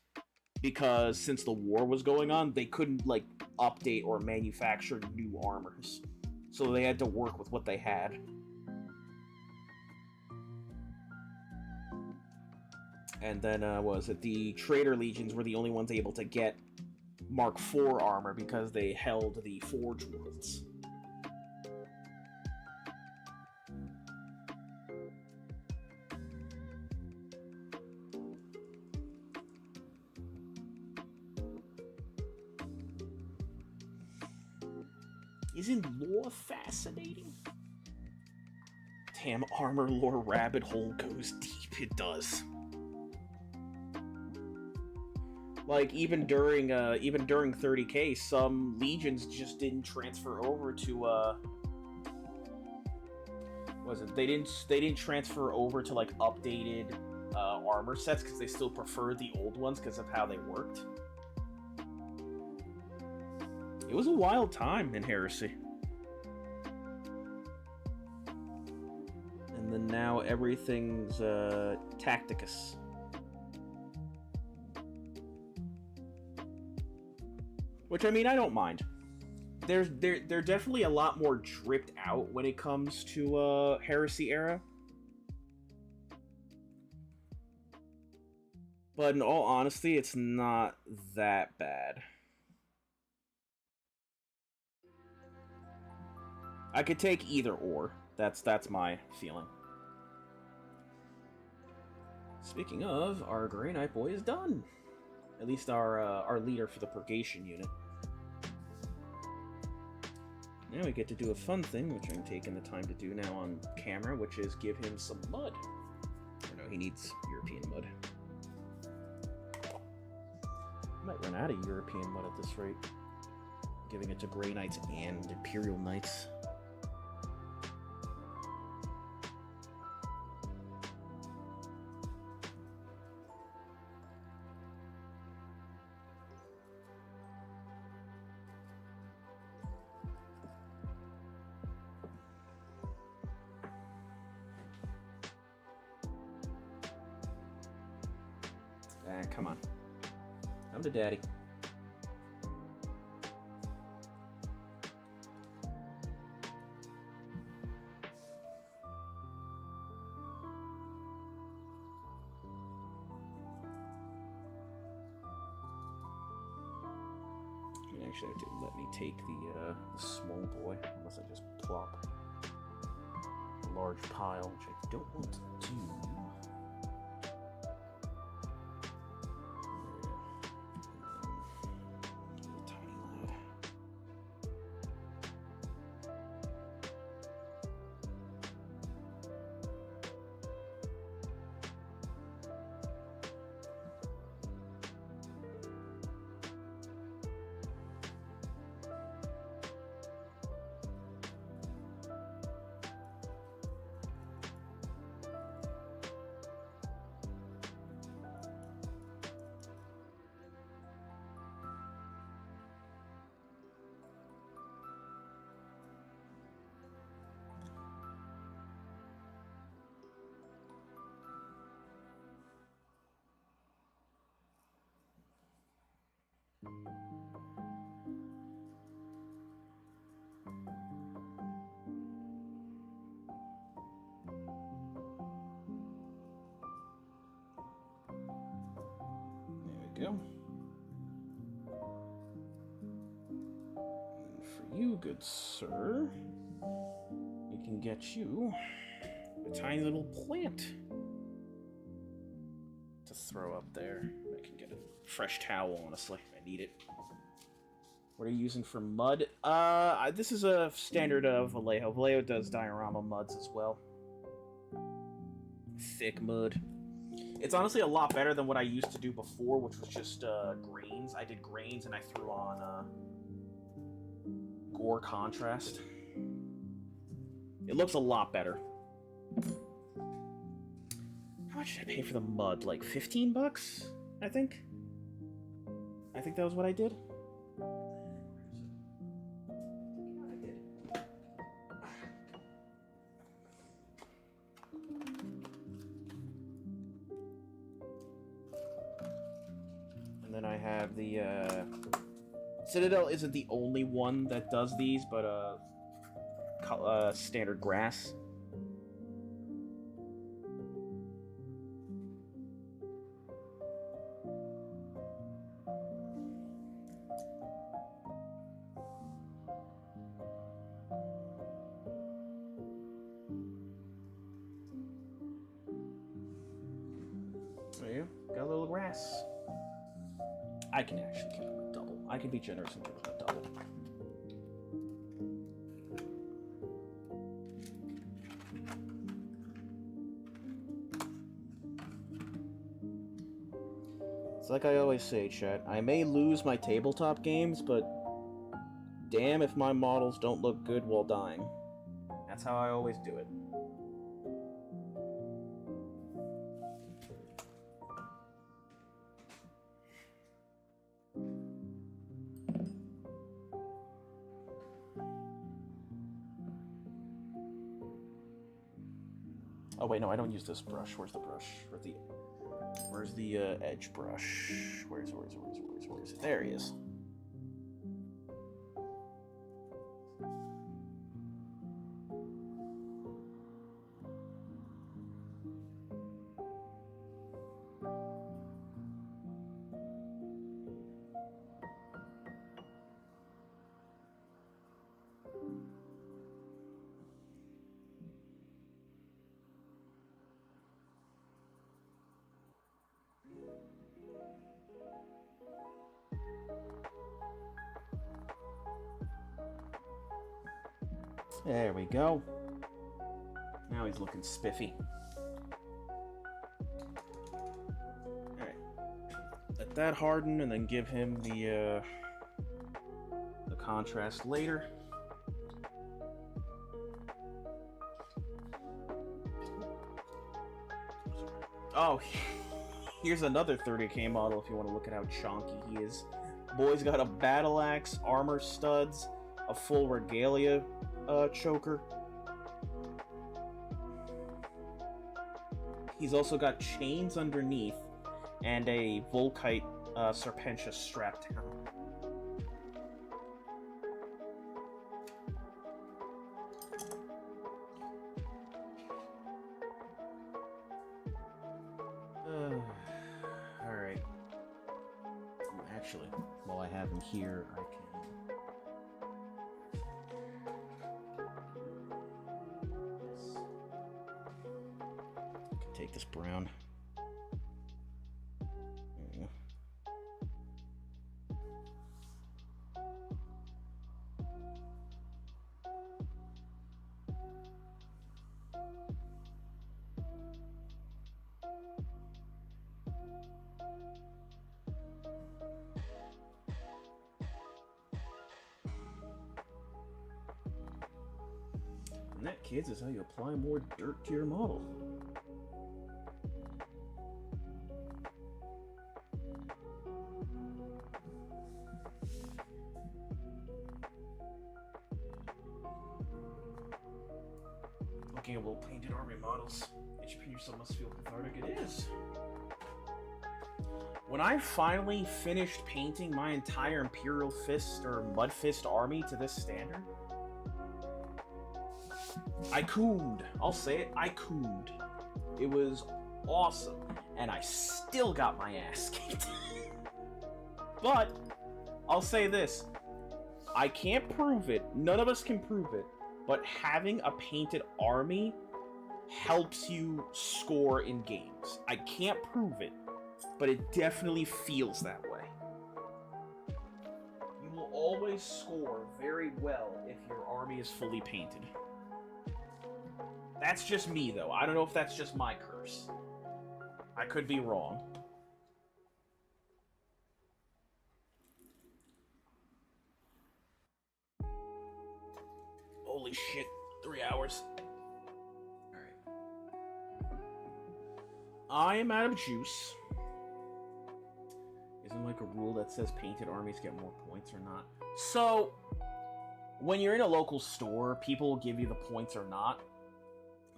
Because since the war was going on, they couldn't like update or manufacture new armors. So they had to work with what they had. And then, was it the Traitor Legions were the only ones able to get Mark IV armor because they held the Forge Worlds. Isn't lore fascinating? Damn, armor lore rabbit hole goes deep. It does. Like, even during 30k, some legions just didn't transfer over to they didn't transfer over to like updated armor sets because they still preferred the old ones because of how they worked. It was a wild time in Heresy. And then now everything's Tacticus. Which, I mean, I don't mind. They're definitely a lot more dripped out when it comes to Heresy era. But in all honesty, it's not that bad. I could take either or. That's my feeling. Speaking of, our Grey Knight boy is done. At least our leader for the purgation unit. Now we get to do a fun thing, which I'm taking the time to do now on camera, which is give him some mud. Or no, he needs European mud. I might run out of European mud at this rate. Giving it to Grey Knights and Imperial Knights. Come on. Come to daddy. You actually have to let me take the small boy, unless I just plop a large pile, which I don't want to do. Go. And for you, good sir, we can get you a tiny little plant to throw up there. I can get a fresh towel, honestly. I need it. What are you using for mud? This is a standard of Vallejo. Vallejo does diorama muds as well. Thick mud. It's honestly a lot better than what I used to do before, which was just grains. I did grains and I threw on gore contrast. It looks a lot better. How much did I pay for the mud? Like 15 bucks, I think? I think that was what I did. Then I have the Citadel isn't the only one that does these, but standard grass. There you go. Got a little grass. I can actually give him a double. I can be generous and give him a double. It's like I always say, chat. I may lose my tabletop games, but damn if my models don't look good while dying. That's how I always do it. Oh wait, no, I don't use this brush. Where's the brush? Where's the edge brush? Where's it? There he is. There we go. Now he's looking spiffy. Alright. Let that harden and then give him the contrast later. Oh, here's another 30k model if you want to look at how chonky he is. Boy's got a battle axe, armor studs, a full regalia choker. He's also got chains underneath and a Volkite Serpentia strapped down. Alright. Actually, while I have him here, I can take this brown. Yeah. And that, kids, is how you apply more dirt to your model. Looking at well painted army models, HP yourself must feel cathartic. It is. When I finally finished painting my entire Imperial Fist or Mud Fist army to this standard, I cooned. I'll say it, I cooned. It was awesome, and I still got my ass kicked. But, I'll say this, I can't prove it, none of us can prove it, but having a painted army helps you score in games. I can't prove it, but it definitely feels that way. You will always score very well if your army is fully painted. That's just me, though. I don't know if that's just my curse. I could be wrong. Holy shit. 3 hours. Alright. I am out of juice. Isn't like a rule that says painted armies get more points or not? So, when you're in a local store, people will give you the points or not.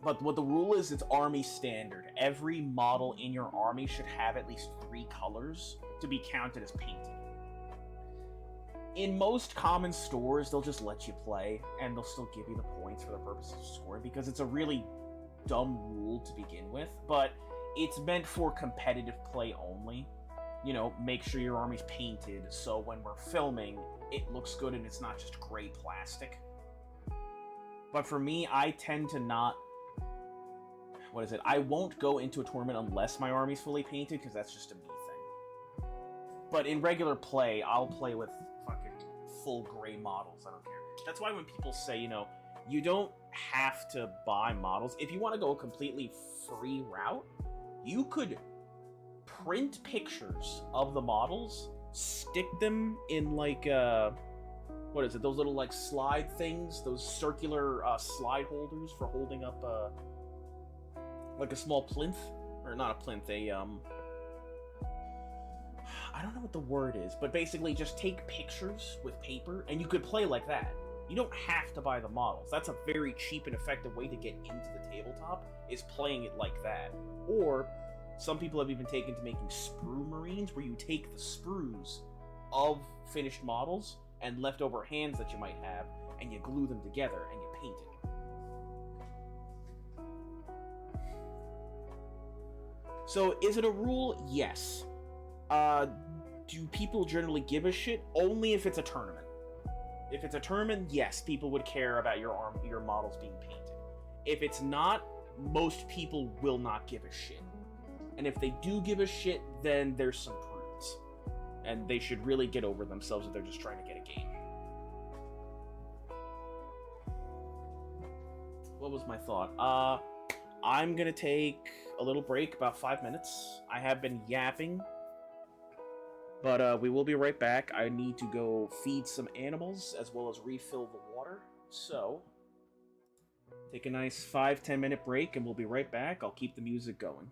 But what the rule is, it's army standard. Every model in your army should have at least 3 colors to be counted as painted. In most common stores, they'll just let you play, and they'll still give you the points for the purpose of scoring, because it's a really dumb rule to begin with, but it's meant for competitive play only. You know, make sure your army's painted, so when we're filming, it looks good and it's not just gray plastic. But for me, I tend to not... I won't go into a tournament unless my army's fully painted, because that's just a me thing. But in regular play, I'll play with fucking full gray models, I don't care. That's why when people say, you know, you don't have to buy models. If you want to go a completely free route, you could print pictures of the models, stick them in like, those little like slide things, those circular slide holders for holding up like a small plinth, or not a plinth, I don't know what the word is, but basically just take pictures with paper, and you could play like that. You don't have to buy the models. That's a very cheap and effective way to get into the tabletop, is playing it like that. Or, some people have even taken to making sprue marines, where you take the sprues of finished models and leftover hands that you might have, and you glue them together, and you paint it. So, is it a rule? Yes. Do people generally give a shit? Only if it's a tournament. If it's a tournament, yes, people would care about your models being painted. If it's not, most people will not give a shit. And if they do give a shit, then there's some prudes. And they should really get over themselves if they're just trying to get a game. what was my thought? I'm gonna take a little break, about 5 minutes. I have been yapping, but we will be right back. I need to go feed some animals as well as refill the water. So, take a nice 5-10 minute break, and we'll be right back. I'll keep the music going.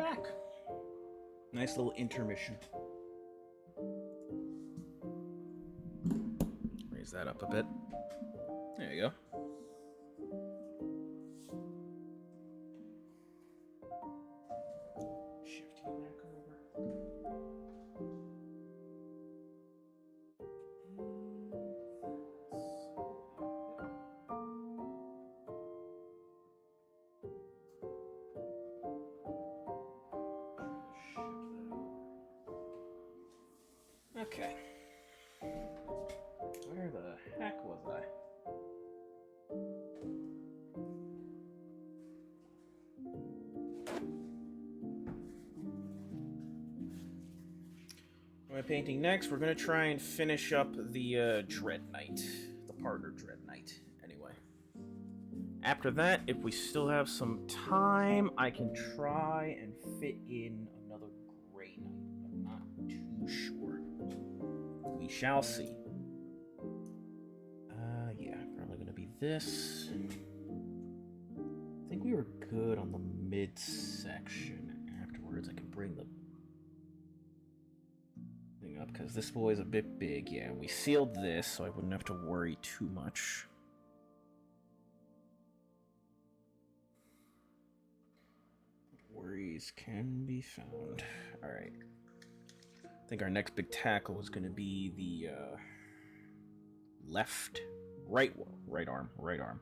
back. Nice little intermission. Raise that up a bit. There you go. Shift you back over. Okay. Where the heck was I? What am I painting next? We're gonna try and finish up the Dread Knight. The partner Dread Knight. Anyway. After that, if we still have some time, I can try and fit in another Grey Knight. I'm not too sure. We shall see. Yeah, probably gonna be this. I think we were good on the midsection. Afterwards, I can bring the thing up because this boy is a bit big. Yeah, we sealed this, so I wouldn't have to worry too much. Worries can be found. All right. I think our next big tackle is going to be the right arm.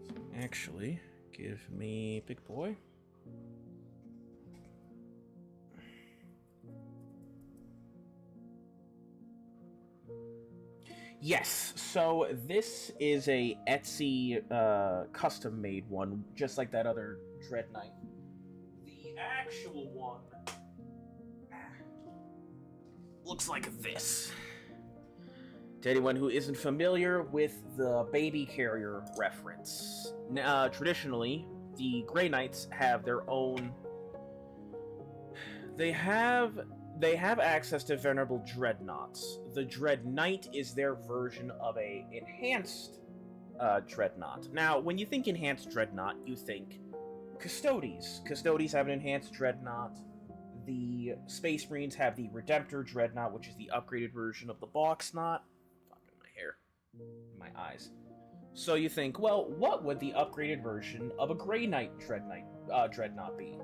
So actually, give me big boy. Yes, so this is a Etsy custom-made one, just like that other Dread Knight. The actual one looks like this. To anyone who isn't familiar with the baby carrier reference, traditionally, the Grey Knights have their own... They have access to venerable dreadnoughts. The Dread Knight is their version of a enhanced dreadnought. Now, when you think enhanced dreadnought, you think Custodes. Custodes have an enhanced dreadnought. The Space Marines have the Redemptor dreadnought, which is the upgraded version of the box knot. Fucking my hair, my eyes. So you think, well, what would the upgraded version of a Grey Knight dreadnought be?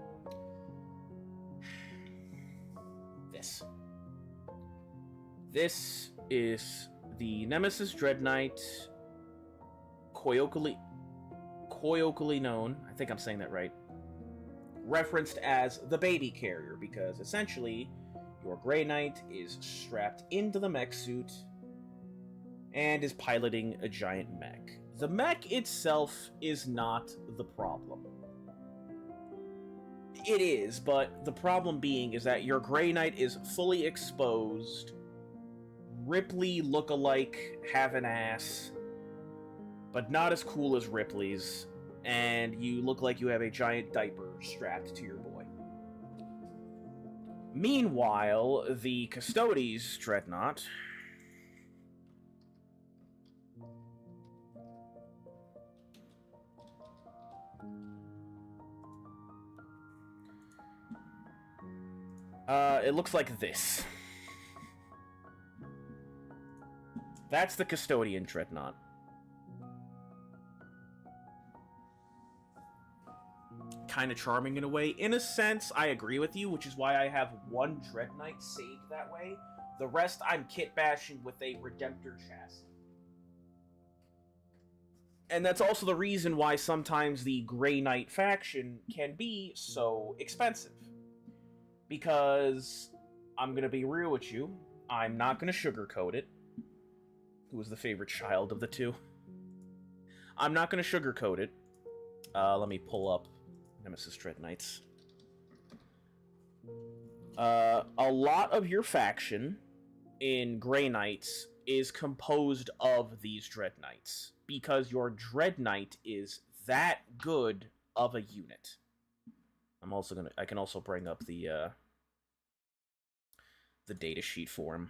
This is the Nemesis Dread Knight, colloquially known, I think I'm saying that right, referenced as the baby carrier, because essentially your Grey Knight is strapped into the mech suit and is piloting a giant mech. The mech itself is not the problem. It is, but the problem being is that your Grey Knight is fully exposed, Ripley look-alike, have an ass, but not as cool as Ripley's, and you look like you have a giant diaper strapped to your boy. Meanwhile, the Custodes Dreadnought it looks like this. That's the Custodian Dreadnought. Kind of charming in a way. In a sense, I agree with you, which is why I have one Dread Knight saved that way. The rest I'm kit bashing with a Redemptor chassis. And that's also the reason why sometimes the Grey Knight faction can be so expensive. Because, I'm going to be real with you, I'm not going to sugarcoat it. Who was the favorite child of the two? I'm not going to sugarcoat it. Let me pull up Nemesis Dread Knights. A lot of your faction in Grey Knights is composed of these Dread Knights, because your Dread Knight is that good of a unit. I can also bring up the data sheet for him.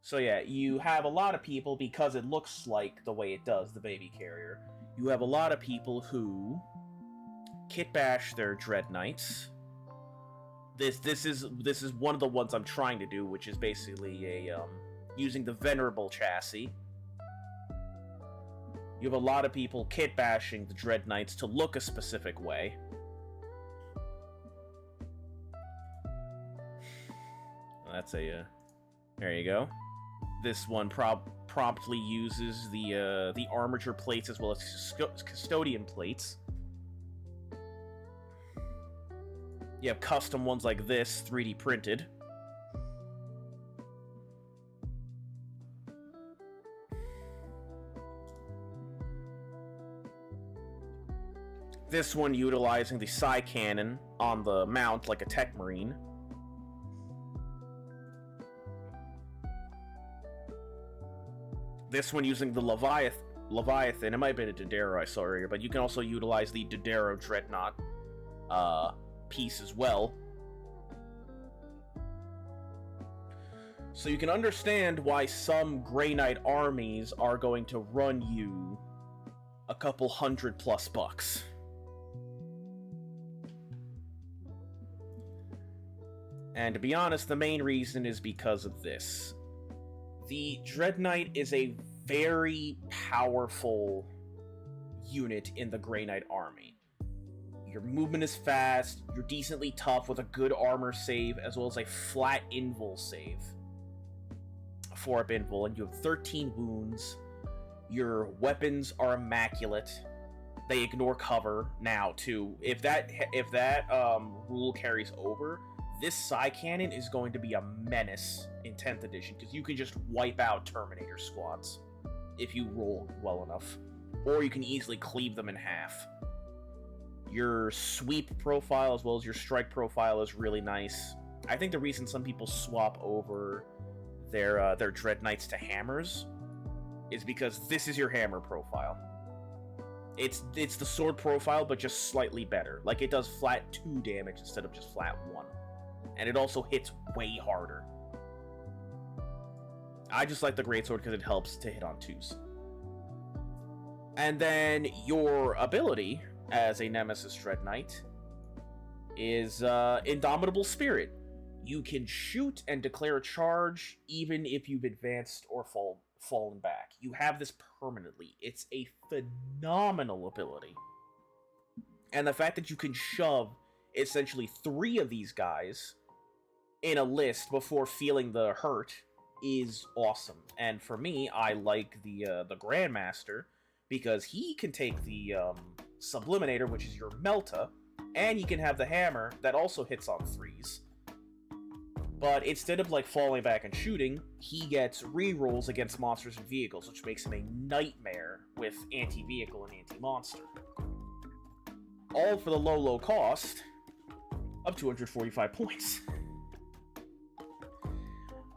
So yeah, you have a lot of people, because it looks like the way it does, the baby carrier. You have a lot of people who kit bash their Dread Knights. This is one of the ones I'm trying to do, which is basically a using the Venerable chassis. You have a lot of people kit bashing the Dread Knights to look a specific way. That's a there you go. This one promptly uses the armature plates as well as custodian plates. You have custom ones like this, 3D printed. This one utilizing the Psy Cannon on the mount like a Tech Marine. This one using the Leviathan. It might have been a Dodero I saw earlier, but you can also utilize the Dodero Dreadnought piece as well. So you can understand why some Grey Knight armies are going to run you a couple $100+ bucks. And to be honest, the main reason is because of this. The Dread Knight is a very powerful unit in the Grey Knight army. Your movement is fast, you're decently tough with a good armor save, as well as a flat invul save. A 4-up invul, and you have 13 wounds. Your weapons are immaculate. They ignore cover now, too. If that rule carries over, this Psy Cannon is going to be a menace in 10th edition, because you can just wipe out Terminator squads if you roll well enough. Or you can easily cleave them in half. Your sweep profile as well as your strike profile is really nice. I think the reason some people swap over their Dread Knights to hammers is because this is your hammer profile. It's the sword profile, but just slightly better. Like, it does flat 2 damage instead of just flat 1. And it also hits way harder. I just like the Greatsword because it helps to hit on 2s. And then your ability as a Nemesis Dread Knight is Indomitable Spirit. You can shoot and declare a charge even if you've advanced or fallen back. You have this permanently. It's a phenomenal ability. And the fact that you can shove essentially 3 of these guys in a list before feeling the hurt is awesome. And for me, I like the Grandmaster because he can take the Subliminator, which is your Melta, and he can have the hammer that also hits on 3s. But instead of like falling back and shooting, he gets rerolls against monsters and vehicles, which makes him a nightmare with anti-vehicle and anti-monster. All for the low cost of 245 points.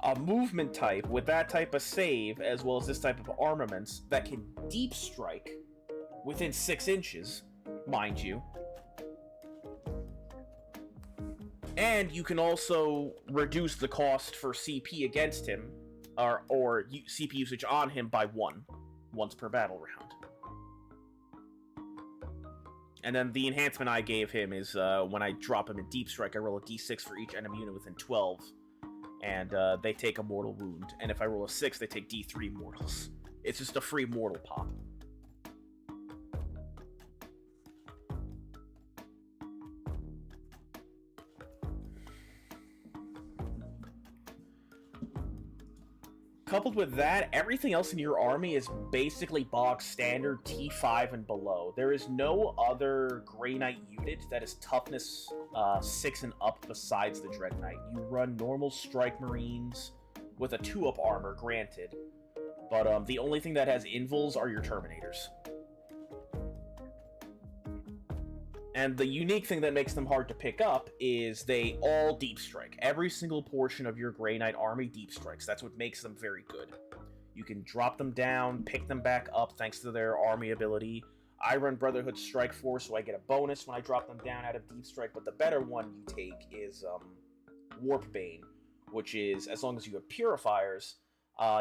A movement type with that type of save, as well as this type of armaments, that can deep strike within 6 inches, mind you. And you can also reduce the cost for CP against him, or CP usage on him by 1, once per battle round. And then the enhancement I gave him is when I drop him in Deep Strike, I roll a d6 for each enemy unit within 12. And they take a mortal wound. And if I roll a 6, they take d3 mortals. It's just a free mortal pop. Coupled with that, everything else in your army is basically bog standard T5 and below. There is no other Grey Knight unit that is toughness 6 and up besides the Dread Knight. You run normal Strike Marines with a 2-up armor, granted. But the only thing that has invuls are your Terminators. And the unique thing that makes them hard to pick up is they all deep strike. Every single portion of your Grey Knight army deep strikes. That's what makes them very good. You can drop them down, pick them back up thanks to their army ability. I run Brotherhood Strike Force, so I get a bonus when I drop them down out of deep strike, but the better one you take is Warp Bane, which is, as long as you have Purifiers,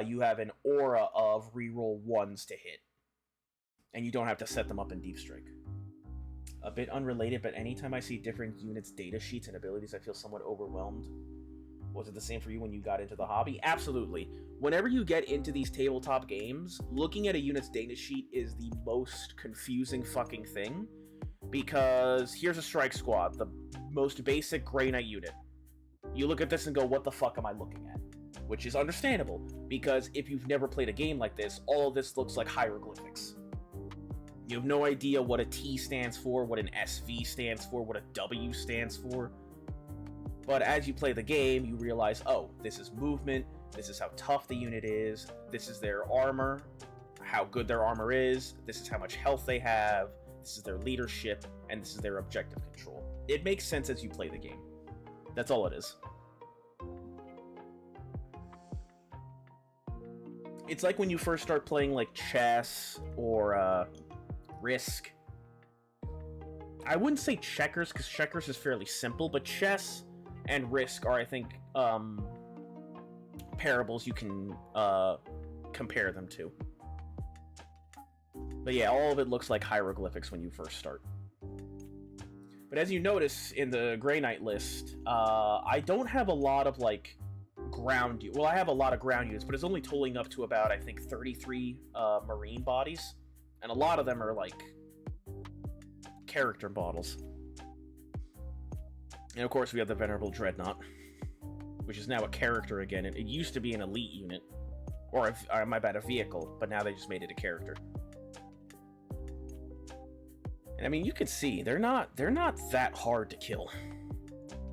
you have an aura of reroll 1s to hit. And you don't have to set them up in deep strike. A bit unrelated, but anytime I see different units' data sheets and abilities, I feel somewhat overwhelmed. Was it the same for you when you got into the hobby? Absolutely. Whenever you get into these tabletop games, looking at a unit's data sheet is the most confusing fucking thing. Because here's a strike squad, the most basic Grey Knight unit. You look at this and go, what the fuck am I looking at? Which is understandable, because if you've never played a game like this, all of this looks like hieroglyphics. You have no idea what a T stands for, what an SV stands for, what a W stands for. But as you play the game, you realize, oh, this is movement, this is how tough the unit is, this is their armor, how good their armor is, this is how much health they have, this is their leadership, and this is their objective control. It makes sense as you play the game. That's all it is. It's like when you first start playing like chess or Risk. I wouldn't say checkers, because checkers is fairly simple, but chess and Risk are, I think, parables you can compare them to. But yeah, all of it looks like hieroglyphics when you first start. But as you notice in the Grey Knight list, I don't have a lot of, like, ground units. Well, I have a lot of ground units, but it's only totaling up to about, I think, 33 marine bodies. And a lot of them are, like, character models. And of course, we have the Venerable Dreadnought, which is now a character again. It used to be an elite unit, or my bad, a vehicle, but now they just made it a character. And I mean, you can see they're not that hard to kill.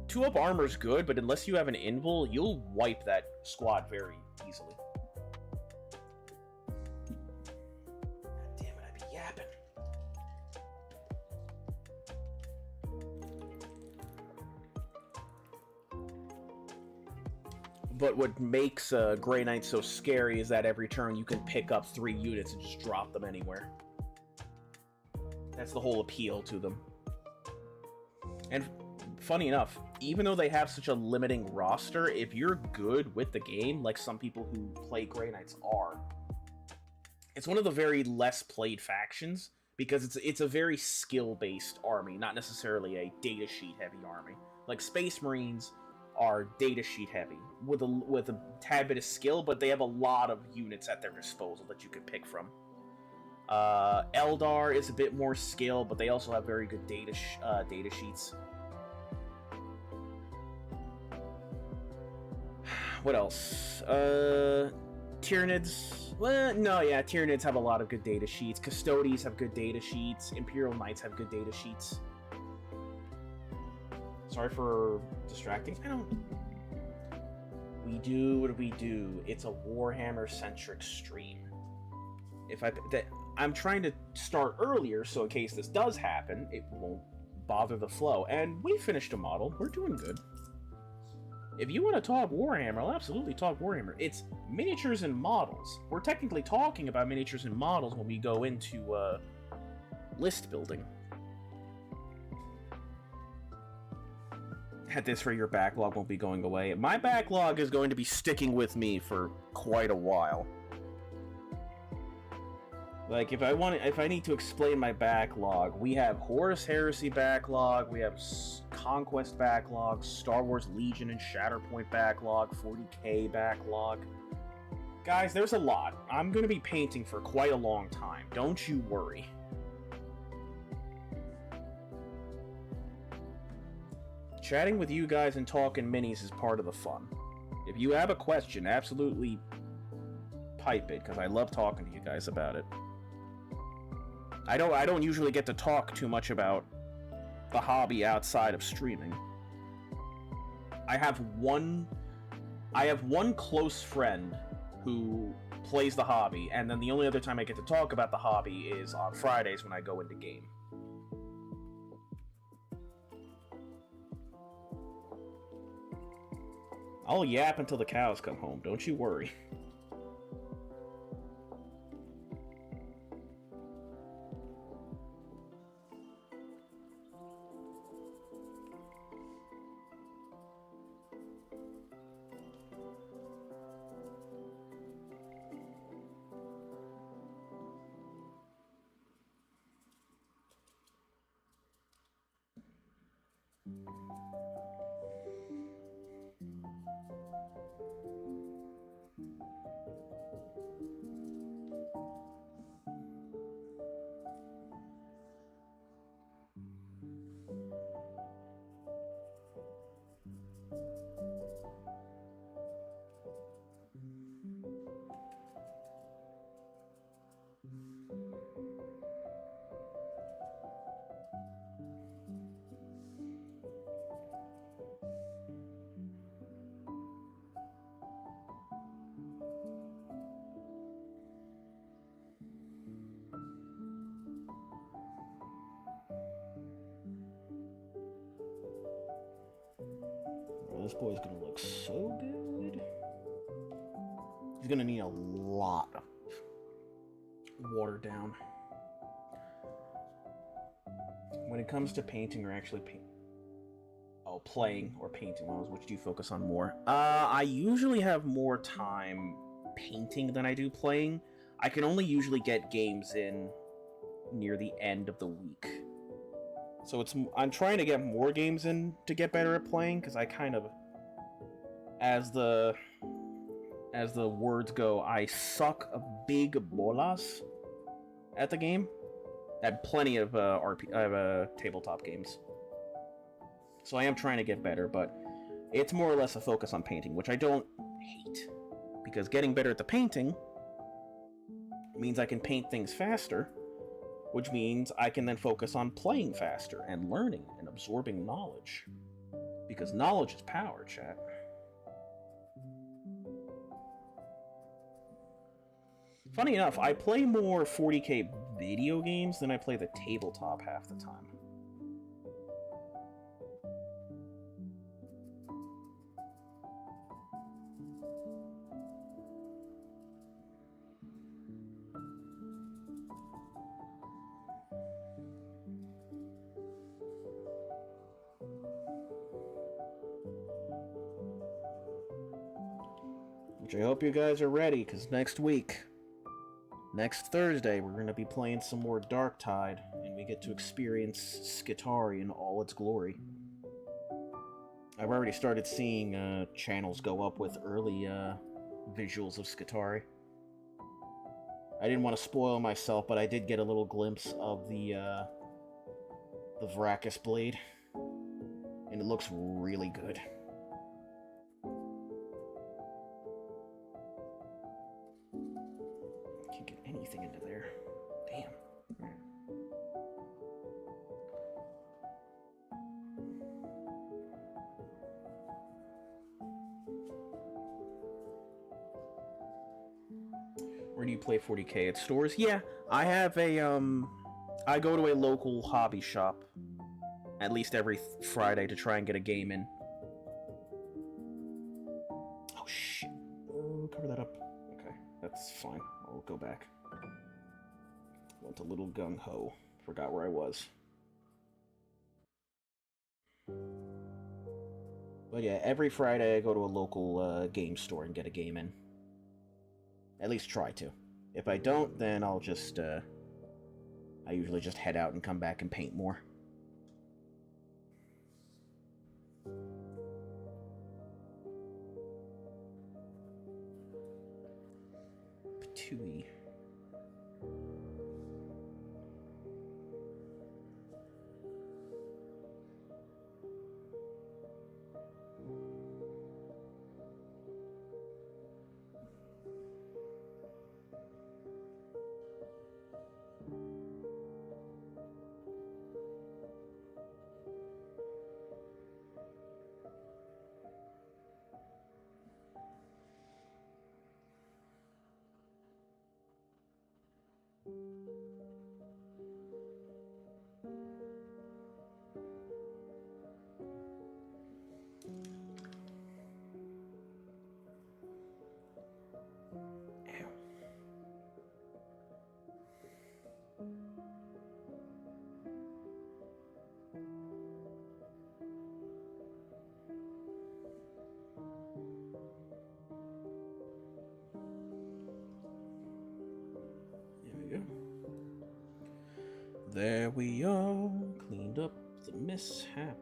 2-up armor's good, but unless you have an invul, you'll wipe that squad very easily. God damn it, I be yapping. But what makes Grey Knight so scary is that every turn you can pick up 3 units and just drop them anywhere. That's the whole appeal to them. And funny enough, even though they have such a limiting roster, if you're good with the game, like some people who play Grey Knights are, it's one of the very less played factions, because it's a very skill-based army, not necessarily a data sheet heavy army. Like Space Marines are data sheet heavy with a tad bit of skill, but they have a lot of units at their disposal that you can pick from. Eldar is a bit more skill, but they also have very good data sheets. What else? Tyranids. Well, no, yeah, Tyranids have a lot of good data sheets. Custodies have good data sheets. Imperial Knights have good data sheets. Sorry for distracting. We do what we do. It's a Warhammer-centric stream. I'm trying to start earlier, so in case this does happen, it won't bother the flow. And we finished a model. We're doing good. If you want to talk Warhammer, I'll absolutely talk Warhammer. It's miniatures and models. We're technically talking about miniatures and models when we go into list building. Had this for your backlog won't be going away. My backlog is going to be sticking with me for quite a while. Like, if I need to explain my backlog, we have Horus Heresy backlog, we have Conquest backlog, Star Wars Legion and Shatterpoint backlog, 40k backlog. Guys, there's a lot. I'm going to be painting for quite a long time. Don't you worry. Chatting with you guys and talking minis is part of the fun. If you have a question, absolutely pipe it, because I love talking to you guys about it. I don't usually get to talk too much about the hobby outside of streaming. I have one close friend who plays the hobby, and then the only other time I get to talk about the hobby is on Fridays when I go into game. I'll yap until the cows come home, don't you worry. This boy's gonna look so good. He's gonna need a lot of water down. When it comes to painting or actually playing or painting, which do you focus on more? I usually have more time painting than I do playing. I can only usually get games in near the end of the week. So I'm trying to get more games in to get better at playing, because I kind of, as the words go, I suck a big bolas at the game. I have plenty of tabletop games, so I am trying to get better. But it's more or less a focus on painting, which I don't hate, because getting better at the painting means I can paint things faster, which means I can then focus on playing faster and learning and absorbing knowledge, because knowledge is power, chat. Funny enough, I play more 40k video games than I play the tabletop half the time. Which I hope you guys are ready, because next Thursday, we're going to be playing some more Darktide, and we get to experience Skitarii in all its glory. I've already started seeing channels go up with early visuals of Skitarii. I didn't want to spoil myself, but I did get a little glimpse of the Vracus blade, and it looks really good. Can't get anything into there. Damn. Where do you play 40k? At stores? Yeah, I have a I go to a local hobby shop at least every Friday to try and get a game in. Oh shit. Oh, cover that up. Okay, that's fine. I'll go back. Went a little gung-ho. Forgot where I was. But yeah, every Friday I go to a local game store and get a game in. At least try to. If I don't, then I'll just, I usually just head out and come back and paint more. Patooey. There we are, cleaned up the mishap.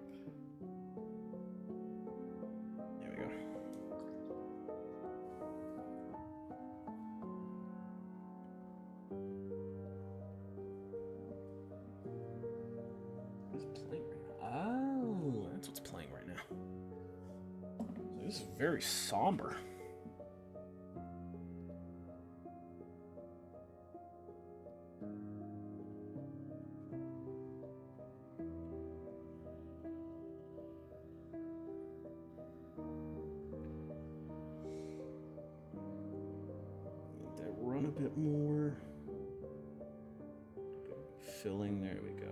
This is very somber. Let that run a bit more. Filling, there we go.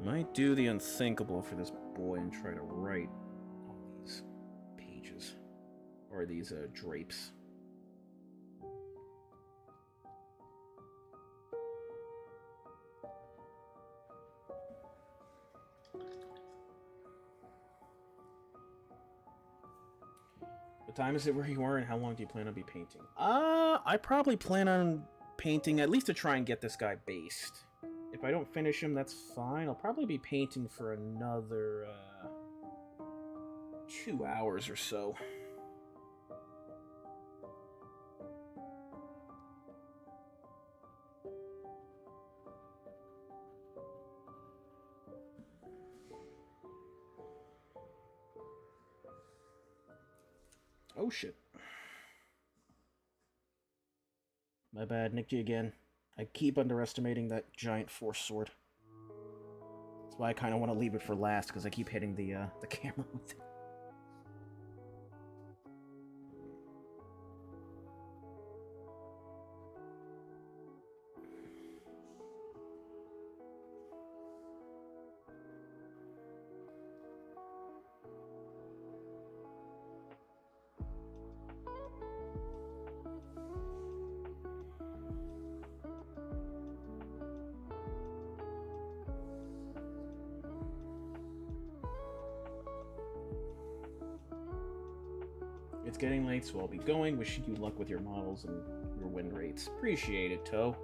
Might do the unthinkable for this boy and try to write all these pages. Or these drapes. What time is it where you are and how long do you plan on be painting? I probably plan on painting at least to try and get this guy based. If I don't finish him, that's fine. I'll probably be painting for another 2 hours or so. Oh shit. My bad, nicked you again. I keep underestimating that giant force sword. That's why I kind of want to leave it for last, because I keep hitting the camera with it. It's getting late, so I'll be going. Wishing you luck with your models and your win rates. Appreciate it, Toe.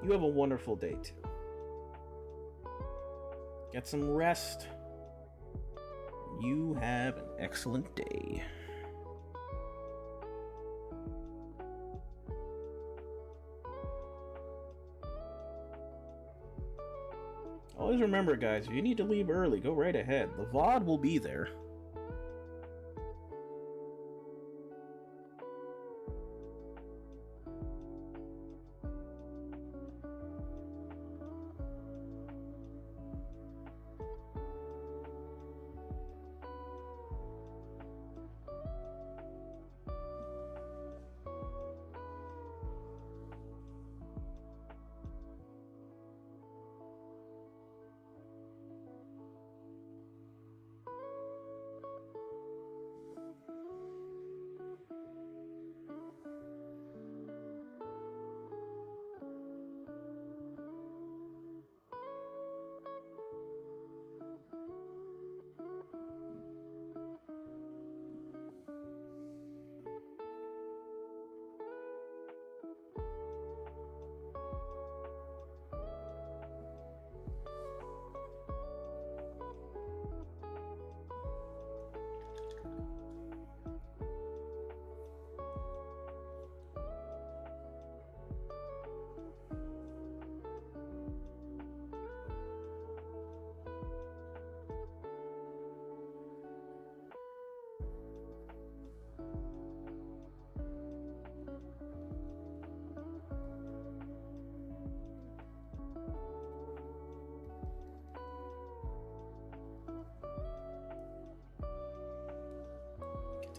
You have a wonderful day, too. Get some rest. You have an excellent day. Always remember, guys, if you need to leave early, go right ahead. TheLGod will be there.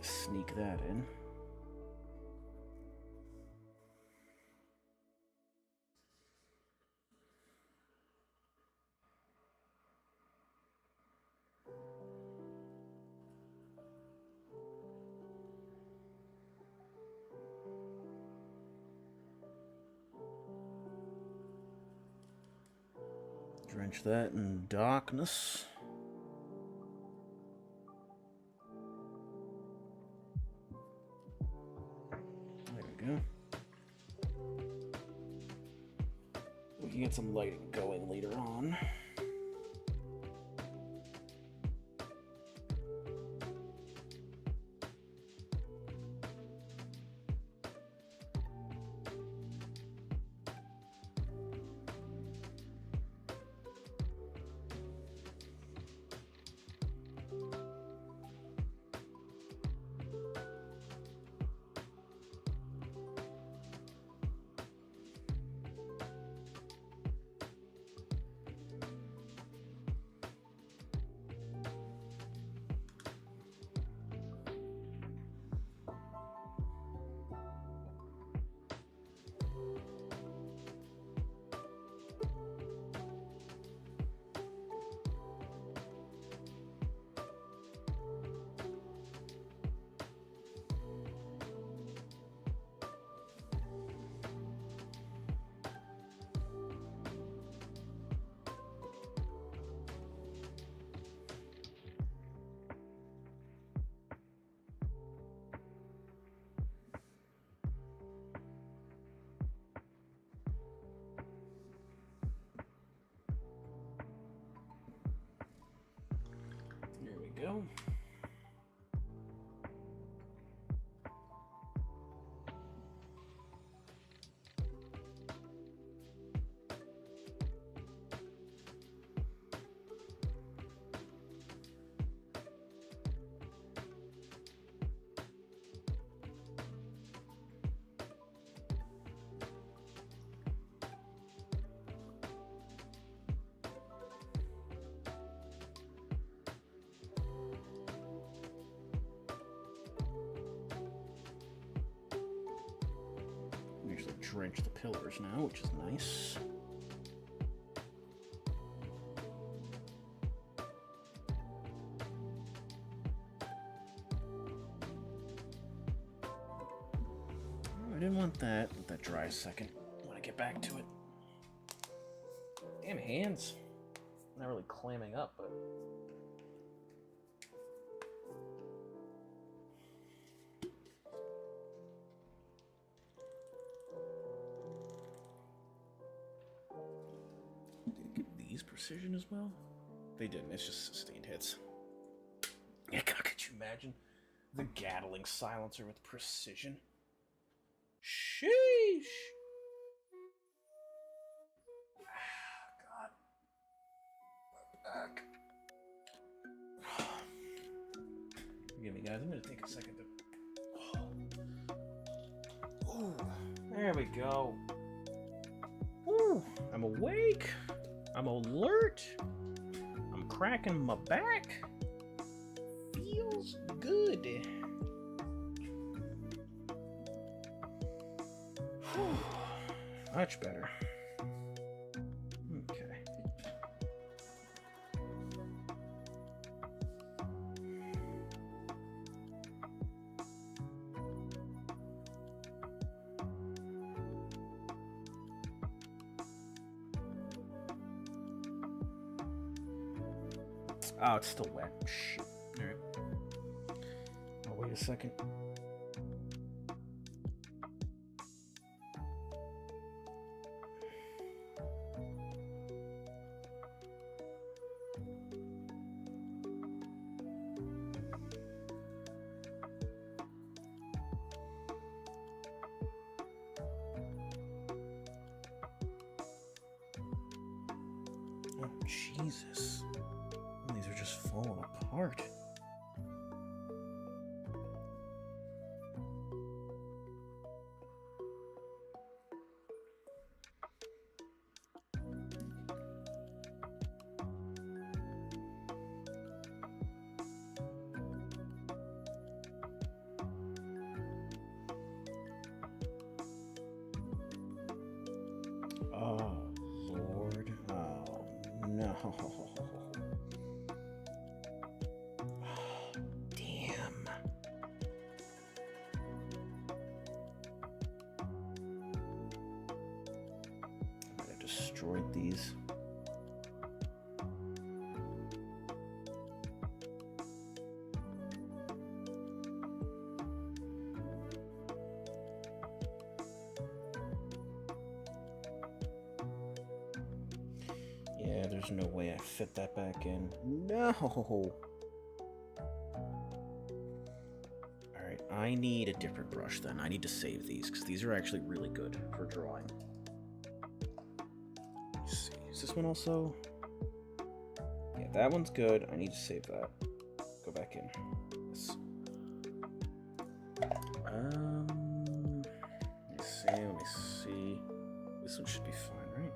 Sneak that in. Drench that in darkness. Go. We can get some lighting going later on. we go. Actually drench the pillars now, which is nice. Oh, I didn't want that. Let that dry a second. I want to get back to it. Damn hands. Not really clamming up, but... precision as well? They didn't, it's just sustained hits. Yeah, God, could you imagine the Gatling silencer with precision? Sheesh! God. My back. Forgive me, guys, I'm gonna take a second to... Ooh, there we go. Ooh, I'm awake. I'm alert. I'm cracking my back. Feels good. Whew. Much better. Okay. Oh, it's still wet. Shit. Alright. Oh, wait a second. Oh, Jesus. These are just falling apart. Oh, Lord. Oh, no. Damn. I might have destroyed these. Yeah, there's no way I fit that back in. No! Alright, I need a different brush then. I need to save these, because these are actually really good for drawing. Let's see, is this one also? Yeah, that one's good. I need to save that. Go back in. This. Let me see. This one should be fine, right?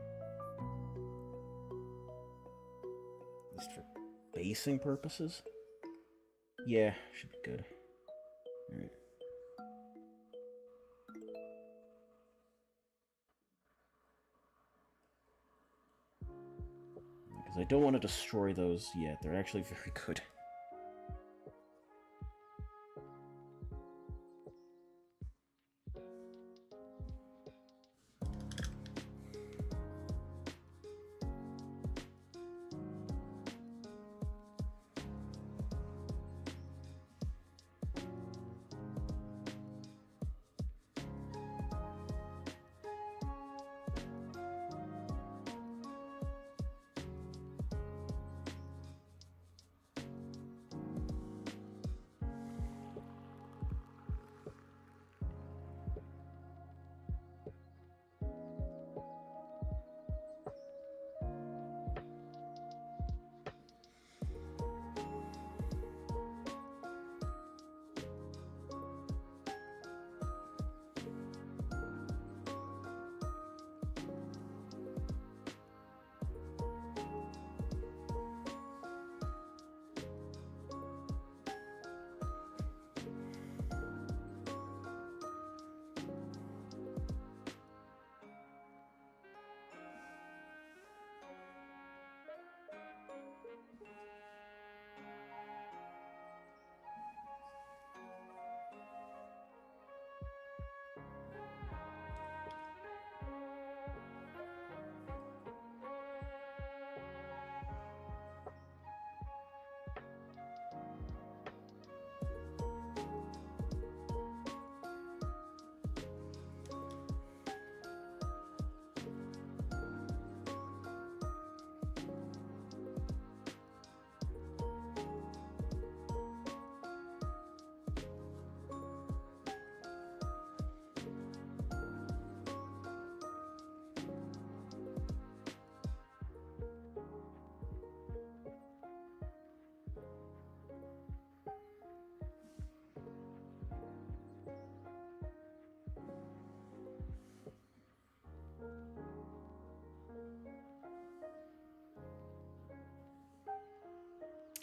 At least for basing purposes? Yeah, should be good. Alright. Because I don't want to destroy those yet. They're actually very good.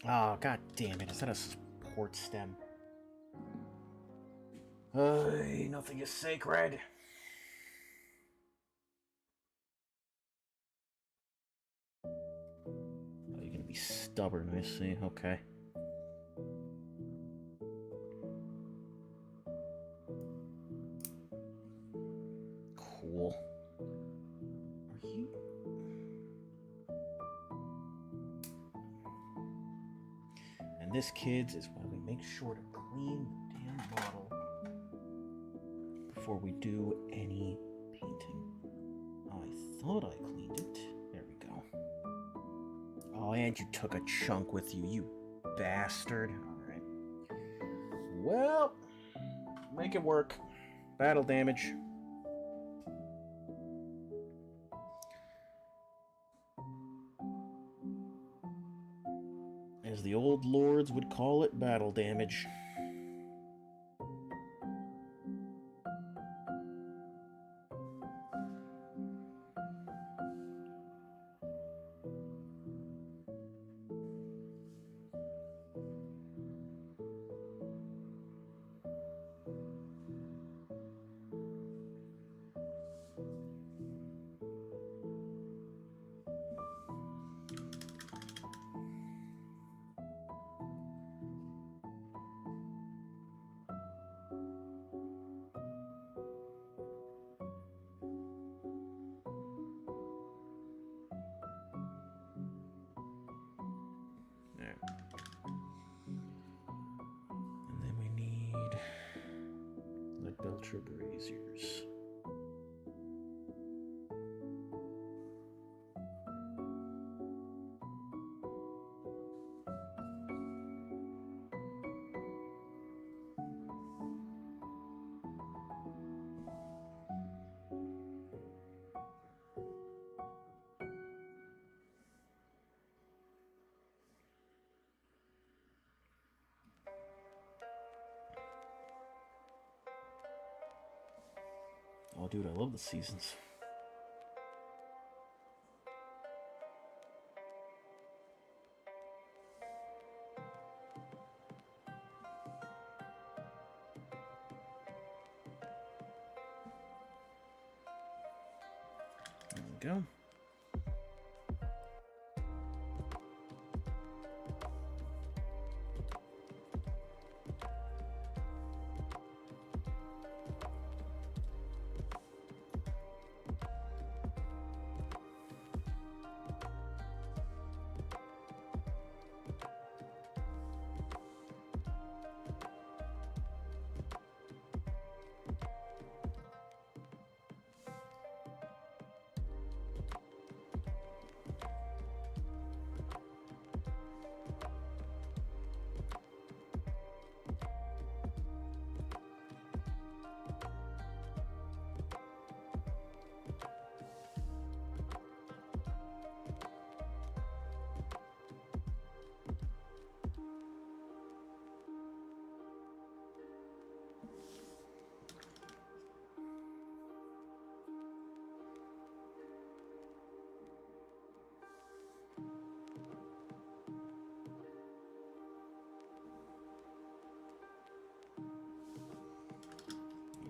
Oh, god damn it. Is that a support stem? Nothing is sacred. Oh, you're gonna be stubborn, I see. Okay. Cool. Are you... And this, kids, is why we make sure to clean the damn bottle before we do any painting. I thought I cleaned it. There we go. Oh, and you took a chunk with you, you bastard. Alright. Well, make it work. Battle damage. As the old lords would call it, battle damage. And then we need the Belcher braziers. Oh, dude, I love the seasons. There we go.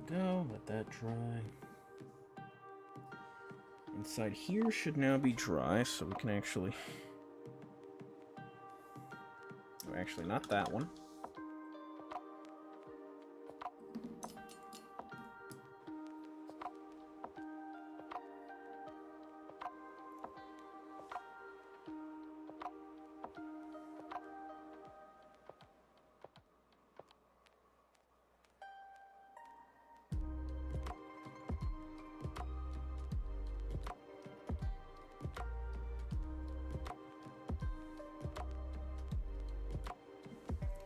Go, let that dry. Inside here should now be dry, so we can actually... Oh, actually, not that one.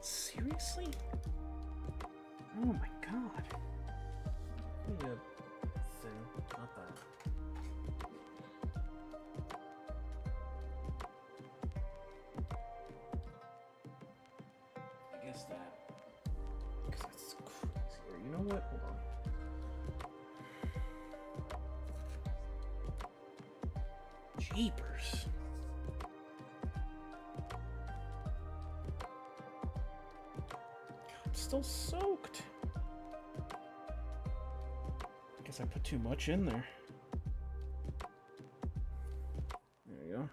Seriously? Oh my god. Give me a thing, not that. I guess that. Because that's crazy. You know what? Hold on. Jeepers. still soaked. I guess I put too much in there. There you go.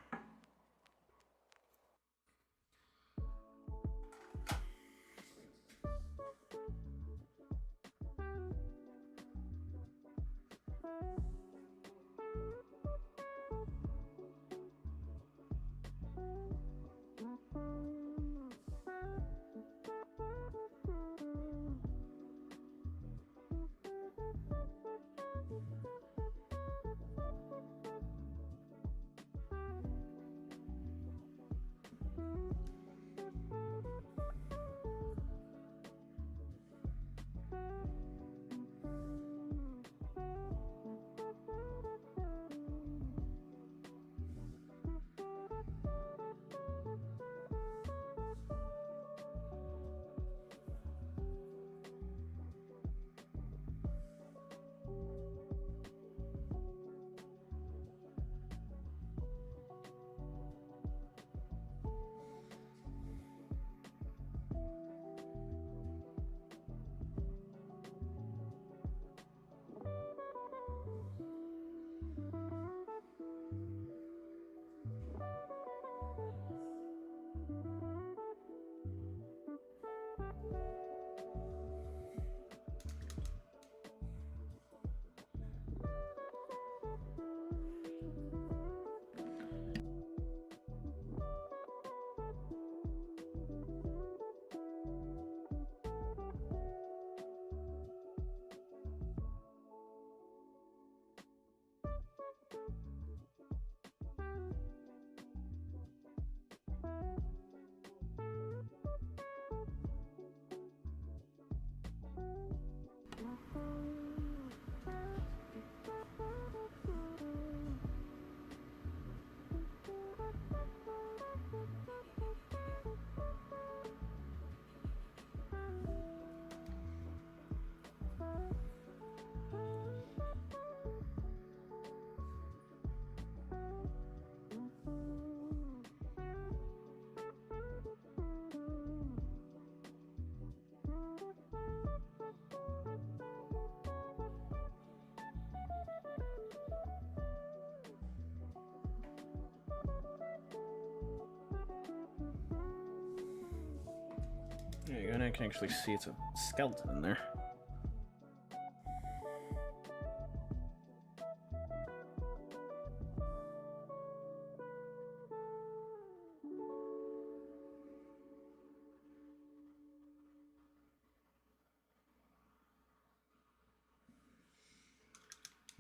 There you go, and I can actually see it's a skeleton in there.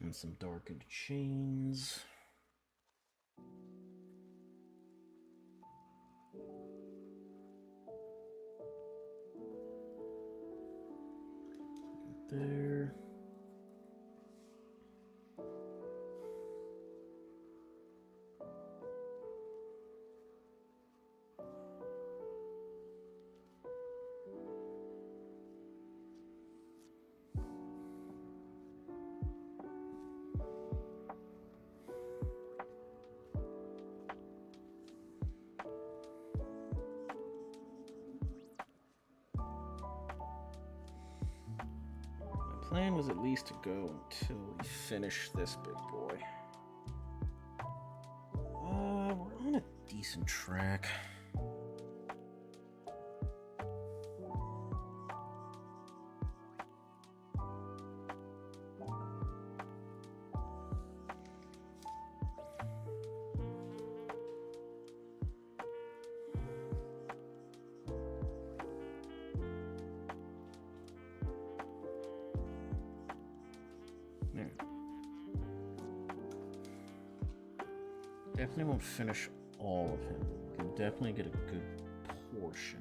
And some darkened chains. There. Plan was at least to go until we finish this big boy. We're on a decent track. Definitely won't finish all of him. Can definitely get a good portion.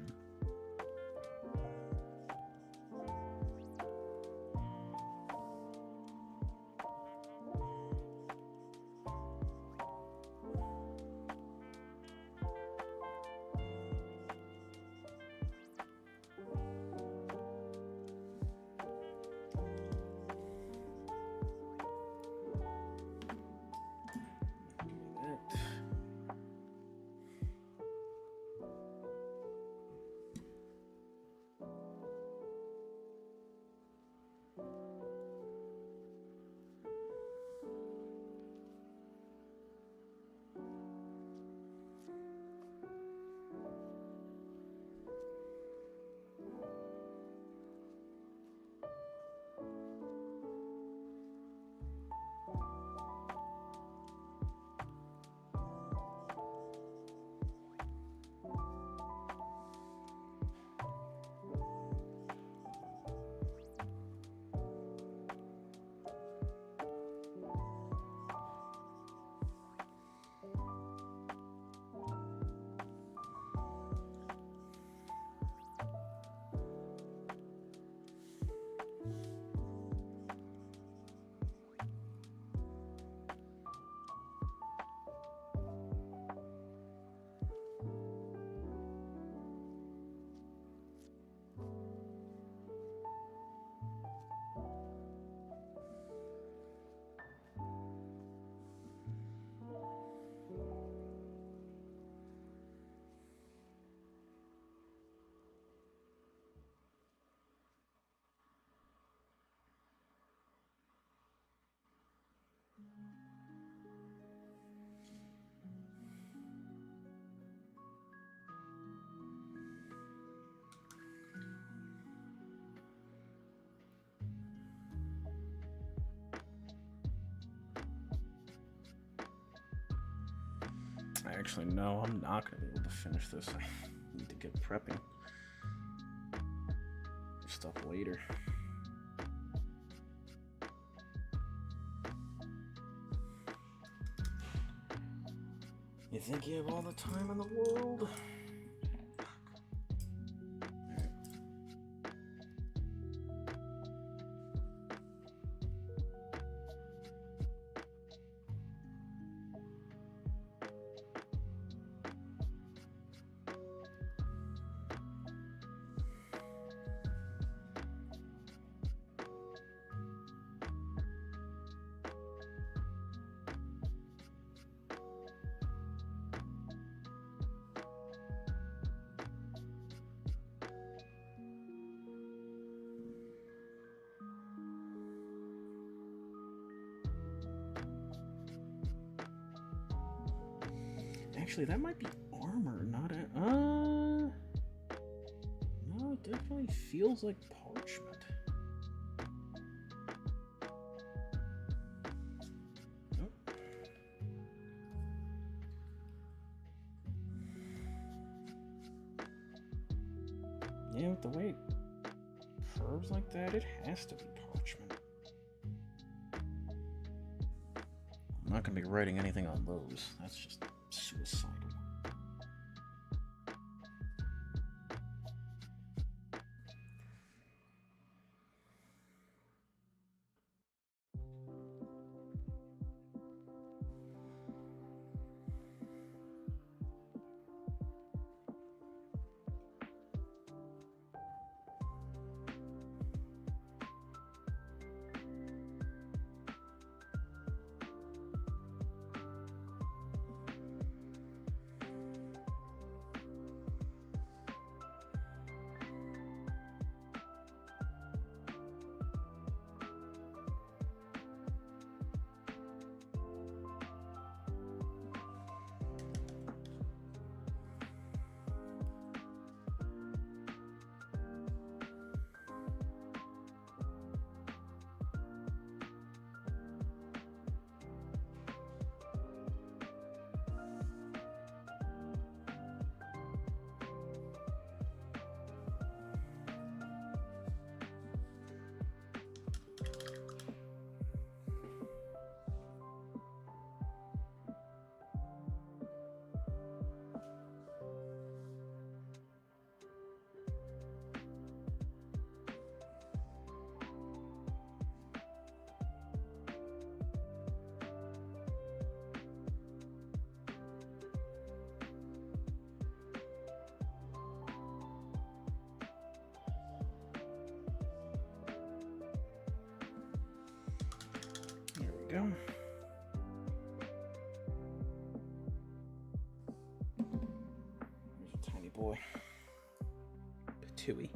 Actually, no, I'm not going to be able to finish this. I need to get prepping. Stuff later. You think you have all the time in the world? Actually, that might be armor, not a... No, it definitely feels like parchment. Oh. Yeah, with the way it curves like that, it has to be parchment. I'm not going to be writing anything on those. That's just suicidal. Go. There's a tiny boy. Patooey.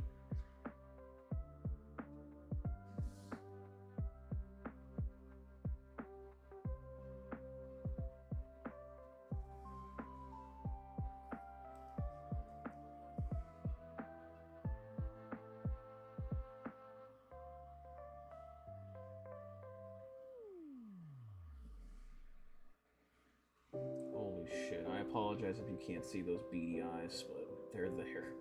Holy shit, I apologize if you can't see those beady eyes, but they're there.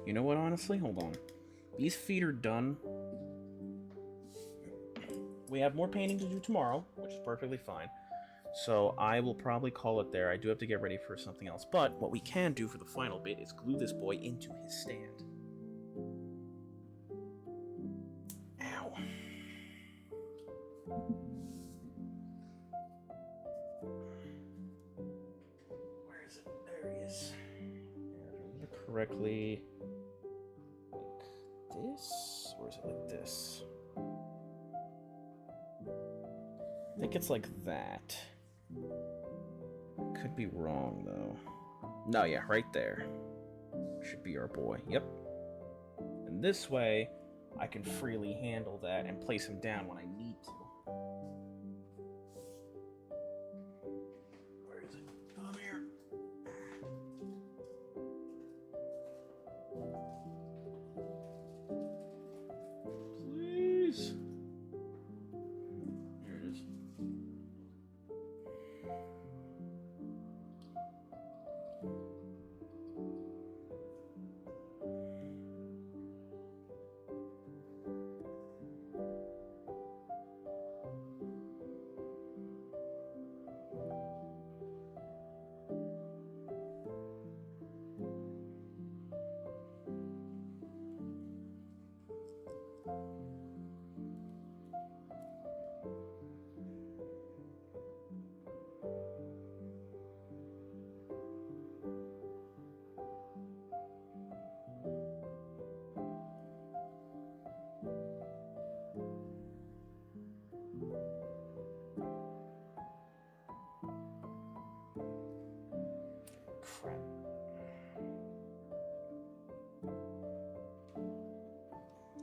You know what, honestly? Hold on. These feet are done. We have more painting to do tomorrow, which is perfectly fine. So I will probably call it there. I do have to get ready for something else. But what we can do for the final bit is glue this boy into his stand. Ow. Where is it? There he is. If I remember correctly, like this? Or is it like this? I think it's like that. Could be wrong, though. No, yeah, right there. Should be our boy. Yep. And this way, I can freely handle that and place him down when I need to. Where is it? Come here. Please. Here it is. Crap.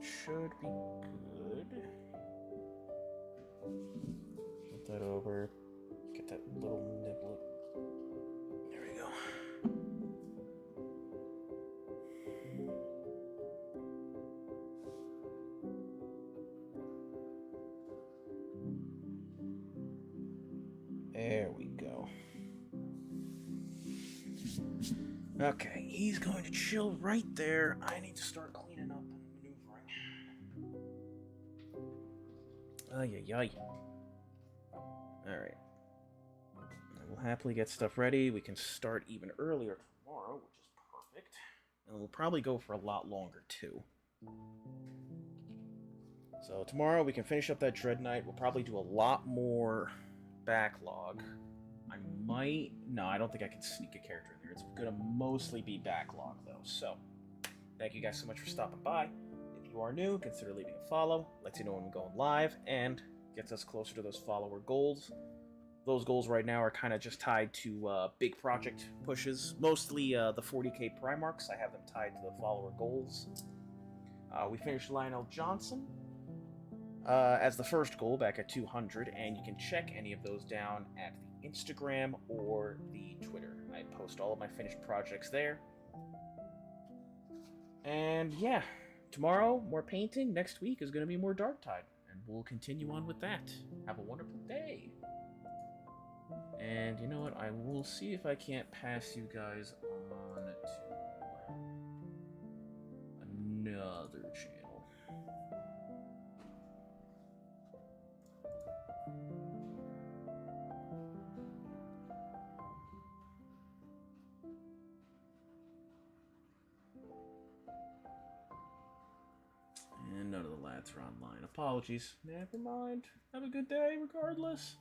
Should be good. Flip that over. Get that little niblet. There we go. There we go. Okay, he's going to chill right there. I need to start cleaning up and maneuvering. Ay, ay, ay. Alright. We'll happily get stuff ready. We can start even earlier tomorrow, which is perfect. And we'll probably go for a lot longer, too. So tomorrow we can finish up that Dread Knight. We'll probably do a lot more backlog. I might... No, I don't think I can sneak a character in there. It's going to mostly be backlog, though. So, thank you guys so much for stopping by. If you are new, consider leaving a follow. Lets you know when we're going live, and gets us closer to those follower goals. Those goals right now are kind of just tied to big project pushes. Mostly the 40k Primarchs. I have them tied to the follower goals. We finished Lionel Johnson as the first goal back at 200, and you can check any of those down at the Instagram or the Twitter. I post all of my finished projects there. And yeah, tomorrow, more painting. Next week is going to be more Darktide, and we'll continue on with that. Have a wonderful day. And you know what? I will see if I can't pass you guys on to another channel. And none of the lads are online. Apologies. Never mind. Have a good day regardless.